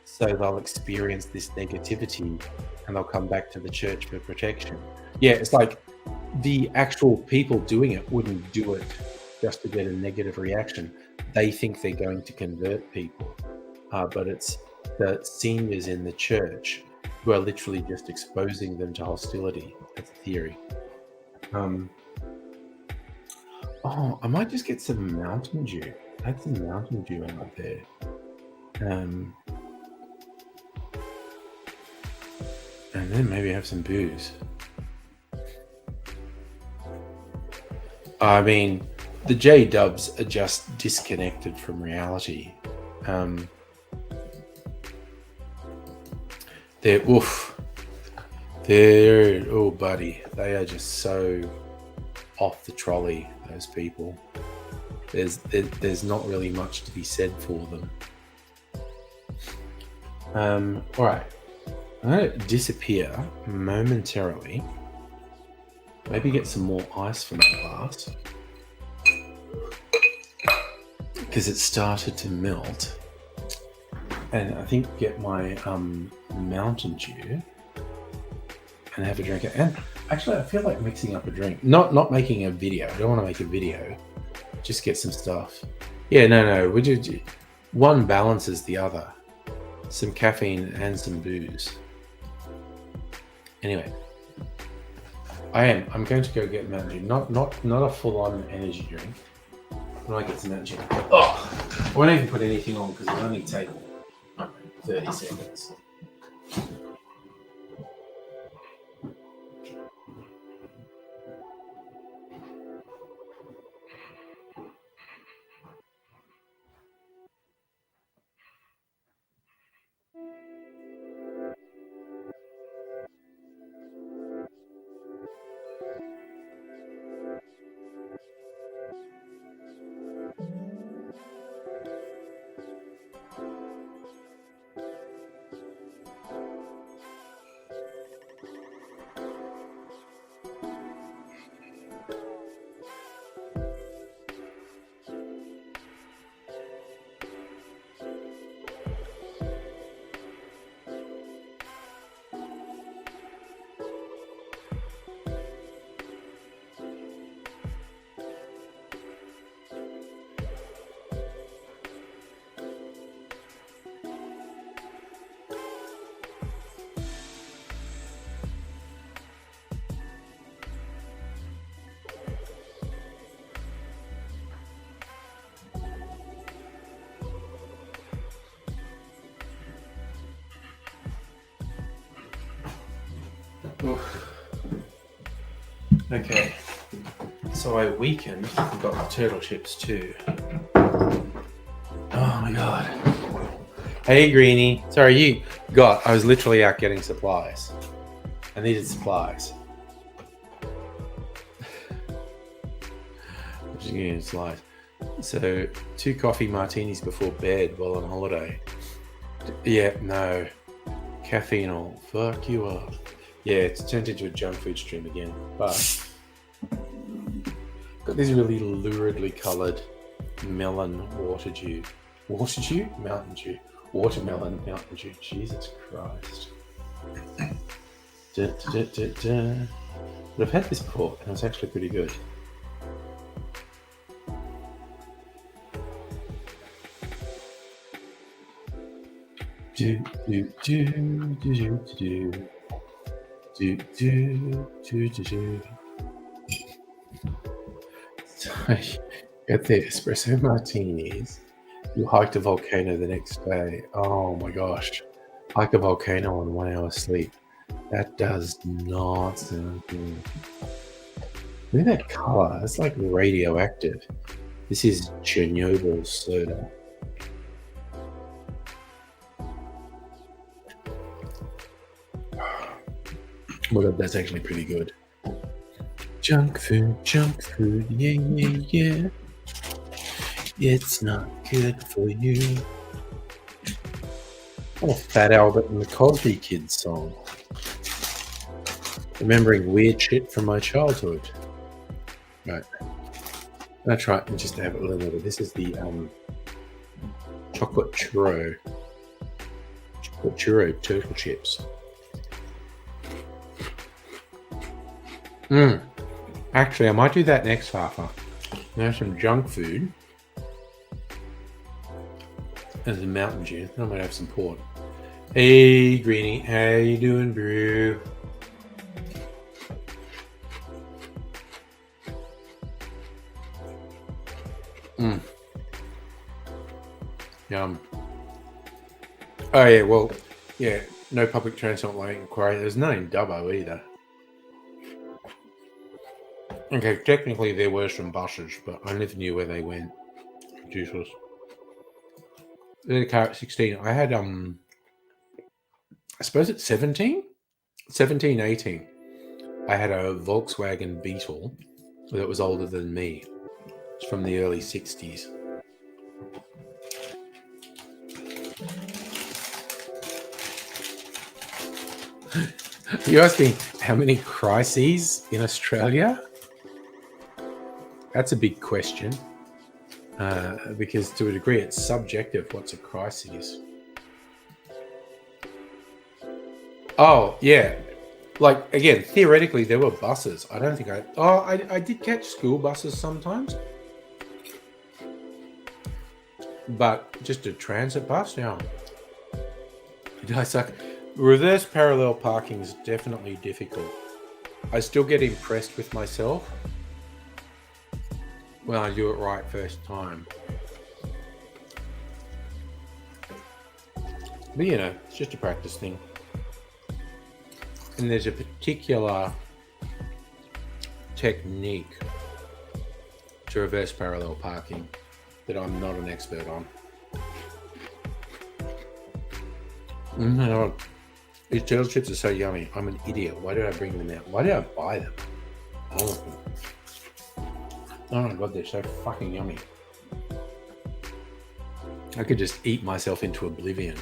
So they'll experience this negativity and they'll come back to the church for protection. Yeah, it's like the actual people doing it wouldn't do it just to get a negative reaction. They think they're going to convert people, but it's the seniors in the church who are literally just exposing them to hostility. That's the theory. Oh, I might just get some Mountain Dew. I had some Mountain Dew out there. And then maybe have some booze. I mean, the J-dubs are just disconnected from reality. Oh buddy, they are just so off the trolley, those people. There's not really much to be said for them. All right. I'm going to disappear momentarily. Maybe get some more ice from the glass. Because it started to melt. And I think get my Mountain Dew and have a drink. And actually, I feel like mixing up a drink. Not making a video. I don't want to make a video. Just get some stuff. Yeah, no. We do. One balances the other. Some caffeine and some booze. Anyway, I'm going to go get Mountain Dew. Not a full-on energy drink. When I get some Mountain Dew. Oh, I won't even put anything on because it'll only take 30 seconds. Oof. Okay, so I weakened and got the turtle chips too. Oh my god. Hey Greenie, sorry I was literally out getting supplies. I needed supplies. I'm just getting supplies. So 2 coffee martinis before bed while on holiday. Yeah, no. Caffeine will fuck you up. Yeah, it's turned into a junk food stream again, but got these really luridly coloured melon water dew. Water dew? Mountain Dew. Watermelon Mountain Dew. Jesus Christ. But I've had this before, and it's actually pretty good. So get the espresso martinis. You hiked a volcano the next day. Oh my gosh. Hike a volcano on 1 hour sleep. That does not sound good. Look at that color. It's like radioactive. This is Chernobyl soda. Well, that's actually pretty good. Junk food, yeah, yeah, yeah. It's not good for you. Oh, Fat Albert and the Cosby Kids song. Remembering weird shit from my childhood. Right. That's right, and just to have it a little bit. This is the chocolate churro. Chocolate churro turtle chips. Actually, I might do that next half. Now some junk food. And some Mountain Dew. I might have some port. Hey, Greenie. How you doing, bro? Yum. Oh, yeah, well, yeah, no public transport like inquiry. There's none in Dubbo either. Okay, technically there were some buses, but I never knew where they went. Useless. In the car at 16, I had, I suppose at 17, 18, I had a Volkswagen Beetle that was older than me. It's from the early 60s. You asking how many crises in Australia? That's a big question. Because to a degree it's subjective what's a crisis. Oh, yeah. Like, again, theoretically there were buses. I don't think I did catch school buses sometimes. But just a transit bus, yeah. Did I suck? Reverse parallel parking is definitely difficult. I still get impressed with myself when I do it right first time. But you know, it's just a practice thing. And there's a particular technique to reverse parallel parking that I'm not an expert on. No, these turtle chips are so yummy. I'm an idiot. Why did I bring them out? Why did I buy them? Oh my god, they're so fucking yummy. I could just eat myself into oblivion.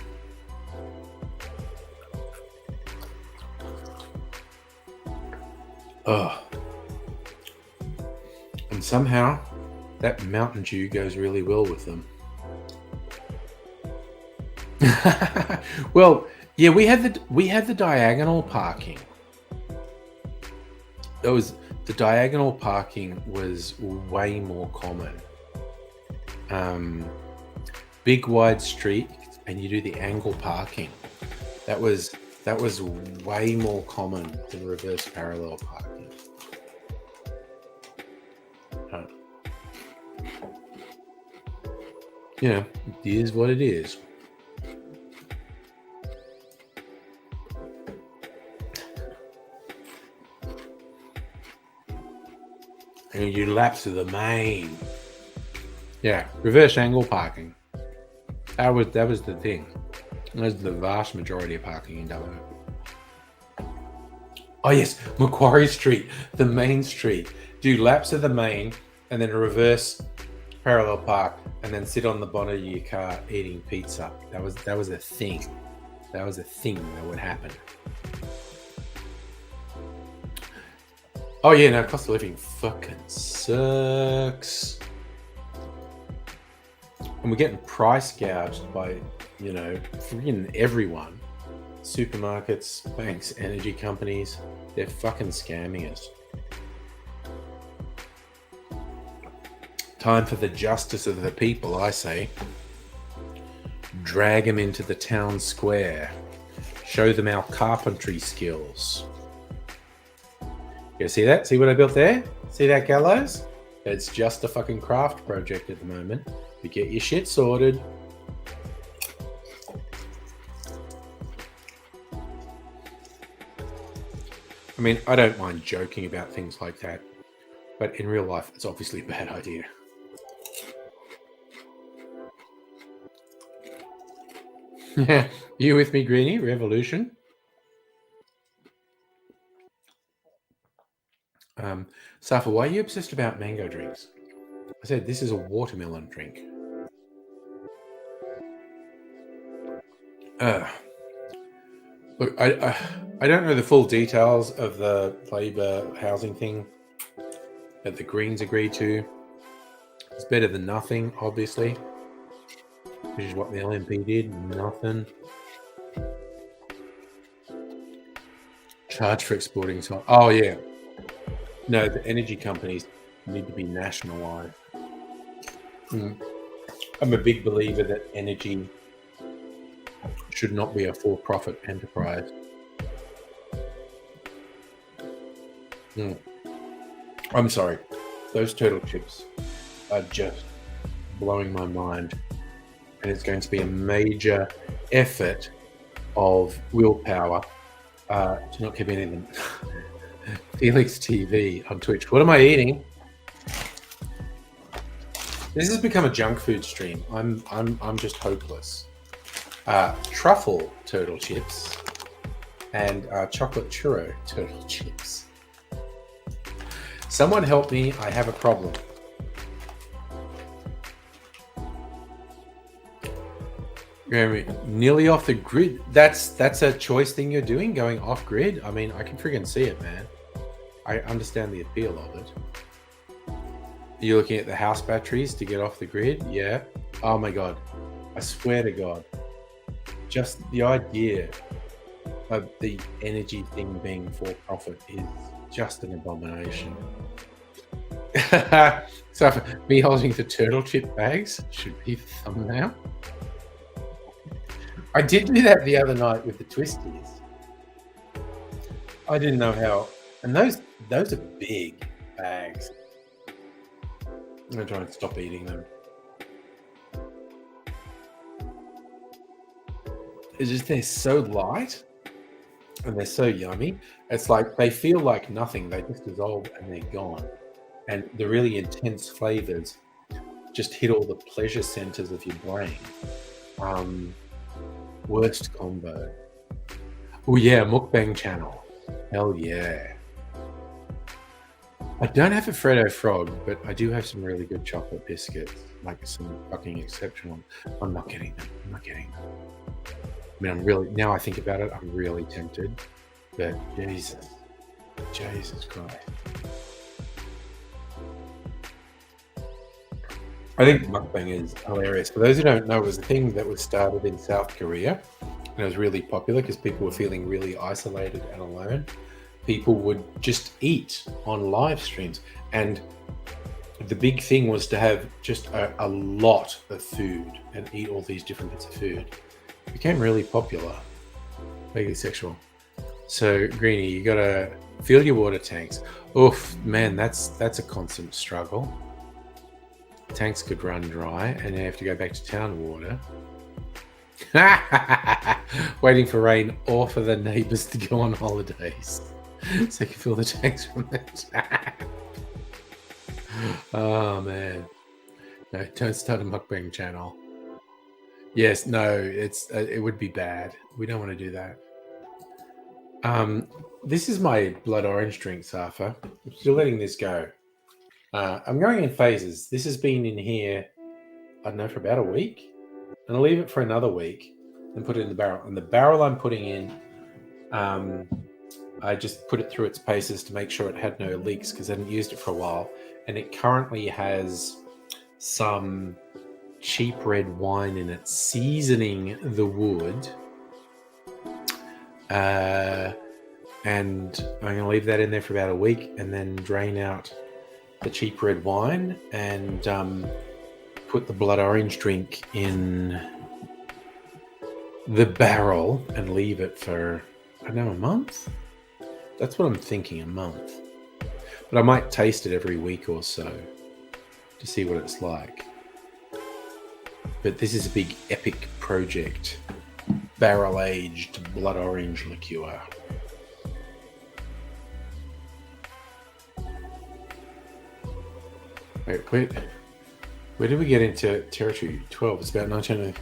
Oh. And somehow that Mountain Dew goes really well with them. Well, yeah, we had the diagonal parking. The diagonal parking was way more common. Big wide street, and you do the angle parking. That was way more common than reverse parallel parking. You know, it is what it is. And you lapse to the main. Yeah, reverse angle parking. That was the thing. That was the vast majority of parking in Dubbo. Oh yes, Macquarie Street, the main street. Do laps of the main and then reverse parallel park and then sit on the bonnet of your car eating pizza. That was a thing. That was a thing that would happen. Oh yeah, no, cost of living fucking sucks. And we're getting price gouged by, you know, freaking everyone. supermarkets, banks, energy companies, they're fucking scamming us. Time for the justice of the people, I say. Drag them into the town square. Show them our carpentry skills. You see that? See what I built there? See that, gallows? It's just a fucking craft project at the moment. You get your shit sorted. I mean, I don't mind joking about things like that, but in real life, it's obviously a bad idea. You with me, Greenie? Revolution. Safa, why are you obsessed about mango drinks? I said this is a watermelon drink. Look, I don't know the full details of the Labour housing thing that the Greens agreed to. It's better than nothing, obviously, which is what the LNP did. Nothing. Charge for exporting. So, oh yeah. No, the energy companies need to be nationalised. I'm a big believer that energy should not be a for-profit enterprise. I'm sorry. Those turtle chips are just blowing my mind. And it's going to be a major effort of willpower to not keep eating them. Felix TV on Twitch. What am I eating? This has become a junk food stream. I'm just hopeless. Truffle turtle chips and chocolate churro turtle chips. Someone help me, I have a problem. Nearly off the grid. That's a choice thing you're doing, going off grid. I mean, I can friggin' see it, man. I understand the appeal of it. You're looking at the house batteries to get off the grid? Yeah. Oh my God. I swear to God. Just the idea of the energy thing being for profit is just an abomination. So me holding the turtle chip bags should be the thumbnail. I did do that the other night with the twisties. I didn't know how, and those are big bags. I'm gonna try and stop eating them. It's just they're so light and they're so yummy. It's like they feel like nothing. They just dissolve and they're gone. And the really intense flavors just hit all the pleasure centers of your brain. Worst combo. Oh yeah, mukbang channel. Hell yeah. I don't have a Freddo Frog, but I do have some really good chocolate biscuits, like some fucking exceptional. I'm not getting them. I mean, I'm really, now I think about it, I'm really tempted, but Jesus Christ. I think mukbang is hilarious. For those who don't know, it was a thing that was started in South Korea, and it was really popular because people were feeling really isolated and alone. People would just eat on live streams, and the big thing was to have just a lot of food and eat all these different bits of food. It became really popular. Vaguely sexual. So Greenie, you gotta fill your water tanks. Oof, man, that's a constant struggle. Tanks could run dry, and you have to go back to town water. Waiting for rain or for the neighbours to go on holidays. So you can fill the tanks from the tap. Oh man, no! Don't start a mukbang channel. Yes, no, it would be bad. We don't want to do that. This is my blood orange drink, Safa. I'm still letting this go. I'm going in phases. This has been in here, I don't know, for about a week, and I'll leave it for another week and put it in the barrel. And the barrel I'm putting in, I just put it through its paces to make sure it had no leaks because I hadn't used it for a while. And it currently has some cheap red wine in it, seasoning the wood. and I'm going to leave that in there for about a week, and then drain out the cheap red wine and put the blood orange drink in the barrel and leave it for, I don't know, a month? That's what I'm thinking, a month. But I might taste it every week or so to see what it's like. But this is a big epic project. Barrel-aged blood orange liqueur. Wait. Where did we get into territory? 12. It's about 19.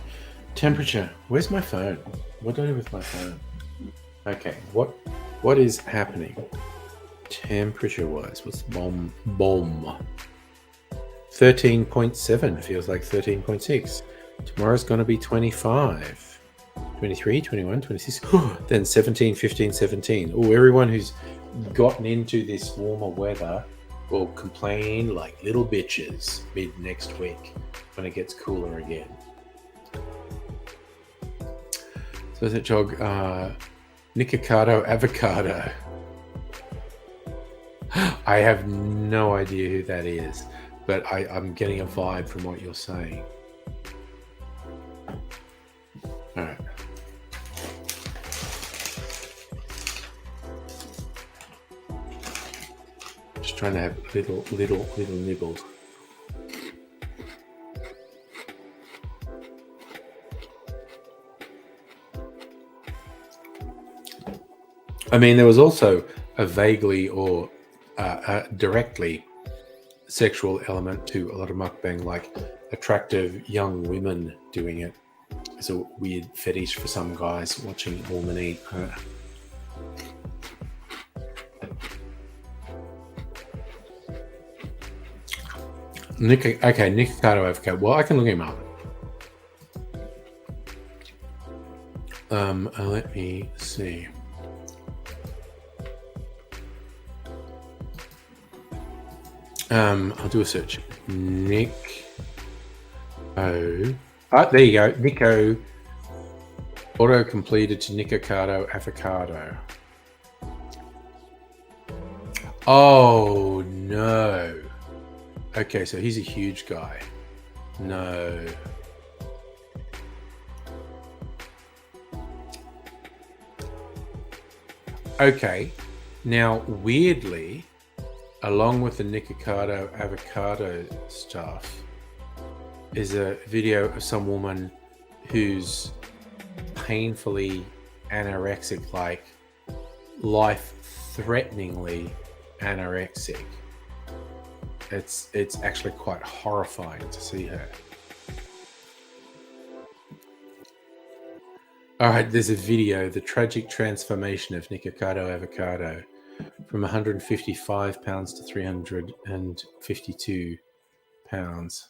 Temperature. Where's my phone? What do I do with my phone? Okay. What is happening? Temperature-wise, what's bomb? 13.7. Feels like 13.6. Tomorrow's going to be 25. 23, 21, 26. Then 17, 15, 17. Oh, everyone who's gotten into this warmer weather will complain like little bitches mid next week when it gets cooler again. So is it jog? Nikocado avocado. I have no idea who that is, but I'm getting a vibe from what you're saying. All right. Just trying to have little nibbles. I mean, there was also a vaguely or directly sexual element to a lot of mukbang, like attractive young women doing it. It's a weird fetish for some guys watching a woman eat. Nikocado avocado. Well, I can look him up. Let me see. I'll do a search. Nick. Oh, there you go. Nico. Auto completed to Nikocado avocado. Oh no. Okay, so he's a huge guy. No. Okay. Now, weirdly, along with the Nikocado avocado stuff, is a video of some woman who's painfully anorexic, like life-threateningly anorexic. It's actually quite horrifying to see her. All right, there's a video, the tragic transformation of Nikocado avocado from 155 pounds to 352 pounds.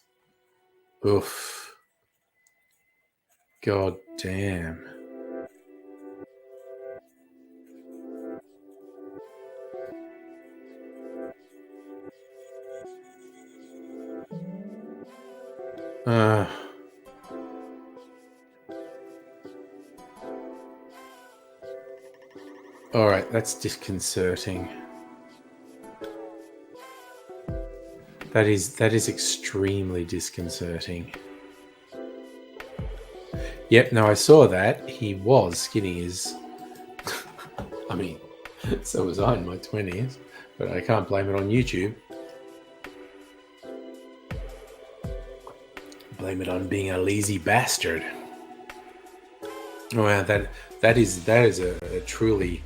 Oof. God damn. All right, that's disconcerting. That is extremely disconcerting. Yep, no, I saw that. He was skinny as... I mean, so was I in my 20s, but I can't blame it on YouTube. Blame it on being a lazy bastard. Wow, that is a truly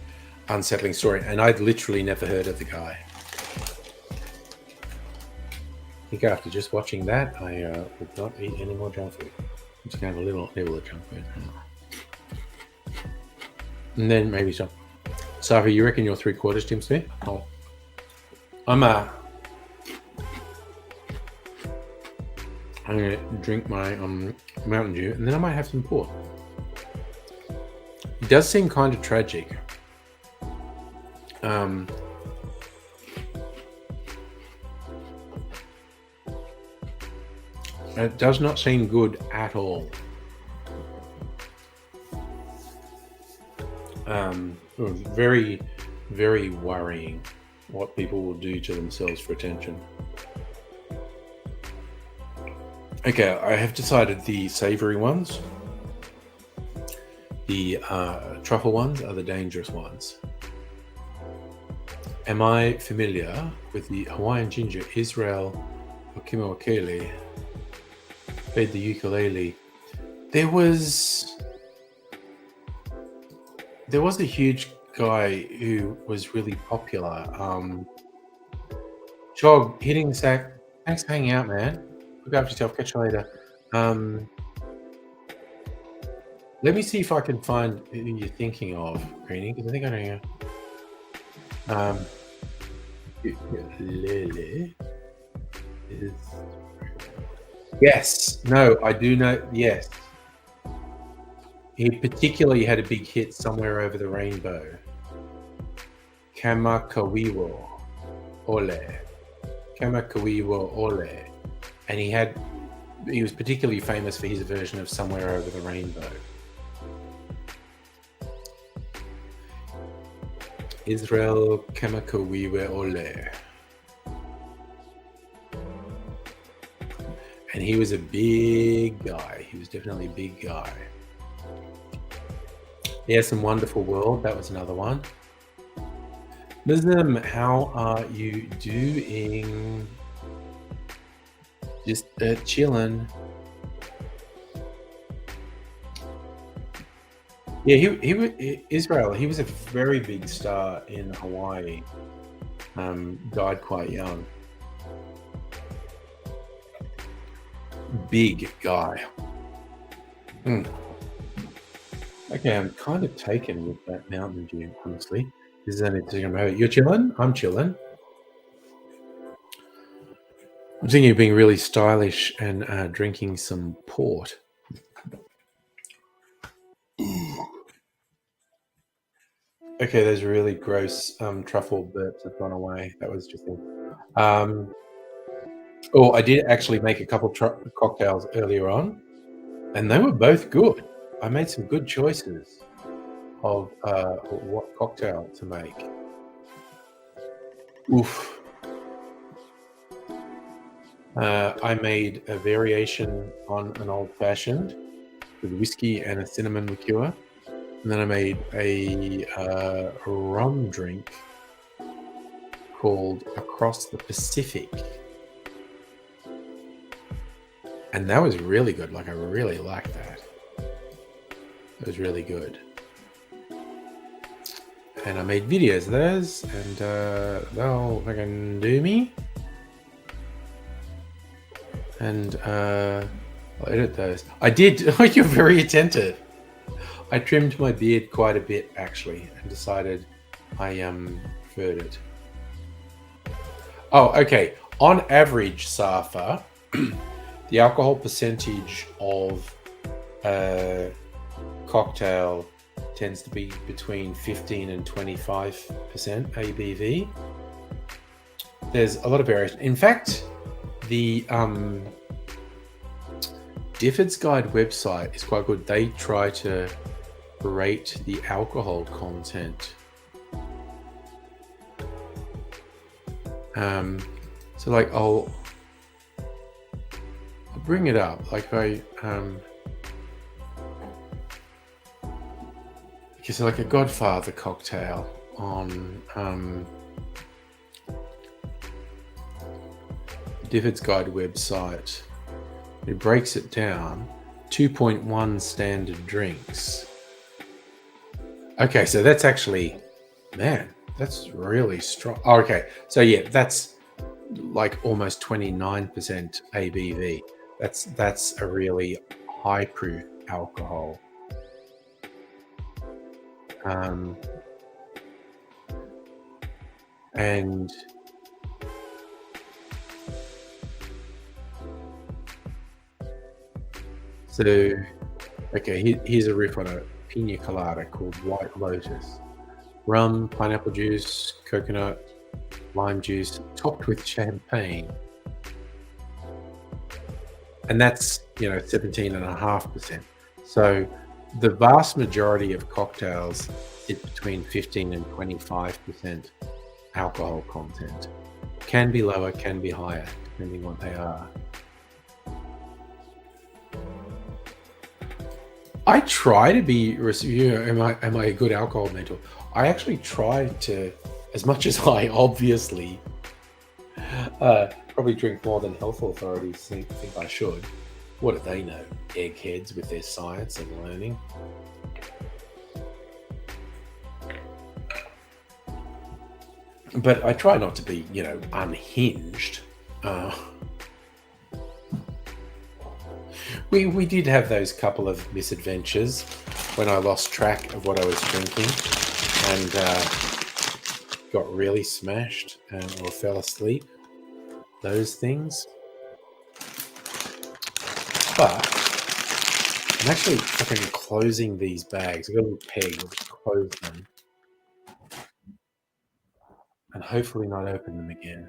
unsettling story, and I'd literally never heard of the guy. I think after just watching that, I would not eat any more junk food. I'm just going to have a little nibble of junk food. And then maybe stop. Safi, you reckon you're 3/4 Tim Smith? Oh. I'm going to drink my Mountain Dew, and then I might have some port. It does seem kind of tragic. It does not seem good at all. Very, very worrying what people will do to themselves for attention. Okay, I have decided the savory ones, the truffle ones are the dangerous ones. Am I familiar with the Hawaiian ginger Israel Okimawakele? Played the ukulele. There was a huge guy who was really popular. Chog, hitting the sack. Thanks for hanging out, man. Look after yourself. Catch you later. Let me see if I can find who you're thinking of, Greenie, because I think I know. Ukulele is. Yes. No, I do know. Yes. He particularly had a big hit Somewhere Over the Rainbow. Kamakawiwo Ole. Kamakawiwo Ole. And he was particularly famous for his version of Somewhere Over the Rainbow. Israel Kamakawiwo Ole. And he was a big guy. He was definitely a big guy. Yes, and Wonderful World. That was another one. Muslim, how are you doing? Just chilling. Yeah, he Israel. He was a very big star in Hawaii. Died quite young. Big guy. Okay, I'm kind of taken with that Mountain Dew, honestly. This is only taking a moment. You're chilling? I'm chilling. I'm thinking of being really stylish and drinking some port. Okay, those really gross truffle burps have gone away. That was just it. I did actually make a couple cocktails earlier on, and they were both good. I made some good choices of what cocktail to make. Oof. I made a variation on an old-fashioned with whiskey and a cinnamon liqueur. And then I made a rum drink called Across the Pacific. And that was really good. Like, I really liked that. It was really good. And I made videos of those, and they'll fucking do me. And I'll edit those. I did. Oh, you're very attentive. I trimmed my beard quite a bit, actually, and decided I preferred it. Oh, okay. On average, Safa, the alcohol percentage of a cocktail tends to be between 15 and 25% ABV. There's a lot of variation. In fact, the Difford's Guide website is quite good. They try to rate the alcohol content. So like I'll bring it up. Like so like a Godfather cocktail on Difford's Guide website. It breaks it down. 2.1 standard drinks. Okay, so that's actually, man, that's really strong. Oh, okay, so yeah, that's like almost 29% ABV. That's a really high proof alcohol. And so, okay, here's a riff on a pina colada called White Lotus. Rum, pineapple juice, coconut, lime juice, topped with champagne. And that's, 17.5%. So the vast majority of cocktails sit between 15 and 25% alcohol content. Can be lower, can be higher, depending what they are. I try to be, am I a good alcohol mentor? I actually try to, as much as I obviously probably drink more than health authorities think I should. What do they know? Eggheads with their science and learning. But I try not to be, unhinged. We did have those couple of misadventures when I lost track of what I was drinking and got really smashed or fell asleep. Those things. But I'm actually fucking closing these bags. I've got a little peg. I'll just close them. And hopefully not open them again.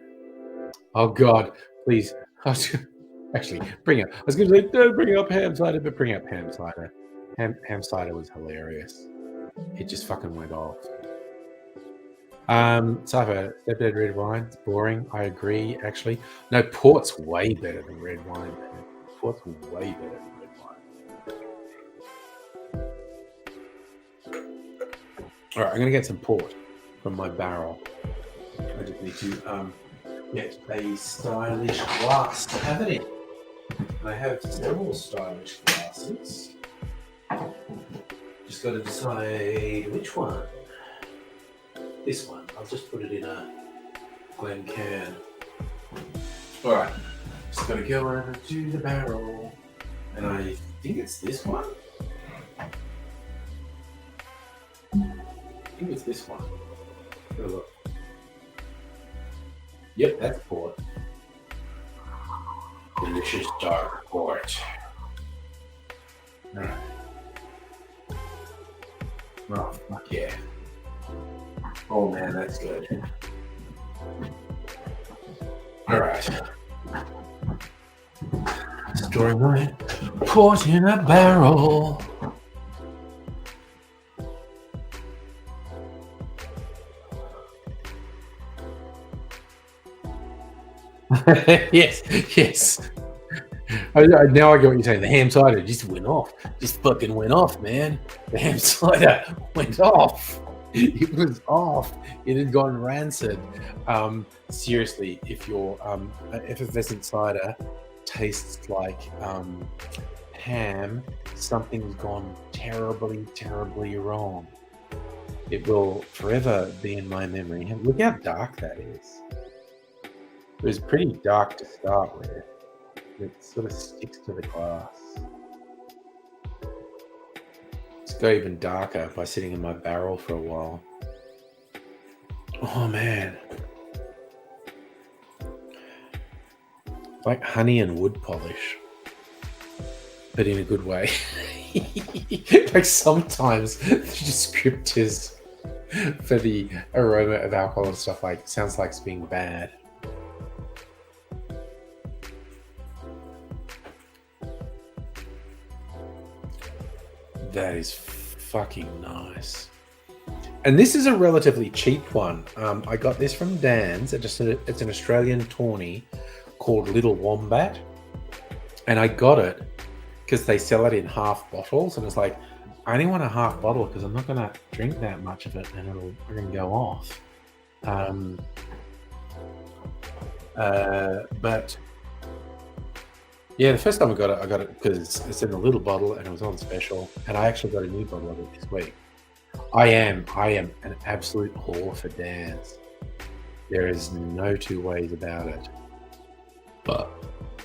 Oh God, please. Actually, bring up. I was going to say, don't bring up ham cider, but bring up ham cider. Ham cider was hilarious. It just fucking went off. Cypher, stepdad red wine. It's boring. I agree, actually. No, port's way better than red wine, man. Port's way better than red wine. All right, I'm going to get some port from my barrel. I just need to get a stylish glass to have it in. I have several stylish glasses. Just got to decide which one. This one. I'll just put it in a Glen can. All right. Just got to go over to the barrel, and I think it's this one. I think it's this one. Have a look. Yep, that's port. Delicious dark port. Alright. Oh, fuck yeah. Oh man, that's good. Alright. Storing my port in a barrel. yes. Now I get what you're saying. The ham cider just went off. Just fucking went off, man. The ham cider went off. It was off. It had gone rancid. Seriously, if your effervescent cider tastes like ham, something's gone terribly, terribly wrong. It will forever be in my memory. And look how dark that is. It was pretty dark to start with. It sort of sticks to the glass. It's got even darker by sitting in my barrel for a while. Oh man. Like honey and wood polish. But in a good way. Like sometimes the descriptors for the aroma of alcohol and stuff sounds like it's being bad. That is fucking nice. And this is a relatively cheap one. I got this from Dan's. It's an Australian tawny called Little Wombat. And I got it because they sell it in half bottles. And it's like, I only want a half bottle because I'm not going to drink that much of it and it'll go off. But yeah, the first time I got it because it's in a little bottle and it was on special. And I actually got a new bottle of it this week. I am an absolute whore for Dan's. There is no two ways about it. But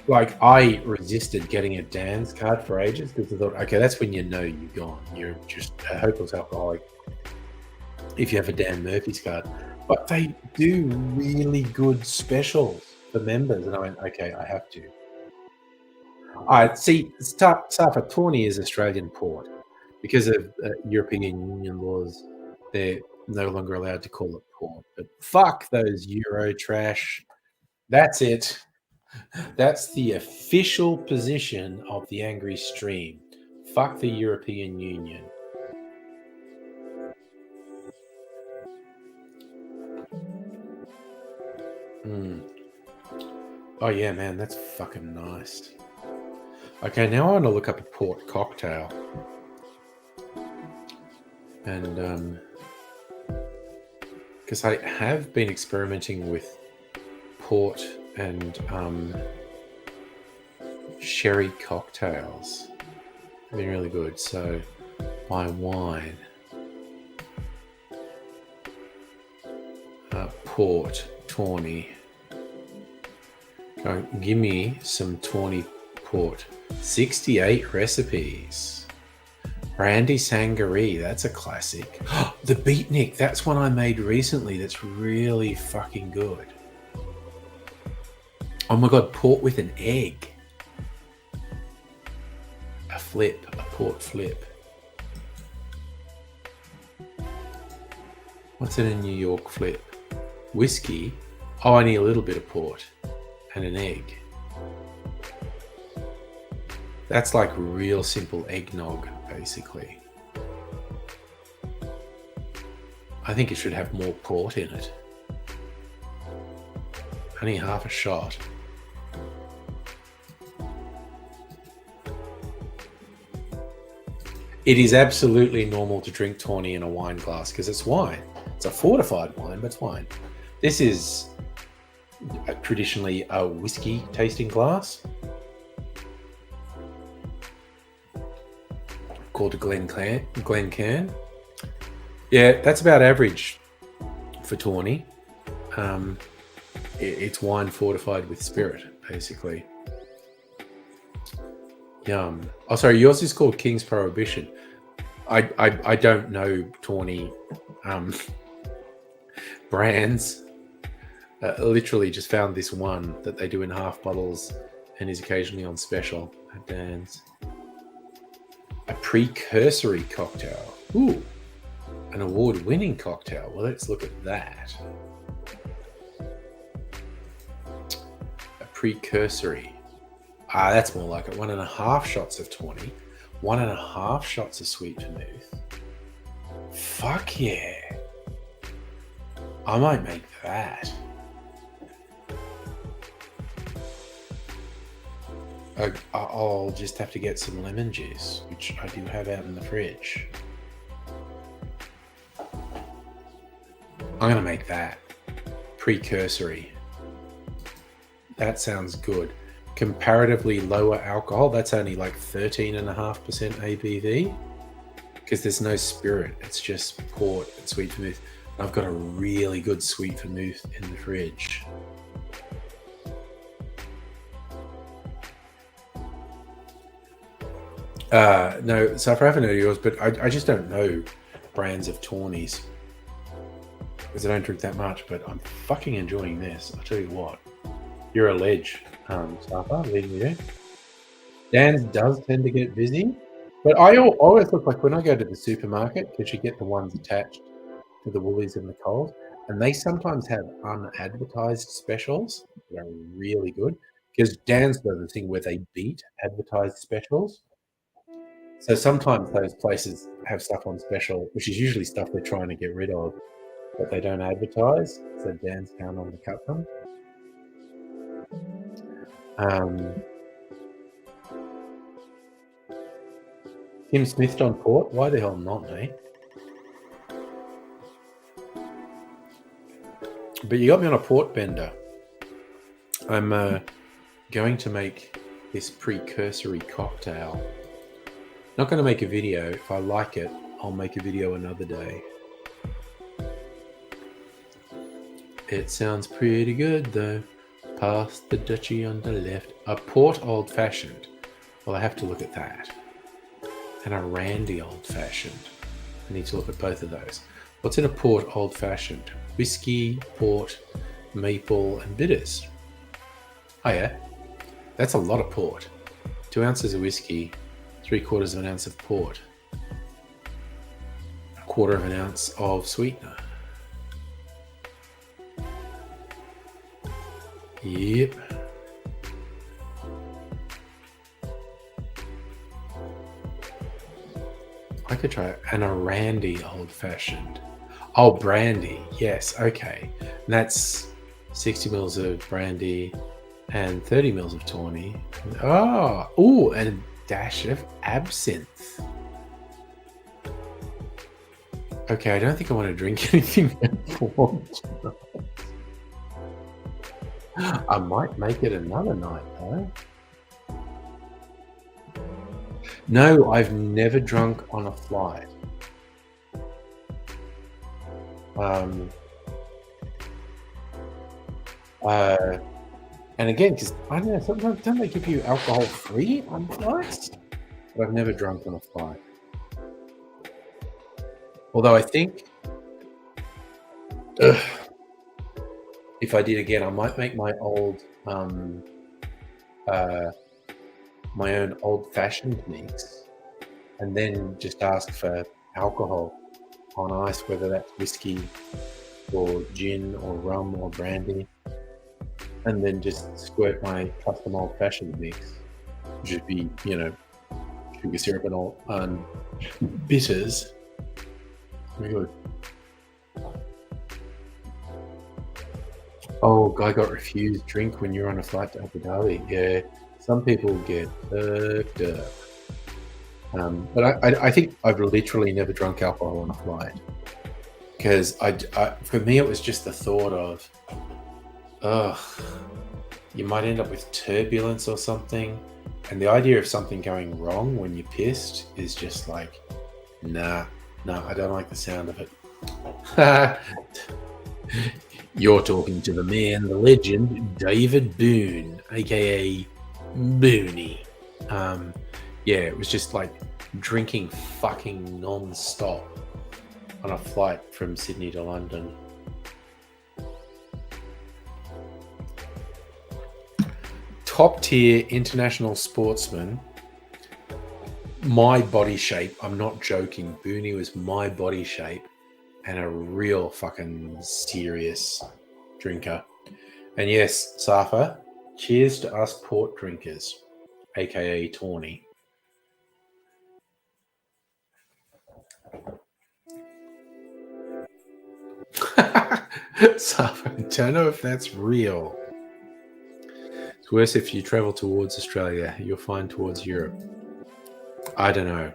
like, I resisted getting a Dan's card for ages because I thought, okay, that's when you know you're gone. You're just a hopeless alcoholic if you have a Dan Murphy's card. But they do really good specials for members. And I went, okay, I have to. See, Safa Tawny is Australian port. Because of European Union laws, they're no longer allowed to call it port. But fuck those Euro trash. That's it. That's the official position of the Angry Stream. Fuck the European Union. Mm. Oh yeah, man, that's fucking nice. Okay, now I want to look up a port cocktail. And because I have been experimenting with port and sherry cocktails. They've been really good. So my wine, port, tawny. Go, give me some tawny port. 68 recipes. Brandy Sangaree, that's a classic. The Beatnik, that's one I made recently that's really fucking good. Oh my god, port with an egg. A flip, a port flip. What's in a New York flip? Whiskey. Oh, I need a little bit of port and an egg. That's like real simple eggnog, basically. I think it should have more port in it. Only half a shot. It is absolutely normal to drink tawny in a wine glass because it's wine. It's a fortified wine, but it's wine. This is traditionally a whiskey tasting glass called a Glencairn. Yeah, that's about average for tawny. It's wine fortified with spirit, basically. Yum. Oh, sorry, yours is called King's Prohibition. I don't know tawny brands. Literally just found this one that they do in half bottles and is occasionally on special at Dan's. A precursory cocktail. Ooh, an award-winning cocktail. Well, let's look at that. A precursory. That's more like it. 1.5 shots of tawny. 1.5 shots of sweet vermouth. Fuck yeah. I might make that. I'll just have to get some lemon juice, which I do have out in the fridge. I'm going to make that. Precursory. That sounds good. Comparatively lower alcohol. That's only like 13.5% ABV. Because there's no spirit. It's just port and sweet vermouth. I've got a really good sweet vermouth in the fridge. No, so I haven't heard yours, but I just don't know brands of tawnies because I don't drink that much, but I'm fucking enjoying this. I'll tell you what. You're a ledge, Mustafa, leading me there. Dan's does tend to get busy, but I always look like when I go to the supermarket, because you get the ones attached to the Woolies and the Coles, and they sometimes have unadvertised specials that are really good, because Dan's does the thing where they beat advertised specials. So sometimes those places have stuff on special, which is usually stuff they're trying to get rid of, but they don't advertise. So Dan's down on the cut them. Tim Smith on port? Why the hell not, mate? But you got me on a port bender. I'm going to make this precursory cocktail. Not going to make a video. If I like it, I'll make a video another day. It sounds pretty good though. Past the duchy on the left. A port old-fashioned. Well, I have to look at that. And a randy old-fashioned. I need to look at both of those. What's in a port old-fashioned? Whiskey, port, maple, and bitters. Oh yeah, that's a lot of port. 2 ounces of whiskey, 3/4 of an ounce of port, 1/4 of an ounce of sweetener. Yep. I could try it. And a randy old-fashioned. Oh, brandy. Yes, okay. And that's 60 mils of brandy, and 30 mils of tawny. Oh, and a dash of absinthe. Okay, I don't think I want to drink anything before. I might make it another night, though. No, I've never drunk on a flight. And again, because I don't know, sometimes don't they give you alcohol free on flights? But I've never drunk on a flight. Although I think if I did again, I might make my old my own old-fashioned mix, and then just ask for alcohol on ice, whether that's whiskey or gin or rum or brandy, and then just squirt my custom old-fashioned mix, which would be, sugar syrup and all bitters. Very good. Oh, guy got refused drink when you're on a flight to Abu Dhabi. Yeah, some people get fucked up. But I think I've literally never drunk alcohol on a flight, because for me it was just the thought of, you might end up with turbulence or something, and the idea of something going wrong when you're pissed is just like, nah, I don't like the sound of it. You're talking to the man, the legend, David Boone, aka Booney. Yeah, it was just like drinking fucking non-stop on a flight from Sydney to London. Top tier international sportsman. My body shape, I'm not joking. Booney was my body shape and a real fucking serious drinker. And yes, Safa, cheers to us port drinkers, aka Tawny. Safa, I don't know if that's real. It's worse if you travel towards Australia. You'll find towards Europe. I don't know.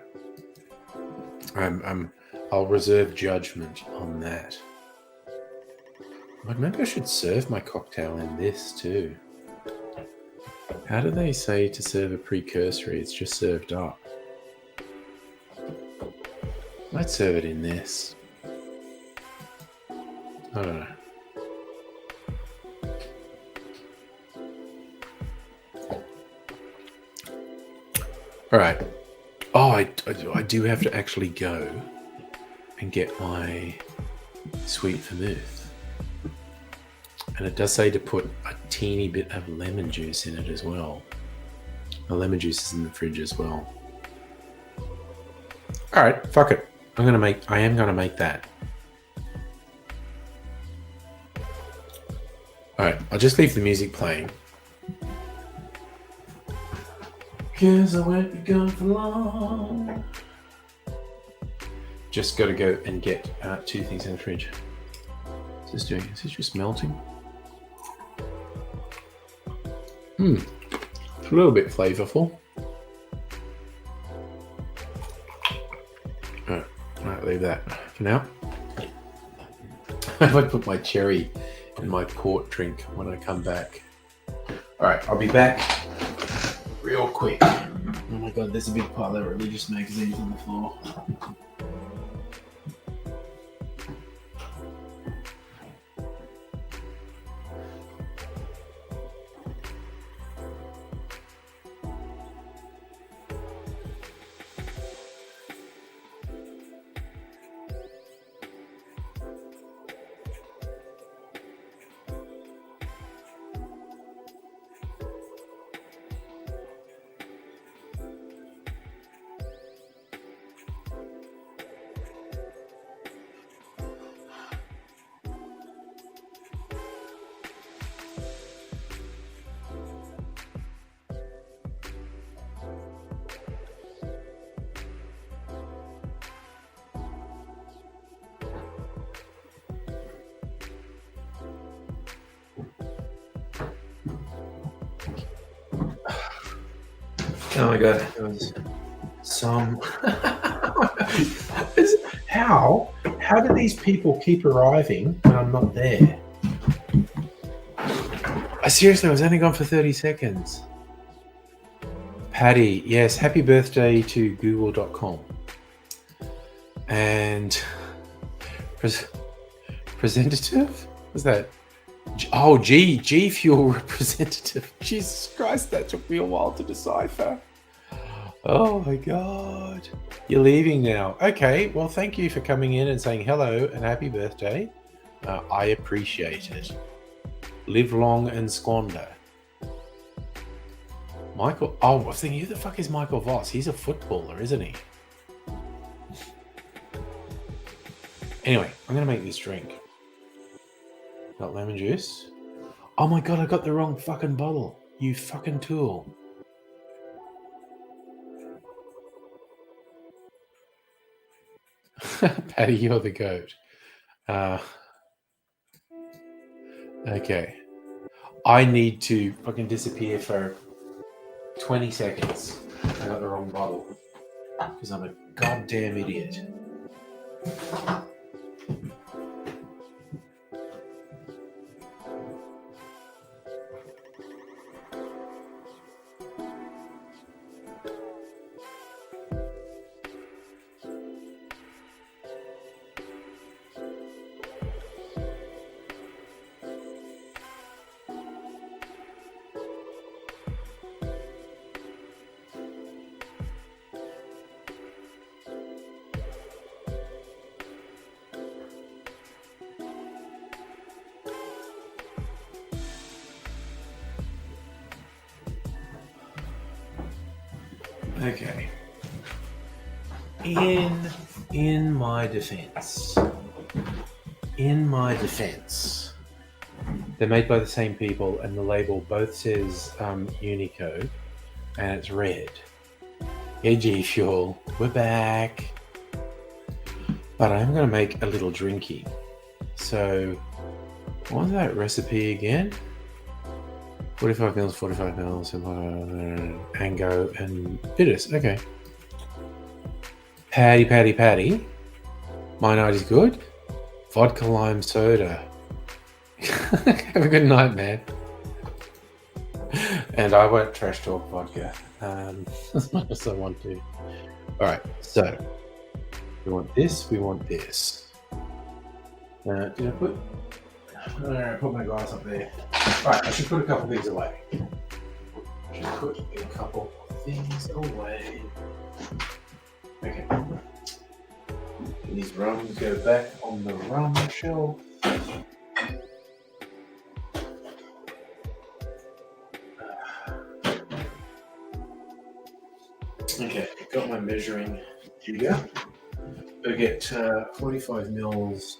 I'll reserve judgment on that. But maybe I should serve my cocktail in this too. How do they say to serve a precursory? It's just served up. Let's serve it in this. I don't know. All right. Oh, I do have to actually go and get my sweet vermouth. And it does say to put a teeny bit of lemon juice in it as well. The lemon juice is in the fridge as well. All right, fuck it. I am gonna make that. All right, I'll just leave the music playing. Cause I won't be gone for long. Just got to go and get 2 things in the fridge. What's this doing? Is it just melting? It's a little bit flavorful. All right, leave that for now. I might put my cherry in my port drink when I come back. All right, I'll be back real quick. Oh my god, there's a big pile of religious magazines on the floor. Oh my god, there was some. How do these people keep arriving when I'm not there? Seriously, I was only gone for 30 seconds. Patty, yes, happy birthday to google.com. And presentative? What's that? Oh, G Fuel representative. Jesus Christ, that took me a while to decipher. Oh my God. You're leaving now. Okay, well, thank you for coming in and saying hello and happy birthday. I appreciate it. Live long and squander. Michael, I was thinking, who the fuck is Michael Voss? He's a footballer, isn't he? Anyway, I'm going to make this drink. Got lemon juice. Oh my God, I got the wrong fucking bottle. You fucking tool. Patty, you're the goat. Okay. I need to fucking disappear for 20 seconds. I got the wrong bottle. Because I'm a goddamn idiot. Okay. In my defense, they're made by the same people, and the label both says Unicode, and it's red. Yeah, G Fuel, we're back. But I'm going to make a little drinky. So, what was that recipe again? 45 mils, Ango and bitters. Okay. Patty. My night is good. Vodka lime soda. Have a good night, man. And I won't trash talk vodka as much as I want to. All right, so we want this. Did I put my glass up there? All right, I should put a couple things away. Okay. And these rums go back on the rum shelf. Okay, got my measuring jigger. Go get 45 mils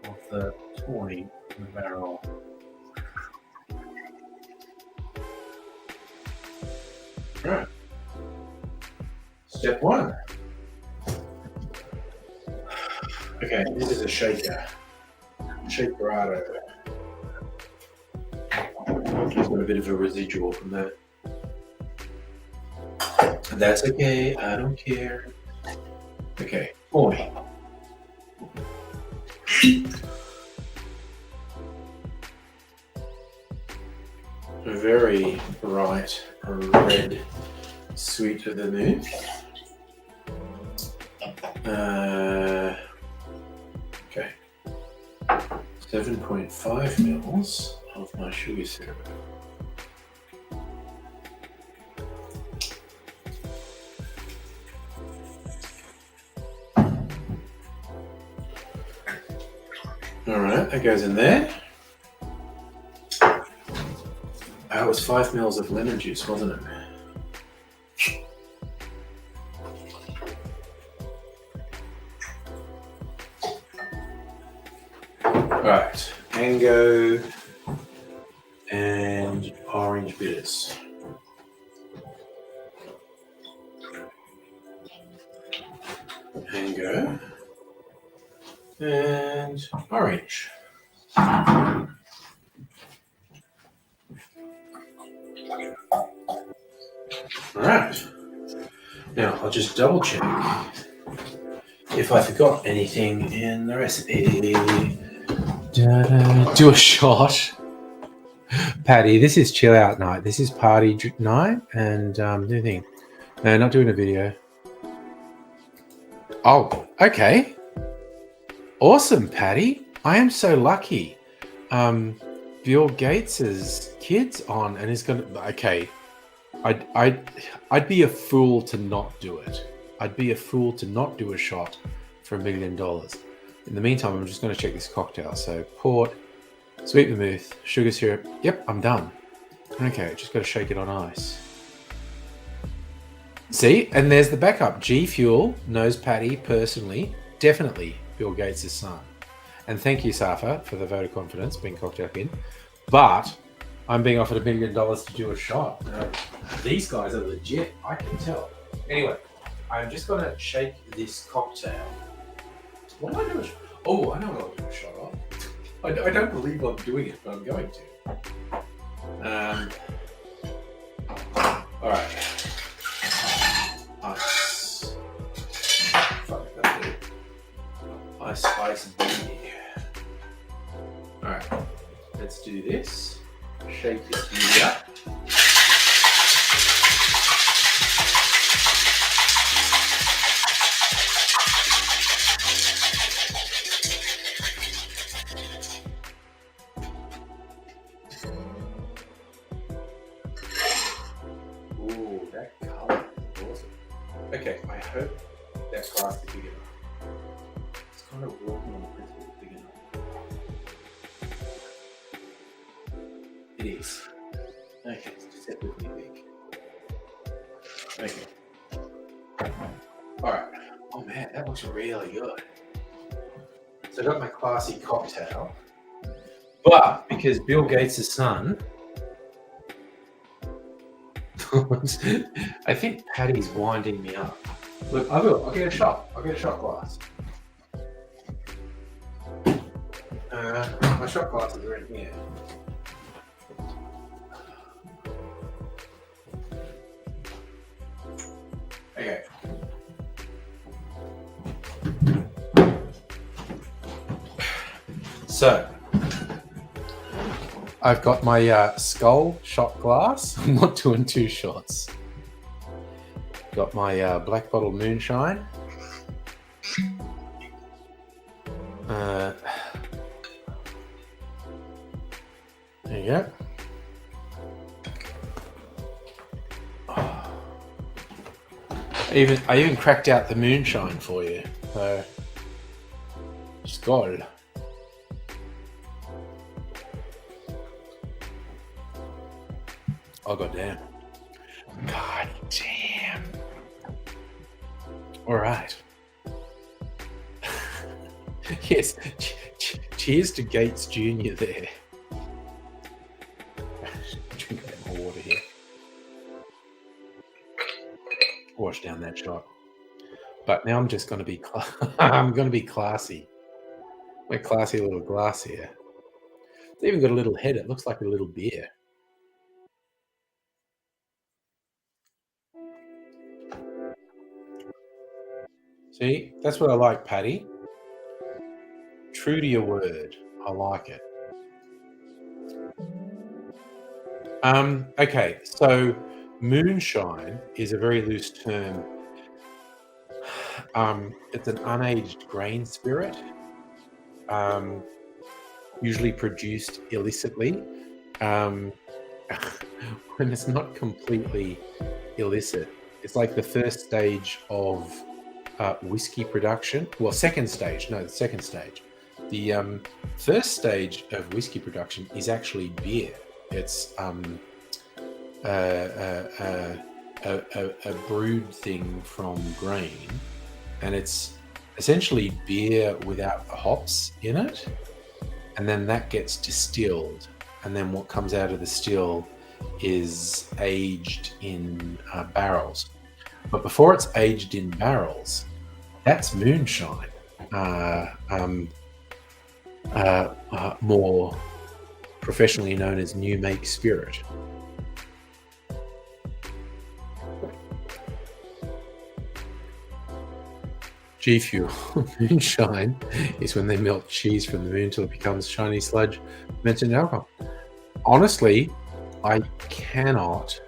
of the 20 in the barrel. Right. Step one. Okay, this is a shaker. Shakerado. There's got a bit of a residual from that. That's okay, I don't care. Okay, pouring. A very bright red sweet to the moon. Okay. 7.5 mils of my sugar syrup. All right, that goes in there. That was 5 mils of lemon juice, wasn't it? Right, mango and orange bitters. Mango and orange. All right. Now I'll just double check if I forgot anything in the recipe. Do a shot. Patty, this is chill out night. This is party night and new thing. No, not doing a video. Oh, okay. Awesome, Patty. I am so lucky. Bill Gates's kid's on and is gonna. Okay, I'd be a fool to not do it. I'd be a fool to not do a shot for $1 million. In the meantime, I'm just going to check this cocktail. So port, sweet vermouth, sugar syrup. Yep, I'm done. Okay, just got to shake it on ice. See, and there's the backup. G Fuel knows Patty personally, definitely Bill Gates' son. And thank you, Safa, for the vote of confidence being cocktail in. But I'm being offered $1 million to do a shot. These guys are legit, I can tell. Anyway, I'm just going to shake this cocktail. What am I doing? Oh, I know what I'll do a shot of. I don't believe I'm doing it, but I'm going to. All right. Ice. Fuck that dude. Ice, spice, beer. All right. Let's do this. Shake this beauty up. Ooh, that color is awesome. Okay, I hope that glass is big enough. It's kind of working on the principle it's big enough. It is. Okay, it's deceptively big. Okay. Alright. Oh man, that looks really good. So I got my classy cocktail. But because Bill Gates' son, I think Patty's winding me up. Look, I'll get a shot. I'll get a shot glass. My shot glasses are in here. Okay. So, I've got my skull shot glass. I'm not doing 2 shots. Got my black bottle moonshine. There you go. I even cracked out the moonshine for you. So, skull. Oh, goddamn. God damn. All right. Yes. Cheers to Gates Jr. there. Drink a bit more water here. Wash down that shot. But now I'm just going to be I'm going to be classy. My classy little glass here. It's even got a little head. It looks like a little beer. See, that's what I like, Patty. True to your word. I like it. Okay, so moonshine is a very loose term. It's an unaged grain spirit, usually produced illicitly. When it's not completely illicit, it's like the first stage of whiskey production. Well, second stage. No, the second stage. The first stage of whiskey production is actually beer. It's a brewed thing from grain, and it's essentially beer without the hops in it, and then that gets distilled, and then what comes out of the still is aged in barrels. But before it's aged in barrels, that's moonshine, more professionally known as new make spirit. G Fuel. Moonshine is when they melt cheese from the moon till it becomes shiny sludge mentioned alcohol. Honestly, I cannot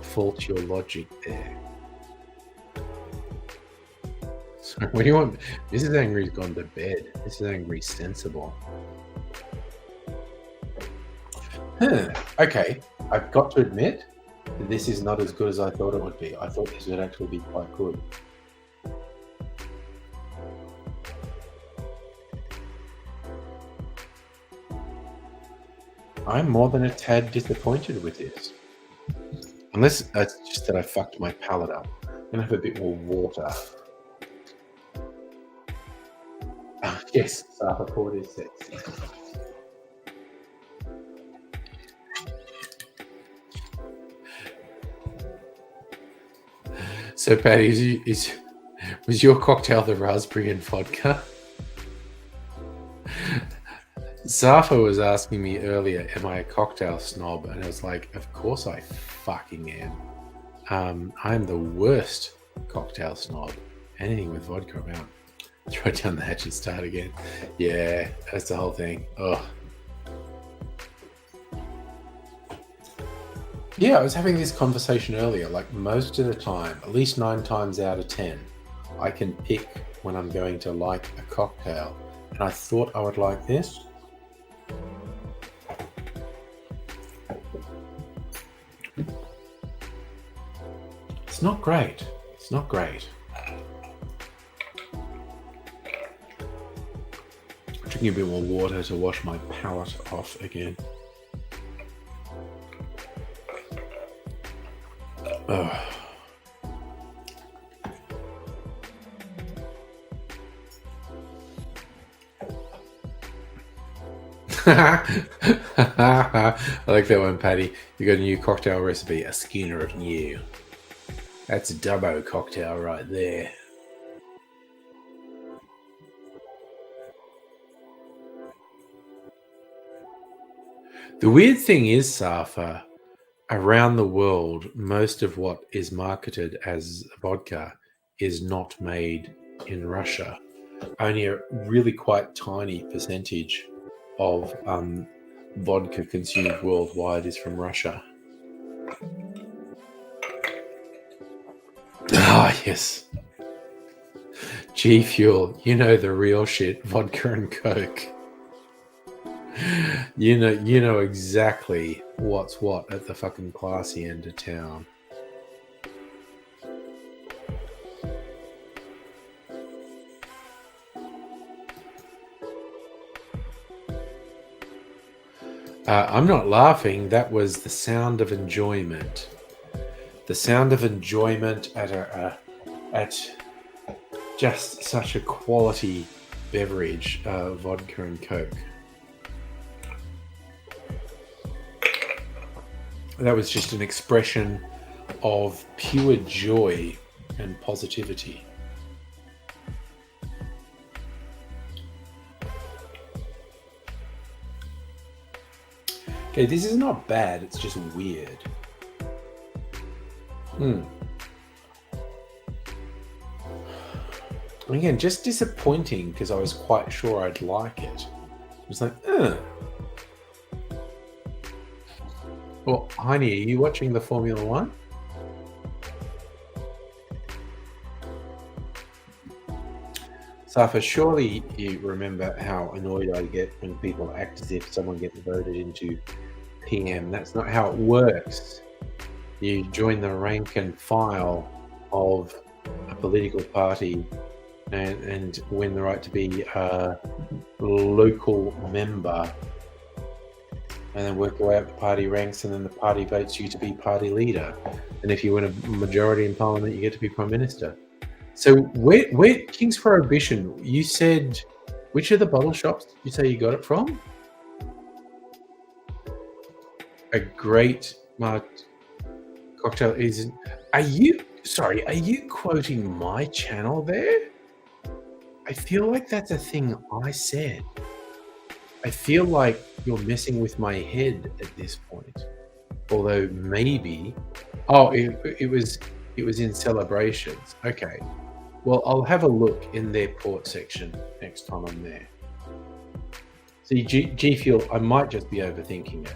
fault your logic there. So what do you want? Mrs. Angry's gone to bed. Mrs. Angry's sensible. Okay, I've got to admit that this is not as good as I thought it would be. I thought this would actually be quite good. I'm more than a tad disappointed with this. Unless it's just that I fucked my palate up. I'm gonna have a bit more water. Yes, Sarah, 46. So, Patty, was your cocktail the raspberry and vodka? Zafa was asking me earlier, am I a cocktail snob? And I was like, of course I fucking am. I'm the worst cocktail snob. Anything with vodka about. Throw down the hatch and start again. Yeah, that's the whole thing. Oh. Yeah, I was having this conversation earlier. Like most of the time, at least 9 times out of 10, I can pick when I'm going to like a cocktail. And I thought I would like this. It's not great. It's not great. Drinking a bit more water to wash my palate off again. Oh. I like that one, Patty. You got a new cocktail recipe, a Skinner of New. That's a Dubbo cocktail right there. The weird thing is, Safa, around the world, most of what is marketed as vodka is not made in Russia. Only a really quite tiny percentage of vodka consumed worldwide is from Russia. Ah, yes. G Fuel, you know the real shit, vodka and Coke. You know exactly what's what at the fucking classy end of town. I'm not laughing. That was the sound of enjoyment. The sound of enjoyment at just such a quality beverage, vodka and Coke. That was just an expression of pure joy and positivity. Okay, this is not bad, it's just weird. Again, just disappointing because I was quite sure I'd like it. It was like, Well, Heine, are you watching the Formula One? Safa, surely you remember how annoyed I get when people act as if someone gets voted into PM. That's not how it works. You join the rank and file of a political party and win the right to be a local member, and then work your way up the party ranks, and then the party votes you to be party leader. And if you win a majority in parliament, you get to be prime minister. So where King's Prohibition, you said, which of the bottle shops did you say you got it from? A great cocktail isn't. Are you quoting my channel there? I feel like that's a thing I said. I feel like you're messing with my head at this point. Although maybe, it was in celebrations. Okay. Well, I'll have a look in their port section next time I'm there. See, G Fuel, I might just be overthinking it.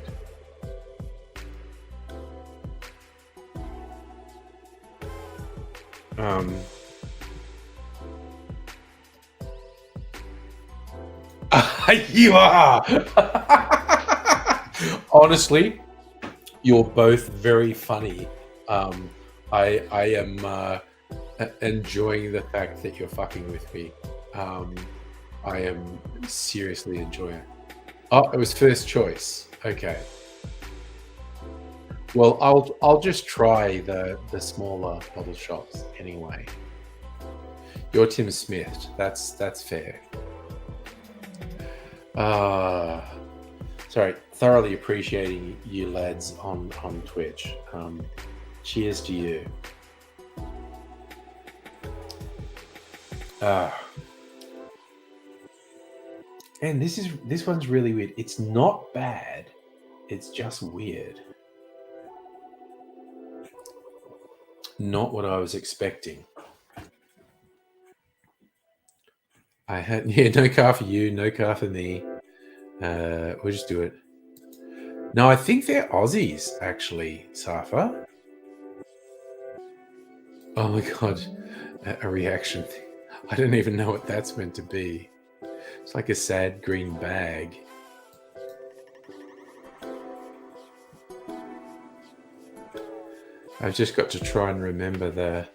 You are! Honestly, you're both very funny. I am enjoying the fact that you're fucking with me. I am seriously enjoying it. Oh, it was first choice. Okay. Well, I'll just try the smaller bottle shops anyway. You're Tim Smith. That's fair. Sorry, thoroughly appreciating you lads on Twitch. Cheers to you. And this one's really weird. It's not bad. It's just weird. Not what I was expecting. I had no car for you, no car for me. We'll just do it. No, I think they're Aussies, actually, Safa. Oh my god, a reaction thing. I don't even know what that's meant to be. It's like a sad green bag. I've just got to try and remember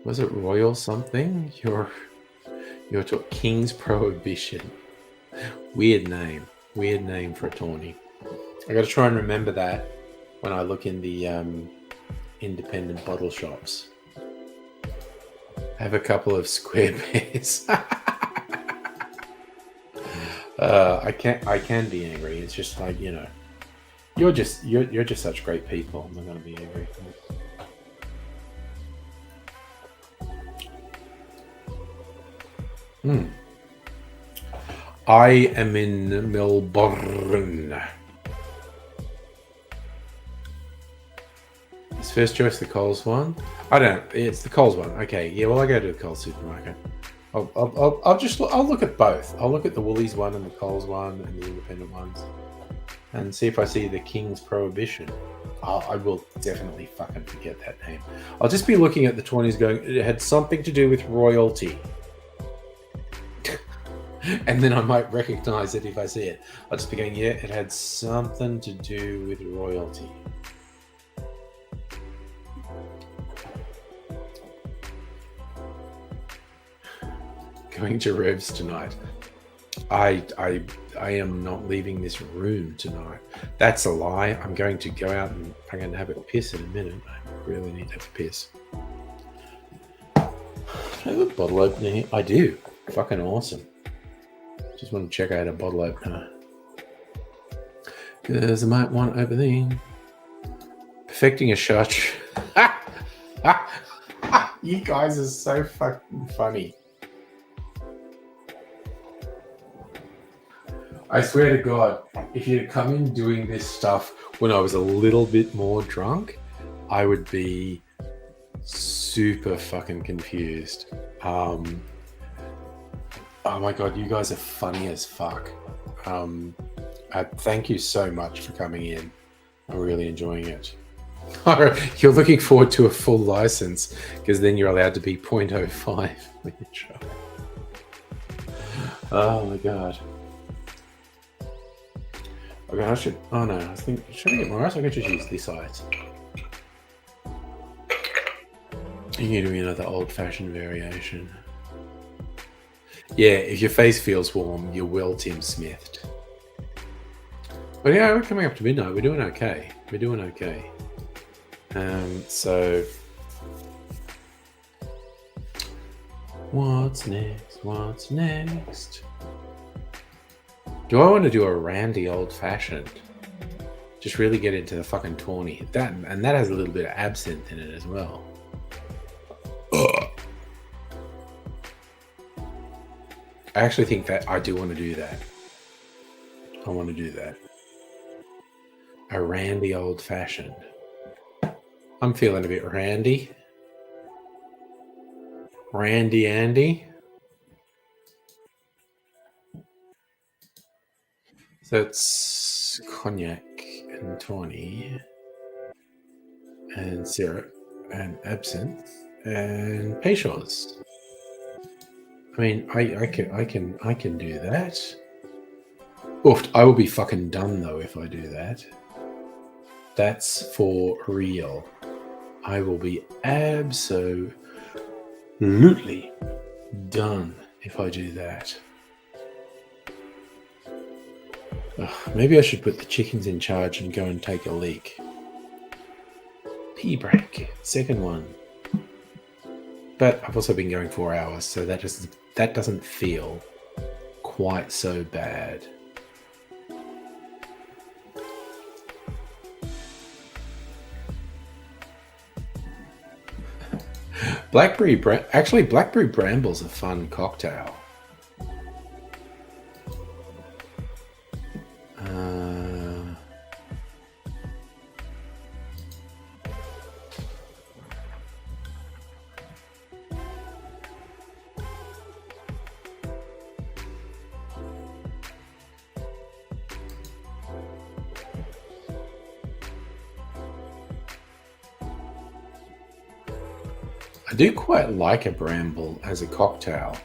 was it Royal something? Your King's Prohibition. Weird name for a tawny. I got to try and remember that when I look in the independent bottle shops. I have a couple of square bears. I can be angry. It's just like, you're just such great people. I'm not gonna be angry. I am in Melbourne. Is first choice the Coles one? I don't. It's the Coles one. Okay. Yeah. Well, I go to the Coles supermarket. I'll look at both. I'll look at the Woolies one and the Coles one and the independent ones, and see if I see the King's Prohibition. I will definitely fucking forget that name. I'll just be looking at the 20s going, it had something to do with royalty. And then I might recognize it if I see it. I'll just be going, yeah, it had something to do with royalty. Going to Revs tonight. I am not leaving this room tonight. That's a lie. I'm going to go out and I'm going to have a piss in a minute. I really need to have a piss. I have a bottle opener here. I do. Fucking awesome. Just want to check out a bottle opener. Because I might want opening. Perfecting a shot. You guys are so fucking funny. I swear to God, if you'd come in doing this stuff when I was a little bit more drunk, I would be super fucking confused. Oh my God, you guys are funny as fuck. Thank you so much for coming in. I'm really enjoying it. You're looking forward to a full license because then you're allowed to be 0.05 when you try. Oh my God. Okay, I should. Oh no, I think should I get more ice? I can just use this ice. You can do me another old-fashioned variation. Yeah, if your face feels warm, you're well Tim Smithed. But yeah, we're coming up to midnight. We're doing okay. So what's next? Do I want to do a randy old-fashioned? Just really get into the fucking tawny. That has a little bit of absinthe in it as well. Ugh. I actually think that I do want to do that. I want to do that. A randy old-fashioned. I'm feeling a bit randy. Randy Andy. So it's cognac and tawny and syrup and absinthe and Peychaud's. I mean, I can do that. Oof, I will be fucking done though if I do that. That's for real. I will be absolutely done if I do that. Ugh, maybe I should put the chickens in charge and go and take a leak. Pee break, second one. But I've also been going 4 hours, so that doesn't feel quite so bad. Blackberry Bramble's a fun cocktail. I do quite like a bramble as a cocktail.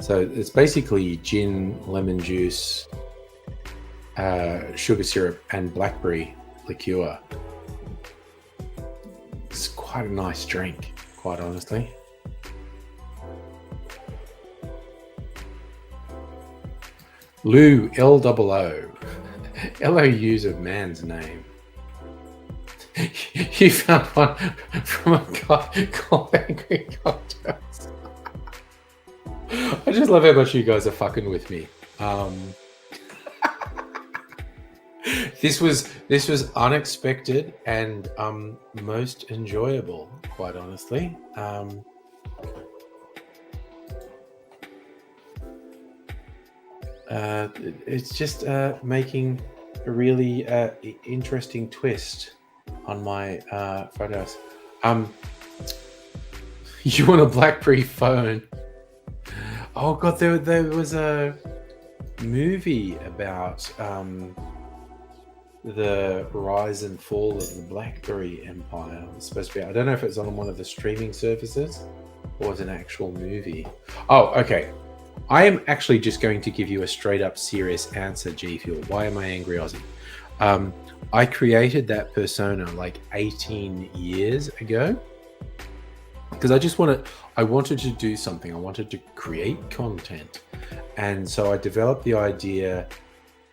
So it's basically gin, lemon juice, sugar syrup, and blackberry liqueur. It's quite a nice drink, quite honestly. Lou, L-O-O. L-O-U's a man's name. You found one from a guy called Angry Cocktails. I just love how much you guys are fucking with me. This was unexpected and most enjoyable, quite honestly. It's just making a really interesting twist on my photos. You want a BlackBerry phone? Oh god, there was a movie about the rise and fall of the BlackBerry empire. It was supposed to be. I don't know if it's on one of the streaming services or was an actual movie. Oh, okay. I am actually just going to give you a straight up serious answer, G Fuel. Why am I angry Aussie? I created that persona like 18 years ago because I wanted to do something. I wanted to create content. And so I developed the idea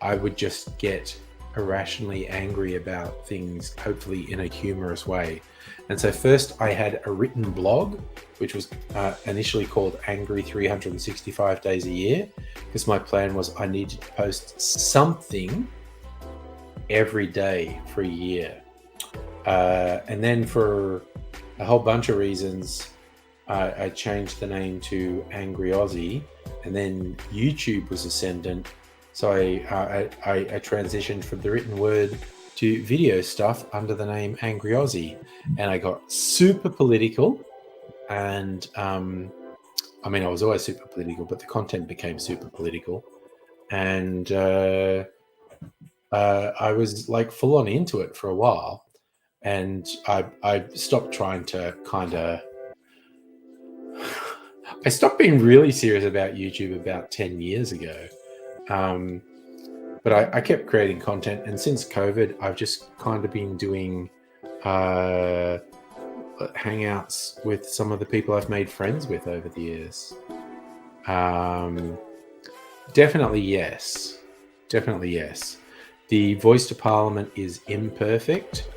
I would just get irrationally angry about things, hopefully in a humorous way. And so first I had a written blog, which was initially called Angry 365 Days a Year, because my plan was I needed to post something every day for a year. And then for a whole bunch of reasons, I changed the name to Angry Aussie, and then YouTube was ascendant. So I transitioned from the written word to video stuff under the name Angry Aussie, and I got super political. And I mean, I was always super political, but the content became super political, and I was like full on into it for a while, and I stopped trying to I stopped being really serious about YouTube about 10 years ago. But I kept creating content, and since COVID, I've just kind of been doing hangouts with some of the people I've made friends with over the years. Definitely yes. The voice to Parliament is imperfect.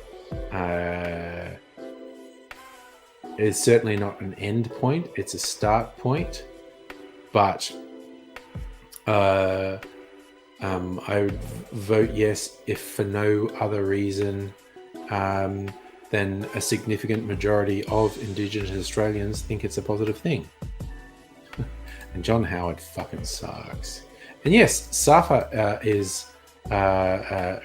It's certainly not an end point. It's a start point. But I would vote yes if for no other reason than a significant majority of Indigenous Australians think it's a positive thing. And John Howard fucking sucks. And yes, Safa is a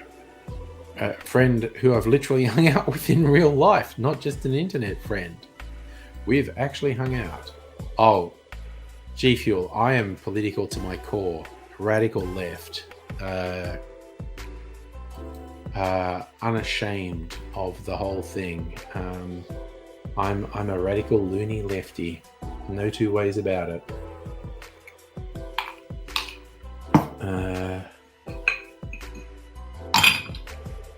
friend who I've literally hung out with in real life, not just an internet friend. We've actually hung out. Oh, G Fuel. I am political to my core. Radical left. Unashamed of the whole thing. I'm a radical loony lefty. No two ways about it.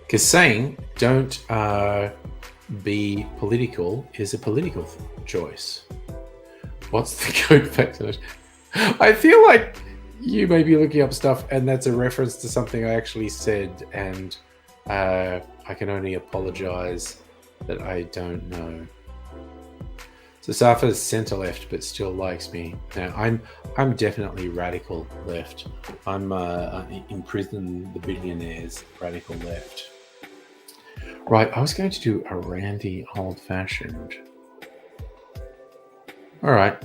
Because saying don't be political is a political choice. What's the code factor? I feel like you may be looking up stuff and that's a reference to something I actually said, and I can only apologize that I don't know. So Safa's centre left, but still likes me. Now I'm definitely radical left. I'm imprison the billionaires, radical left. Right, I was going to do a Randy old-fashioned. All right,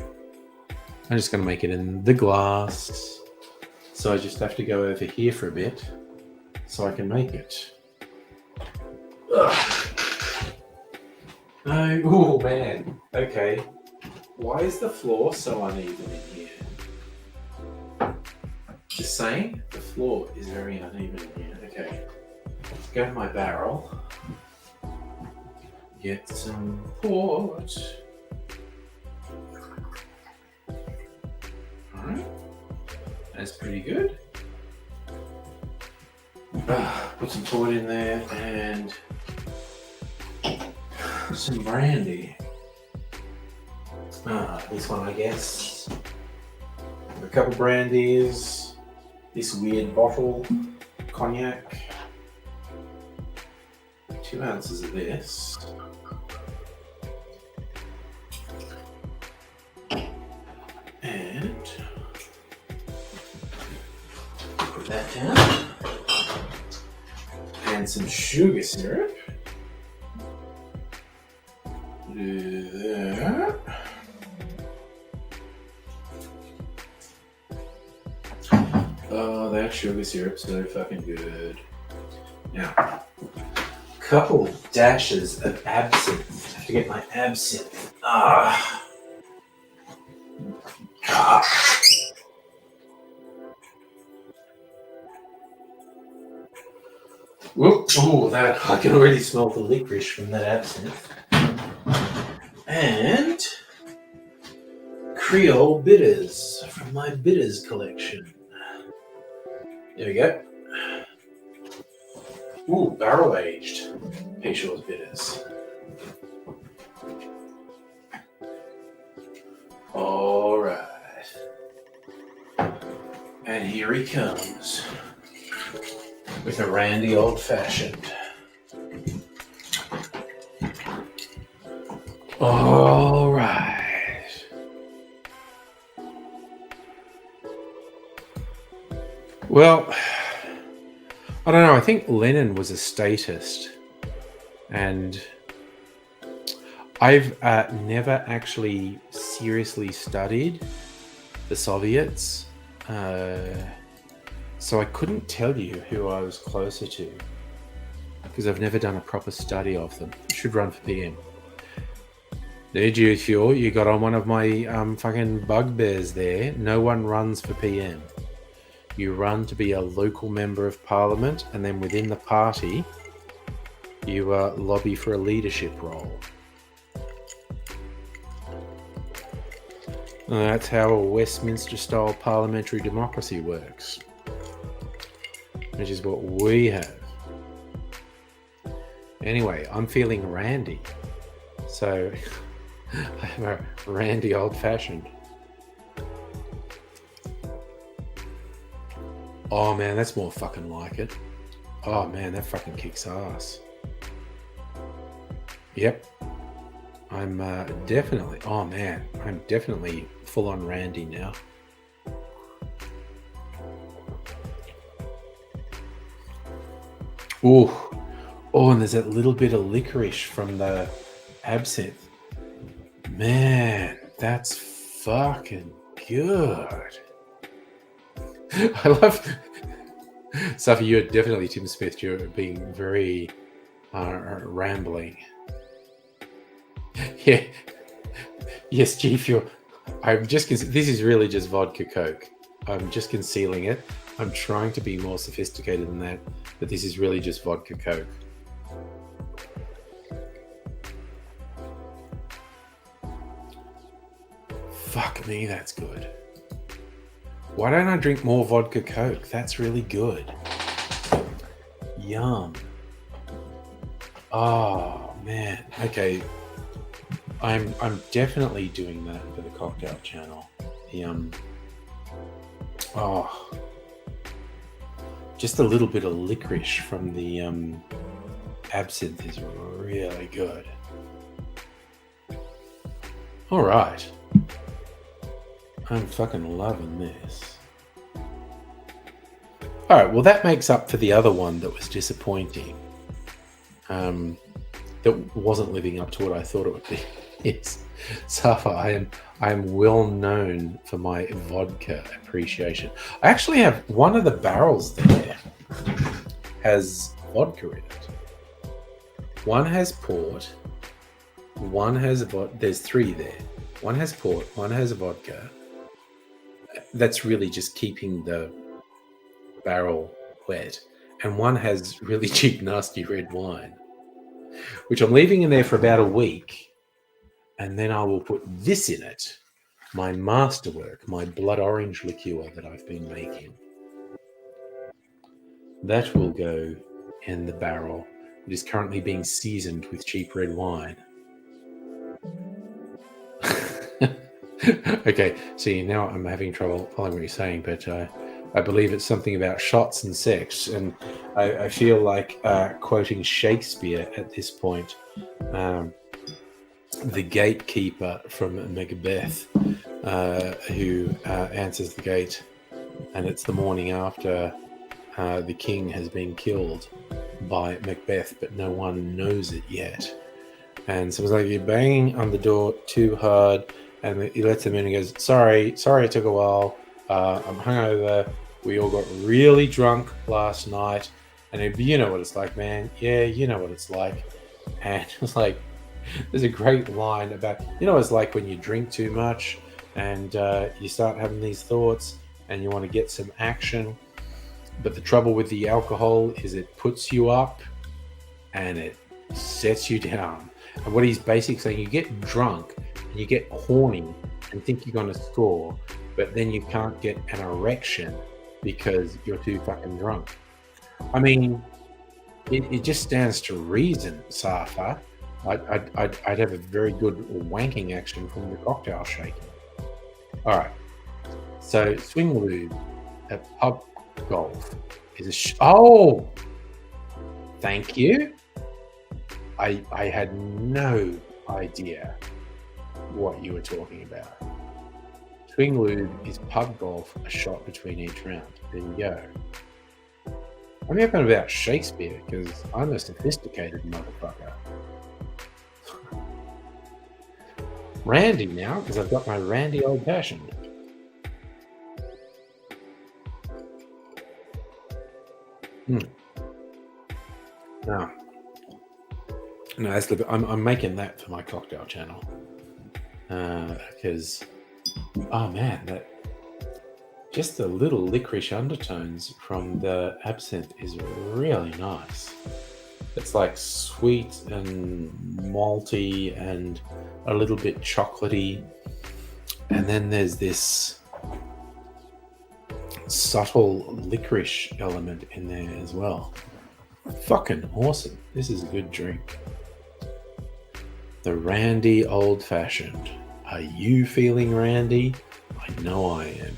I'm just going to make it in the glass. So I just have to go over here for a bit so I can make it. Ugh. No, oh man. Okay. Why is the floor so uneven in here? Just saying, the floor is very uneven in here. Okay. Let's go to my barrel. Get some port. Alright. That's pretty good. Put some port in there and some brandy. This one, I guess. A couple brandies. This weird bottle, cognac. 2 ounces of this. And put that down. And some sugar syrup. Do that. Oh, that sugar syrup's so fucking good. Now, couple dashes of absinthe. I have to get my absinthe. Whoop! Oh, that I can already smell the licorice from that absinthe. And Creole bitters from my bitters collection. There we go. Ooh, barrel aged Peychaud's bitters. All right. And here he comes with a Randy old fashioned. All right. Well, I don't know. I think Lenin was a statist, and I've never actually seriously studied the Soviets, so I couldn't tell you who I was closer to because I've never done a proper study of them. I should run for PM. Did you, Fuel? You got on one of my fucking bugbears there. No one runs for PM. You run to be a local member of parliament, and then within the party, you lobby for a leadership role. And that's how a Westminster-style parliamentary democracy works, which is what we have. Anyway, I'm feeling randy, so I'm a randy old-fashioned. Oh man, that's more fucking like it. Oh man, that fucking kicks ass. Yep. I'm definitely, oh man, I'm definitely full on randy now. Ooh. Oh, and there's that little bit of licorice from the absinthe. Man, that's fucking good. I love Safi, you're definitely Tim Smith. You're being very rambling. Yeah. Yes, G Fuel. This is really just vodka Coke. I'm just concealing it. I'm trying to be more sophisticated than that, but this is really just vodka Coke. Fuck me, that's good. Why don't I drink more vodka Coke? That's really good. Yum. Oh man. Okay. I'm definitely doing that for the cocktail channel. Oh. Just a little bit of licorice from the absinthe is really good. All right. I'm fucking loving this. All right, well, that makes up for the other one that was disappointing. That wasn't living up to what I thought it would be. Yes, Safa, I am well known for my vodka appreciation. I actually have one of the barrels there has vodka in it. One has port. One has there's three there. One has port. One has a vodka. That's really just keeping the barrel wet. And one has really cheap, nasty red wine, which I'm leaving in there for about a week. And then I will put this in it, my masterwork, my blood orange liqueur that I've been making. That will go in the barrel. It is currently being seasoned with cheap red wine. Okay, see, now I'm having trouble following what you're saying, but I believe it's something about shots and sex, and I feel like quoting Shakespeare at this point. The gatekeeper from Macbeth, who answers the gate, and it's the morning after the king has been killed by Macbeth, but no one knows it yet. And so it's like, you're banging on the door too hard, and he lets him in and goes, sorry, it took a while. I'm hungover. We all got really drunk last night. And you know what it's like, man. Yeah, you know what it's like. And it's like, there's a great line about, you know what it's like when you drink too much and you start having these thoughts and you want to get some action. But the trouble with the alcohol is it puts you up and it sets you down. And what he's basically saying, you get drunk and you get horny and think you're going to score, but then you can't get an erection because you're too fucking drunk. I mean, it just stands to reason, Safa. I'd have a very good wanking action from the cocktail shaking. All right. So swing lube at pub golf is oh, thank you. I had no idea what you were talking about. Swing lube is pub golf, a shot between each round. There you go. I'm yapping about Shakespeare because I'm a sophisticated motherfucker. Randy now, because I've got my Randy old fashioned. No, that's I'm making that for my cocktail channel because oh man, that just the little licorice undertones from the absinthe is really nice. It's like sweet and malty and a little bit chocolatey, and then there's this subtle licorice element in there as well. Fucking awesome. This is a good drink. The Randy Old Fashioned. Are you feeling Randy? I know I am.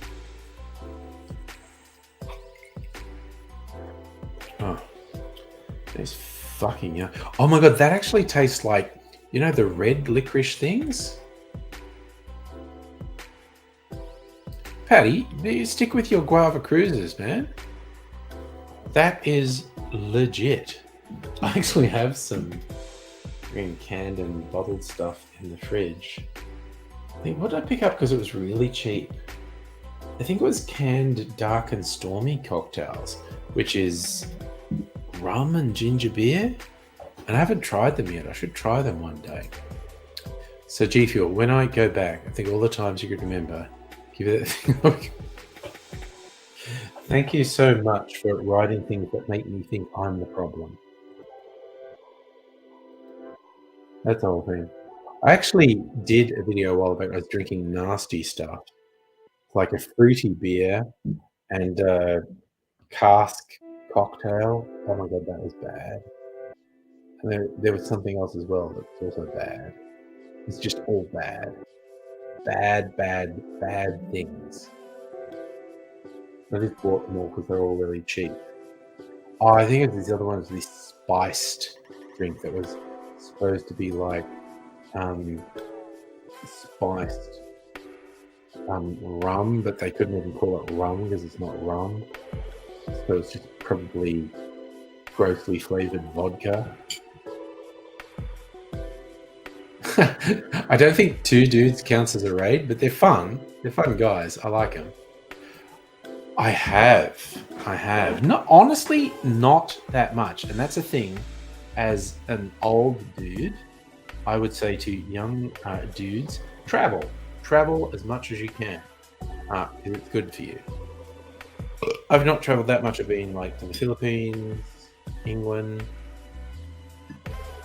Oh, there's fucking yeah. Oh my god, that actually tastes like, you know, the red licorice things? Patty, you stick with your guava cruises, man. That is legit. I actually have some canned and bottled stuff in the fridge. I think, what did I pick up because it was really cheap? I think it was canned dark and stormy cocktails, which is rum and ginger beer. And I haven't tried them yet. I should try them one day. So G Fuel, when I go back, I think all the times you could remember, give it that thing. Thank you so much for writing things that make me think I'm the problem. That's the whole thing. I actually did a video a while back. I was drinking nasty stuff, like a fruity beer and a cask cocktail. Oh my god, that was bad. And there was something else as well that was also bad. It's just all bad. Bad things. I just bought them all because they're all really cheap. Oh, I think it's these other ones, this spiced drink that was supposed to be like spiced rum, but they couldn't even call it rum because it's not rum. So it's just probably grossly flavored vodka. I don't think Two Dudes counts as a raid, but they're fun. They're fun guys. I like them. I have. Honestly, not that much. And that's a thing. As an old dude, I would say to young dudes, travel as much as you can, because it's good for you. I've not traveled that much. I've been like to the Philippines, England,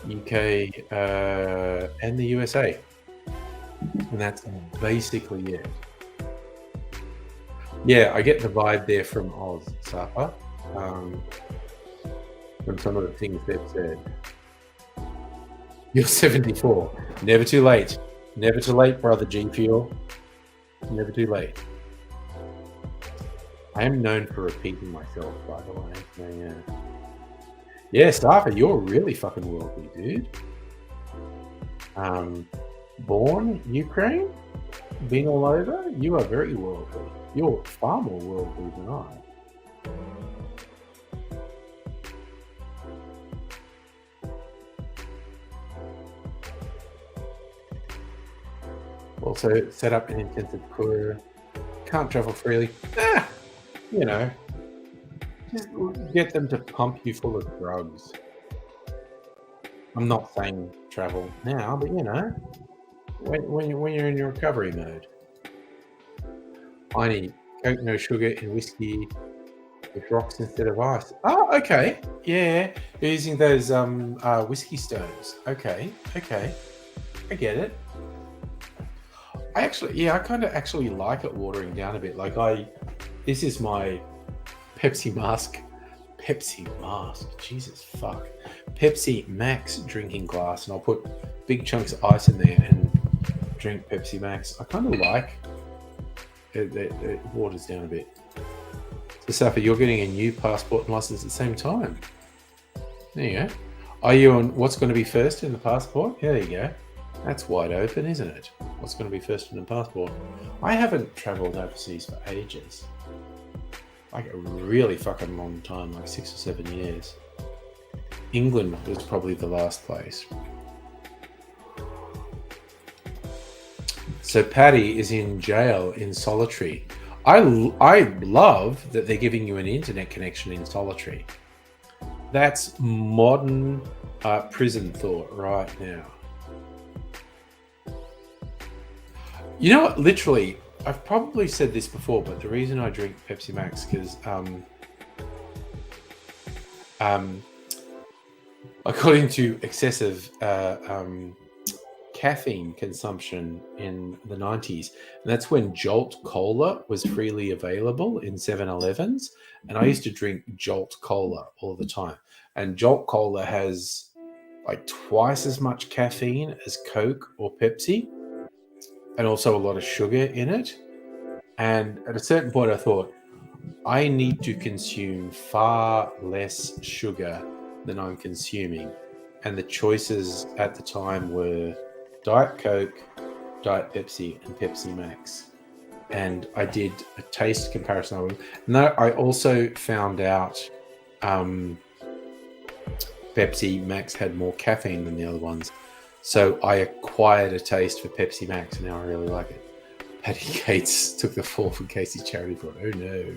UK, and the USA, and that's basically it. Yeah, I get the vibe there from Oz Sapa, from some of the things they've said. You're 74. Never too late. Never too late, brother G Fuel. Never too late. I am known for repeating myself, by the way. So, yeah, Sapa, you're really fucking worldly, dude. Born Ukraine, been all over. You are very worldly. You're far more worldly than I. Also set up an intensive crew. Can't travel freely. Just get them to pump you full of drugs. I'm not saying travel now, but when you're in your recovery mode. I need Coke, no sugar, and whiskey with rocks instead of ice. Oh, okay. Yeah, you're using those whiskey stones. Okay. I get it. I kind of actually like it watering down a bit. Like this is my Pepsi Max, Jesus fuck. Pepsi Max drinking glass, and I'll put big chunks of ice in there and drink Pepsi Max. I kind of like it waters down a bit. So Safa, you're getting a new passport and license at the same time. There you go. Are you on what's going to be first in the passport? Yeah, there you go. That's wide open, isn't it? What's going to be first in the passport? I haven't travelled overseas for ages. Like a really fucking long time, like 6 or 7 years. England was probably the last place. So Paddy is in jail in solitary. I love that they're giving you an internet connection in solitary. That's modern prison thought right now. You know what? Literally, I've probably said this before, but the reason I drink Pepsi Max because according to excessive caffeine consumption in the 90s, and that's when Jolt Cola was freely available in 7-Elevens, and I used to drink Jolt Cola all the time. And Jolt Cola has like twice as much caffeine as Coke or Pepsi, and also a lot of sugar in it. And at a certain point I thought, I need to consume far less sugar than I'm consuming. And the choices at the time were Diet Coke, Diet Pepsi, and Pepsi Max. And I did a taste comparison. And I also found out Pepsi Max had more caffeine than the other ones. So I acquired a taste for Pepsi Max, and now I really like it. Patty Gates took the fall for Casey's charity fraud. Oh no.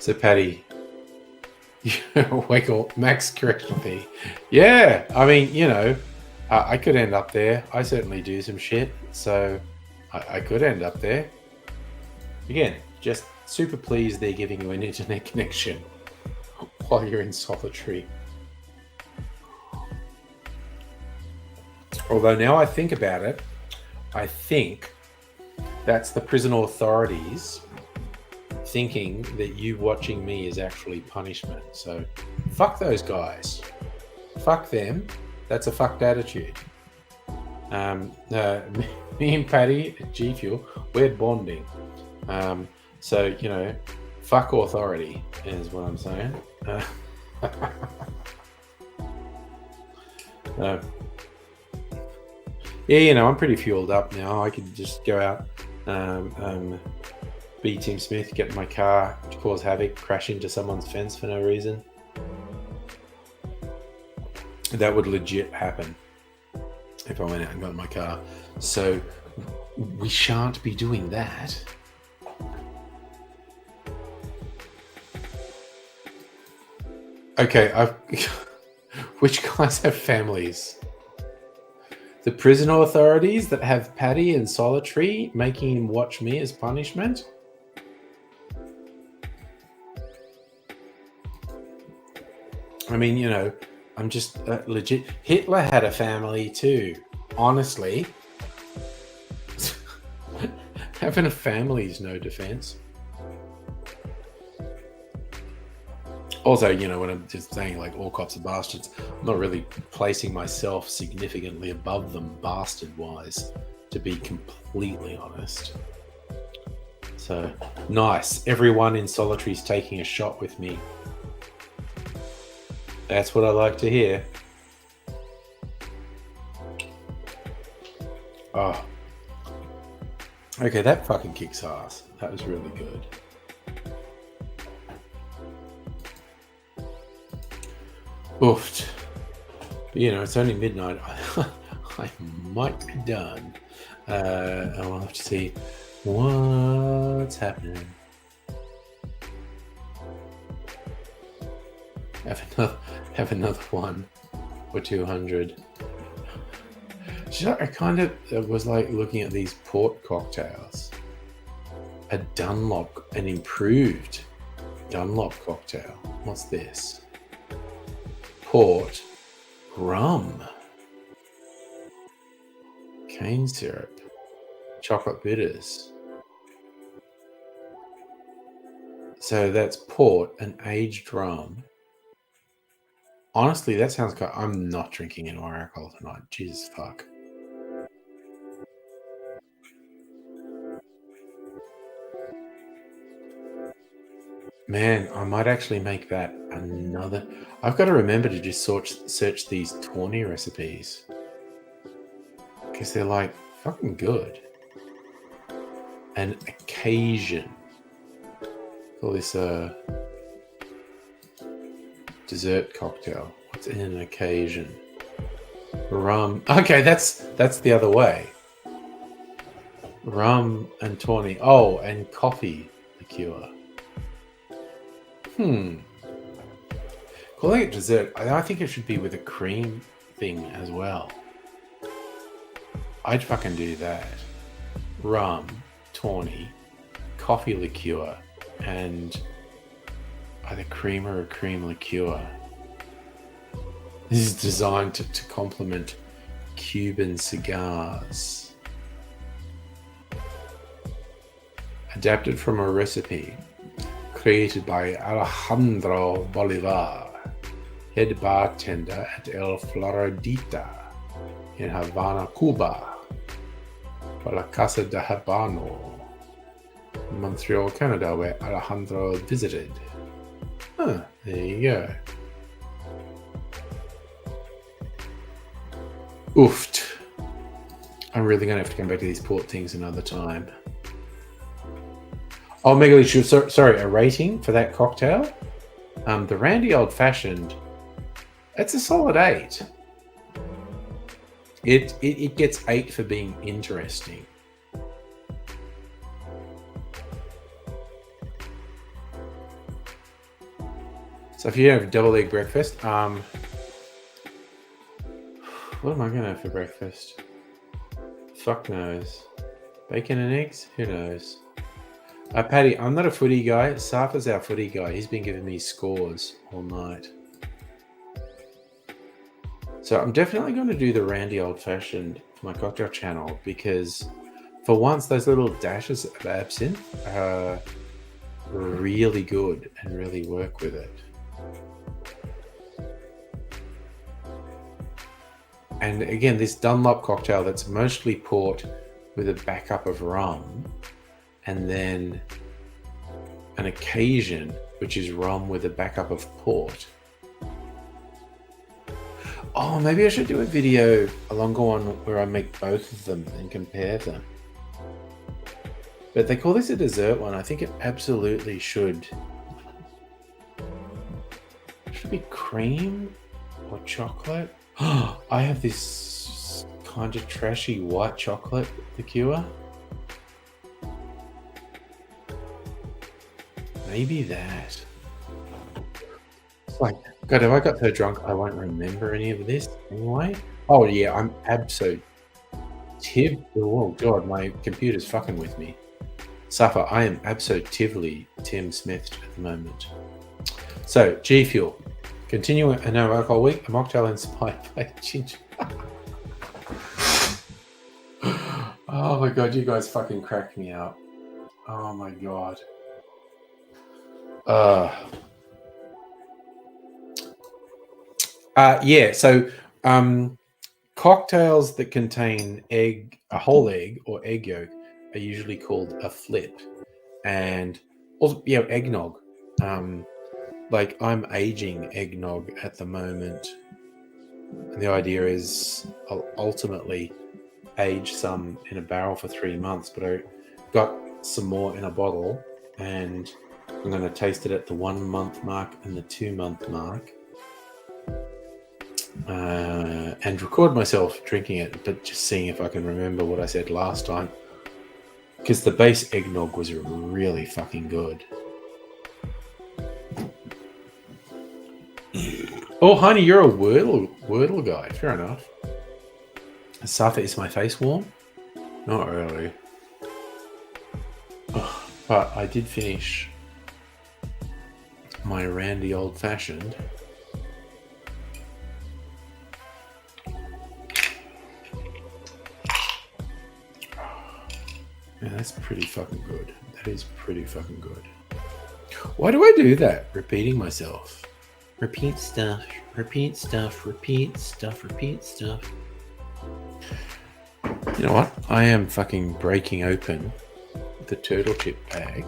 So Patty, wake up, Max correctional fee. Yeah, I mean, I could end up there. I certainly do some shit, so I could end up there. Again, just super pleased they're giving you an internet connection while you're in solitary. Although now I think about it, I think that's the prison authorities thinking that you watching me is actually punishment. So fuck those guys. Fuck them. That's a fucked attitude. Me and Patty at G Fuel, we're bonding. So, you know, fuck authority is what I'm saying. Yeah, you know, I'm pretty fueled up now. I could just go out, be Tim Smith, get in my car, cause havoc, crash into someone's fence for no reason. That would legit happen if I went out and got in my car. So we shan't be doing that. Okay, which guys have families? The prison authorities that have Paddy in solitary, making him watch me as punishment? I mean, you know, I'm just legit. Hitler had a family too. Honestly, having a family is no defense. Also, you know, when I'm just saying like all cops are bastards, I'm not really placing myself significantly above them bastard-wise, to be completely honest. So, nice. Everyone in solitary is taking a shot with me. That's what I like to hear. Oh. Okay, that fucking kicks ass. That was really good. Oofed. But, you know, it's only midnight. I might be done. I'll have to see what's happening. Have another one or 200. So I kind of was like looking at these port cocktails. A Dunlop, an improved Dunlop cocktail. What's this? Port, rum, cane syrup, chocolate bitters. So that's port and aged rum. Honestly, that sounds good. I'm not drinking any more alcohol tonight. Jesus fuck. Man, I might actually make that another. I've got to remember to just search these Tawny recipes because they're like fucking good. An occasion. Call this a dessert cocktail. What's in an occasion? Rum. Okay, that's the other way. Rum and Tawny. Oh, and coffee liqueur. Calling it dessert, I think it should be with a cream thing as well. I'd fucking do that. Rum, Tawny, coffee liqueur, and either cream or a cream liqueur. This is designed to complement Cuban cigars. Adapted from a recipe created by Alejandro Bolivar, head bartender at El Floridita in Havana, Cuba, for La Casa de Habano, Montreal, Canada, where Alejandro visited. There you go. Oofed. I'm really going to have to come back to these port things another time. Oh, Megaly, sorry, a rating for that cocktail? The Randy Old Fashioned, it's a solid 8. It gets 8 for being interesting. So if you have double egg breakfast, What am I going to have for breakfast? Fuck knows. Bacon and eggs? Who knows? Paddy, I'm not a footy guy. Safa's our footy guy. He's been giving me scores all night. So I'm definitely going to do the Randy old-fashioned for my cocktail channel because for once those little dashes of absinthe are really good and really work with it. And again, this Dunlop cocktail that's mostly port with a backup of rum, and then an occasion, which is rum with a backup of port. Oh, maybe I should do a video, a longer one, where I make both of them and compare them. But they call this a dessert one. I think it absolutely should. Should it be cream or chocolate? I have this kind of trashy white chocolate liqueur. Maybe that. Like, God, if I got so drunk, I won't remember any of this anyway. Oh yeah, I'm absolute oh God, my computer's fucking with me. Safa, I am absolutely Tim Smithed at the moment. So, G Fuel. Continuing a no alcohol week, a mocktail inspired by ginger. Oh my God, you guys fucking cracked me up. Oh my God. Yeah, so cocktails that contain a whole egg or egg yolk are usually called a flip. And also, yeah, eggnog. Like I'm aging eggnog at the moment. And the idea is I'll ultimately age some in a barrel for 3 months, but I got some more in a bottle and I'm going to taste it at the 1 month mark and the 2 month mark. And record myself drinking it, but just seeing if I can remember what I said last time. Because the base eggnog was really fucking good. Oh, honey, you're a Wordle guy. Fair enough. Safa, is my face warm? Not really. Oh, but I did finish my Randy old-fashioned. Yeah, that's pretty fucking good. That is pretty fucking good. Why do I do that? Repeating myself. Repeat stuff, repeat stuff, repeat stuff, repeat stuff. You know what? I am fucking breaking open the turtle chip bag.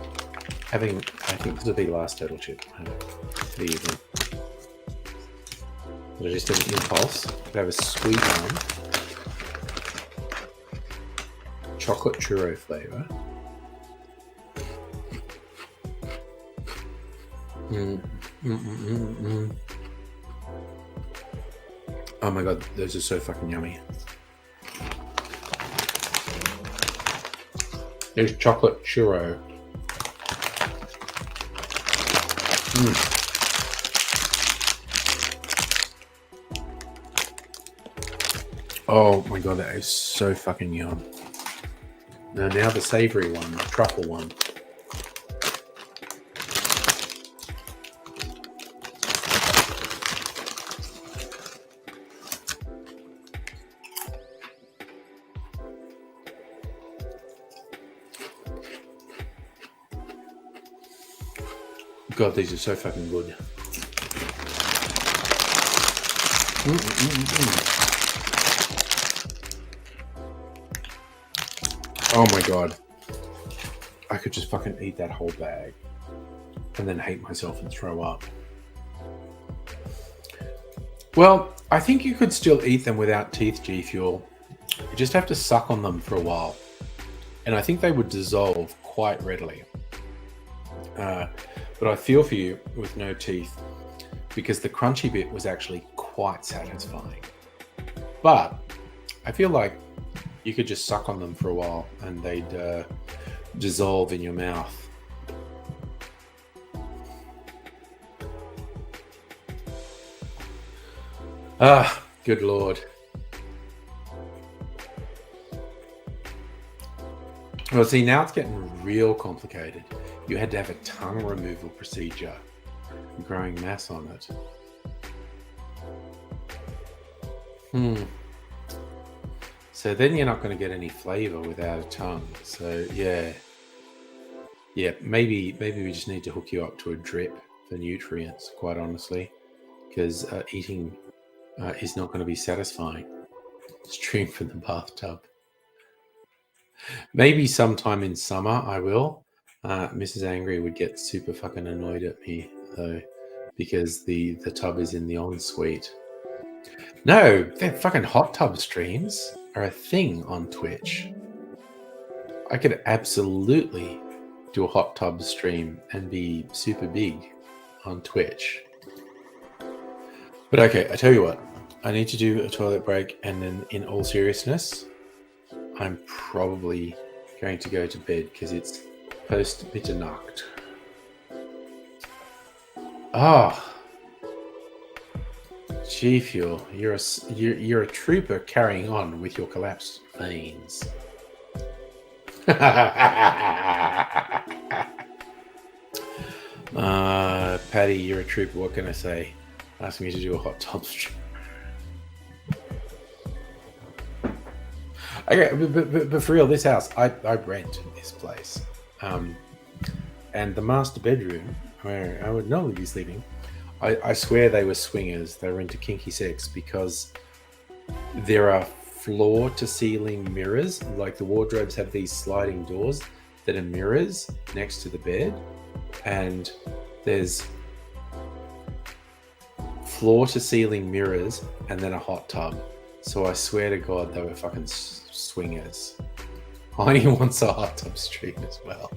I think this will be the last turtle chip for the evening. But I just did an impulse. I have a sweet one. Chocolate churro flavor. Oh my God, those are so fucking yummy. There's chocolate churro. Oh my God, that is so fucking yum. Now the savory one, the truffle one. God, these are so fucking good. Oh my God. I could just fucking eat that whole bag and then hate myself and throw up. Well, I think you could still eat them without teeth, G Fuel. You just have to suck on them for a while. And I think they would dissolve quite readily. But I feel for you with no teeth because the crunchy bit was actually quite satisfying. But I feel like you could just suck on them for a while and they'd dissolve in your mouth. Ah, good Lord. Well, see, now it's getting real complicated. You had to have a tongue removal procedure, growing mass on it. So then you're not going to get any flavor without a tongue. So yeah, maybe we just need to hook you up to a drip for nutrients. Quite honestly, because eating is not going to be satisfying. Stream from the bathtub. Maybe sometime in summer I will. Mrs. Angry would get super fucking annoyed at me though, because the tub is in the ensuite. No, that fucking hot tub streams are a thing on Twitch. I could absolutely do a hot tub stream and be super big on Twitch. But okay, I tell you what, I need to do a toilet break, and then in all seriousness, I'm probably going to go to bed because it's post Mitternacht. G Fuel, you're a trooper carrying on with your collapsed veins. Patty, you're a trooper. What can I say? Ask me to do a hot tub stream. Okay, but for real, this house, I rent this place. And the master bedroom, where I would normally be sleeping, I swear they were swingers. They were into kinky sex because there are floor-to-ceiling mirrors. Like the wardrobes have these sliding doors that are mirrors next to the bed. And there's floor-to-ceiling mirrors and then a hot tub. So I swear to God, they were fucking swingers. Heiny wants a hot tub stream as well.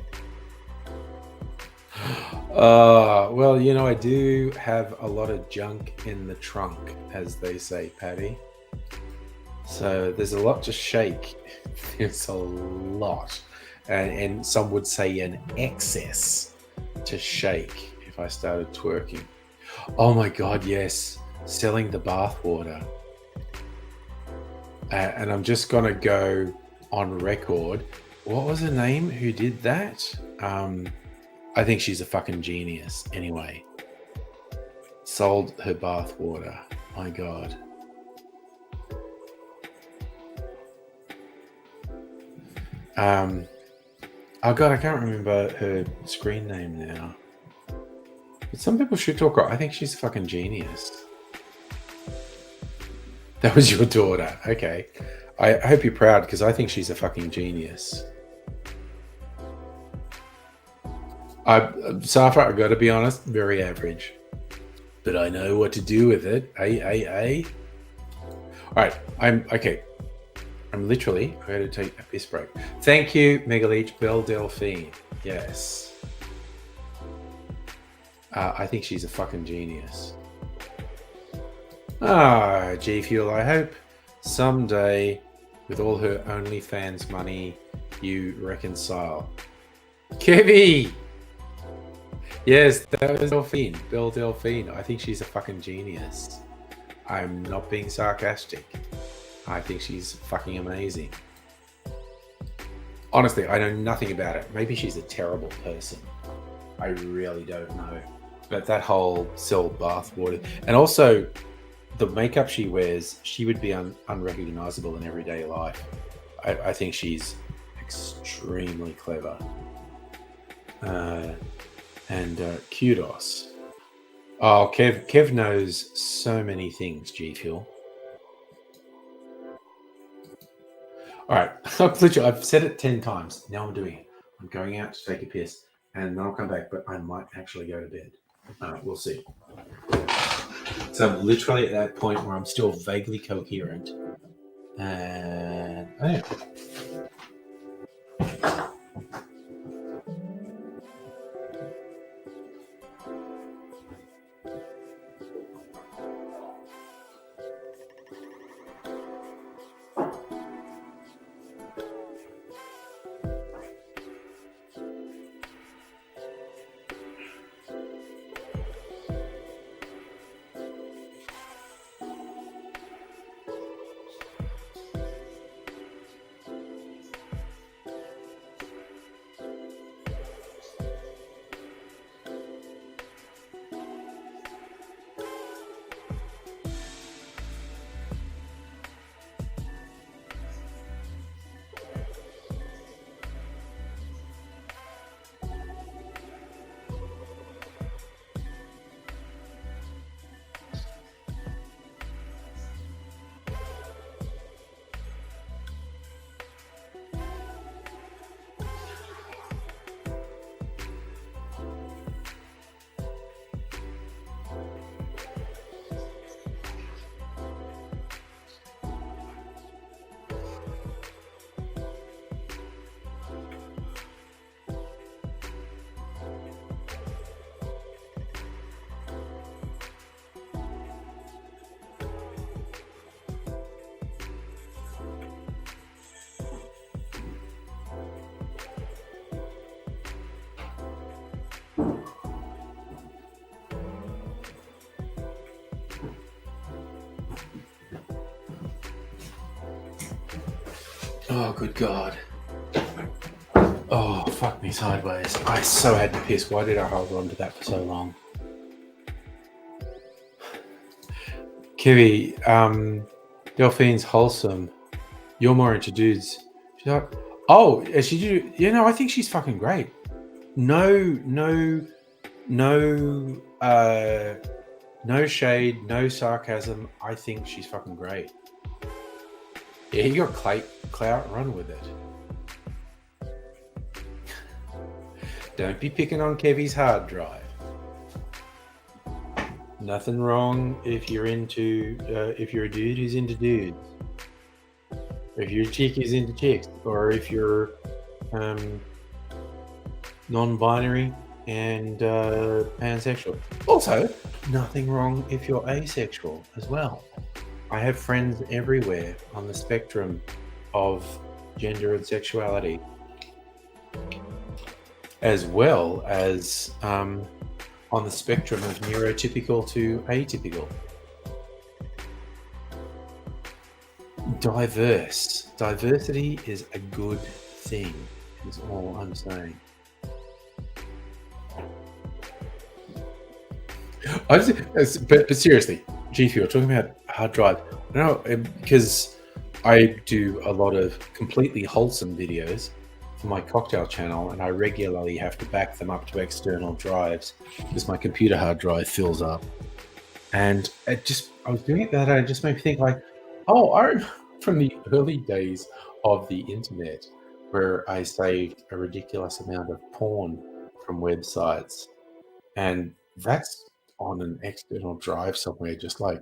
Well, you know, I do have a lot of junk in the trunk, as they say, Patty. So there's a lot to shake. There's a lot. And some would say an excess to shake if I started twerking. Oh my God, yes. Selling the bathwater. And I'm just going to go on record. What was her name who did that? I think she's a fucking genius. Anyway, sold her bath water. My God. Oh God, I can't remember her screen name now. But some people should talk. I think she's a fucking genius. That was your daughter. Okay. I hope you're proud because I think she's a fucking genius. Safa, I got to be honest, very average. But I know what to do with it. All right. I'm literally going to take a piss break. Thank you, Megaleech Belle Delphine. Yes. I think she's a fucking genius. G Fuel, I hope someday with all her OnlyFans money you reconcile. Kevy! Yes, that was Delphine, Belle Delphine. I think she's a fucking genius. I'm not being sarcastic. I think she's fucking amazing. Honestly, I know nothing about it. Maybe she's a terrible person. I really don't know. But that whole sell bathwater, and also the makeup she wears, she would be unrecognizable in everyday life. I think she's extremely clever. And kudos. Oh, Kev knows so many things, G Fuel. All right, I've said it 10 times. Now I'm doing it. I'm going out to take a piss, and then I'll come back, but I might actually go to bed. We'll see. So I'm literally at that point where I'm still vaguely coherent. And yeah. Oh, good God. Oh, fuck me sideways. I so had to piss. Why did I hold on to that for so long? Kiwi, Delphine's wholesome. You're more into dudes. She's like, oh, is she do? You know, I think she's fucking great. No shade, no sarcasm. I think she's fucking great. Yeah, you got clout, run with it. Don't be picking on Kevy's hard drive. Nothing wrong if you're into, if you're a dude who's into dudes. Or if you're a chick who's into chicks. Or if you're non-binary and pansexual. Also, nothing wrong if you're asexual as well. I have friends everywhere on the spectrum of gender and sexuality, as well as on the spectrum of neurotypical to atypical. Diversity is a good thing, is all I'm saying. But seriously, G Fuel, talking about hard drive. No, because I do a lot of completely wholesome videos for my cocktail channel, and I regularly have to back them up to external drives because my computer hard drive fills up. And I was doing it that it just made me think like, oh, I remember from the early days of the internet where I saved a ridiculous amount of porn from websites, and that's on an external drive somewhere, just like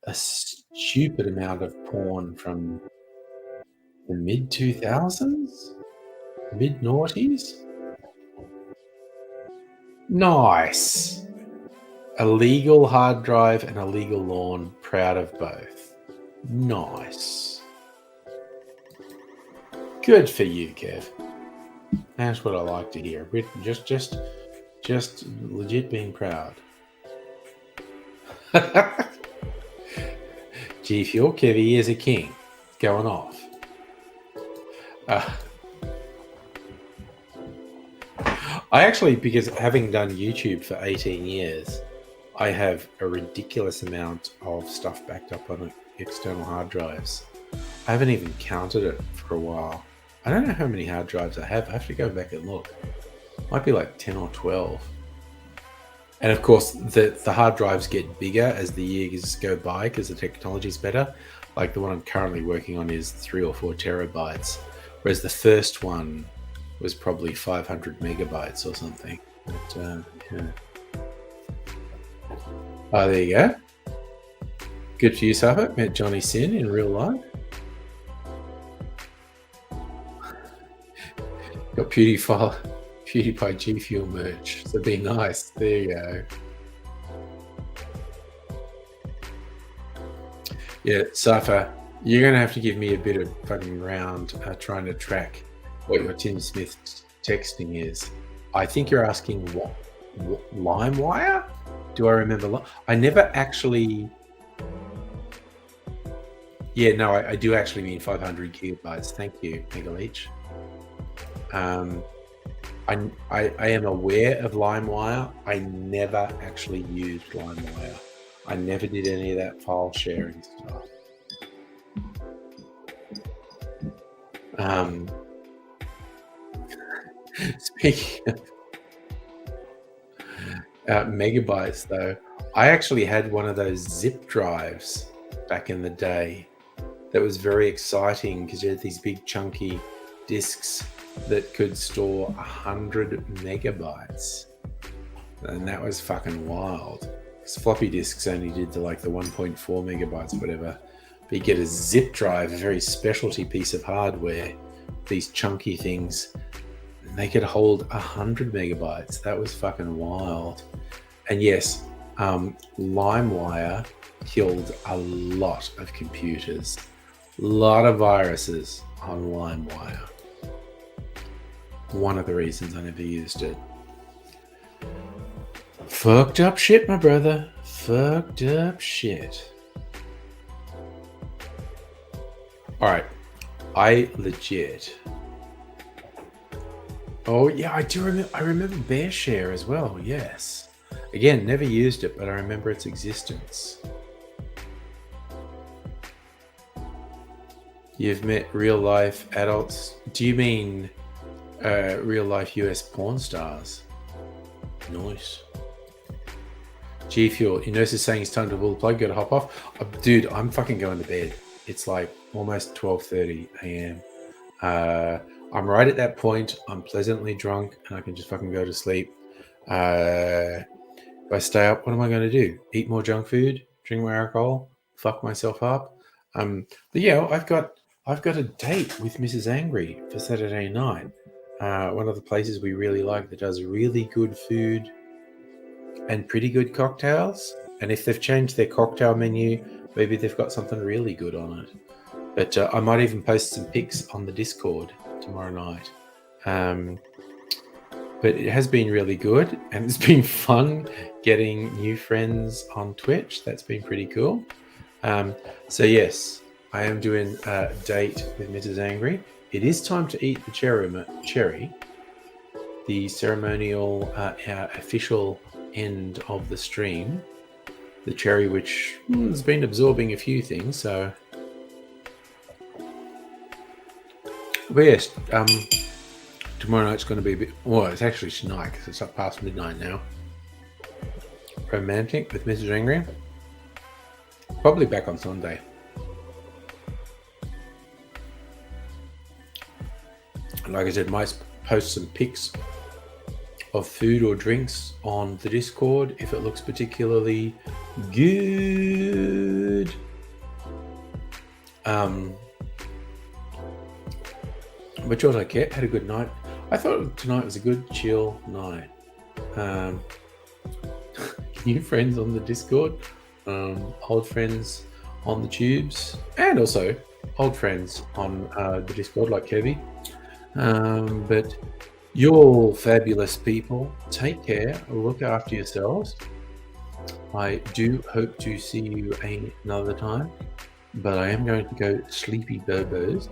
a stupid amount of porn from the mid 2000s, mid noughties. Nice. A legal hard drive and a legal lawn. Proud of both. Nice. Good for you, Kev. That's what I like to hear. Just legit being proud. G Fuel, Kevy is a king. Going off. I actually, because having done YouTube for 18 years, I have a ridiculous amount of stuff backed up on external hard drives. I haven't even counted it for a while. I don't know how many hard drives I have. I have to go back and look. Might be like 10 or 12. And of course, the hard drives get bigger as the years go by because the technology is better. Like the one I'm currently working on is 3 or 4 terabytes, whereas the first one was probably 500 megabytes or something. But, yeah. Oh, there you go. Good for you, Suffolk. Met Johnny Sin in real life. Got PewDiePie G Fuel merch. So be nice. There you go. Yeah, Safa, you're going to have to give me a bit of fucking round trying to track what your Tim Smith texting is. I think you're asking what LimeWire? Do I remember? I never actually... Yeah, no, I do actually mean 500 gigabytes. Thank you, Megaleech. I am aware of LimeWire. I never actually used LimeWire. I never did any of that file sharing stuff. Speaking of megabytes, though, I actually had one of those zip drives back in the day. That was very exciting because you had these big chunky discs that could store 100 megabytes, and that was fucking wild. Because floppy disks only did the 1.4 megabytes, whatever. But you get a zip drive, a very specialty piece of hardware. These chunky things, and they could hold 100 megabytes. That was fucking wild. And yes, LimeWire killed a lot of computers. A lot of viruses on LimeWire. One of the reasons I never used it. Fucked up shit, my brother. Fucked up shit. All right. I legit. Oh yeah, I do remember. I remember Bear Share as well. Yes. Again, never used it, but I remember its existence. You've met real life adults. Do you mean real life US porn stars? Nice. G Fuel, your nurse is saying it's time to pull the plug. Got to hop off. Dude, I'm fucking going to bed. It's like almost 12:30 a.m. I'm right at that point. I'm pleasantly drunk and I can just fucking go to sleep. If I stay up, what am I going to do? Eat more junk food? Drink more alcohol? Fuck myself up? But yeah, I've got a date with Mrs. Angry for Saturday night. One of the places we really like that does really good food and pretty good cocktails. And if they've changed their cocktail menu, maybe they've got something really good on it. But I might even post some pics on the Discord tomorrow night. But it has been really good, and it's been fun getting new friends on Twitch. That's been pretty cool. So yes, I am doing a date with Mrs. Angry. It is time to eat the cherry, the ceremonial official end of the stream. The cherry, which has been absorbing a few things, so... But yes, tomorrow night's going to be a bit... Well, it's actually tonight because it's up past midnight now. Romantic with Mrs. Angry. Probably back on Sunday. Like I said, might post some pics of food or drinks on the Discord if it looks particularly good. But yours, I get. Had a good night. I thought tonight was a good chill night. New friends on the Discord, old friends on the tubes, and also old friends on the Discord like Kevy. But you're all fabulous people. Take care. Look after yourselves. I do hope to see you another time, but I am going to go sleepy bobos.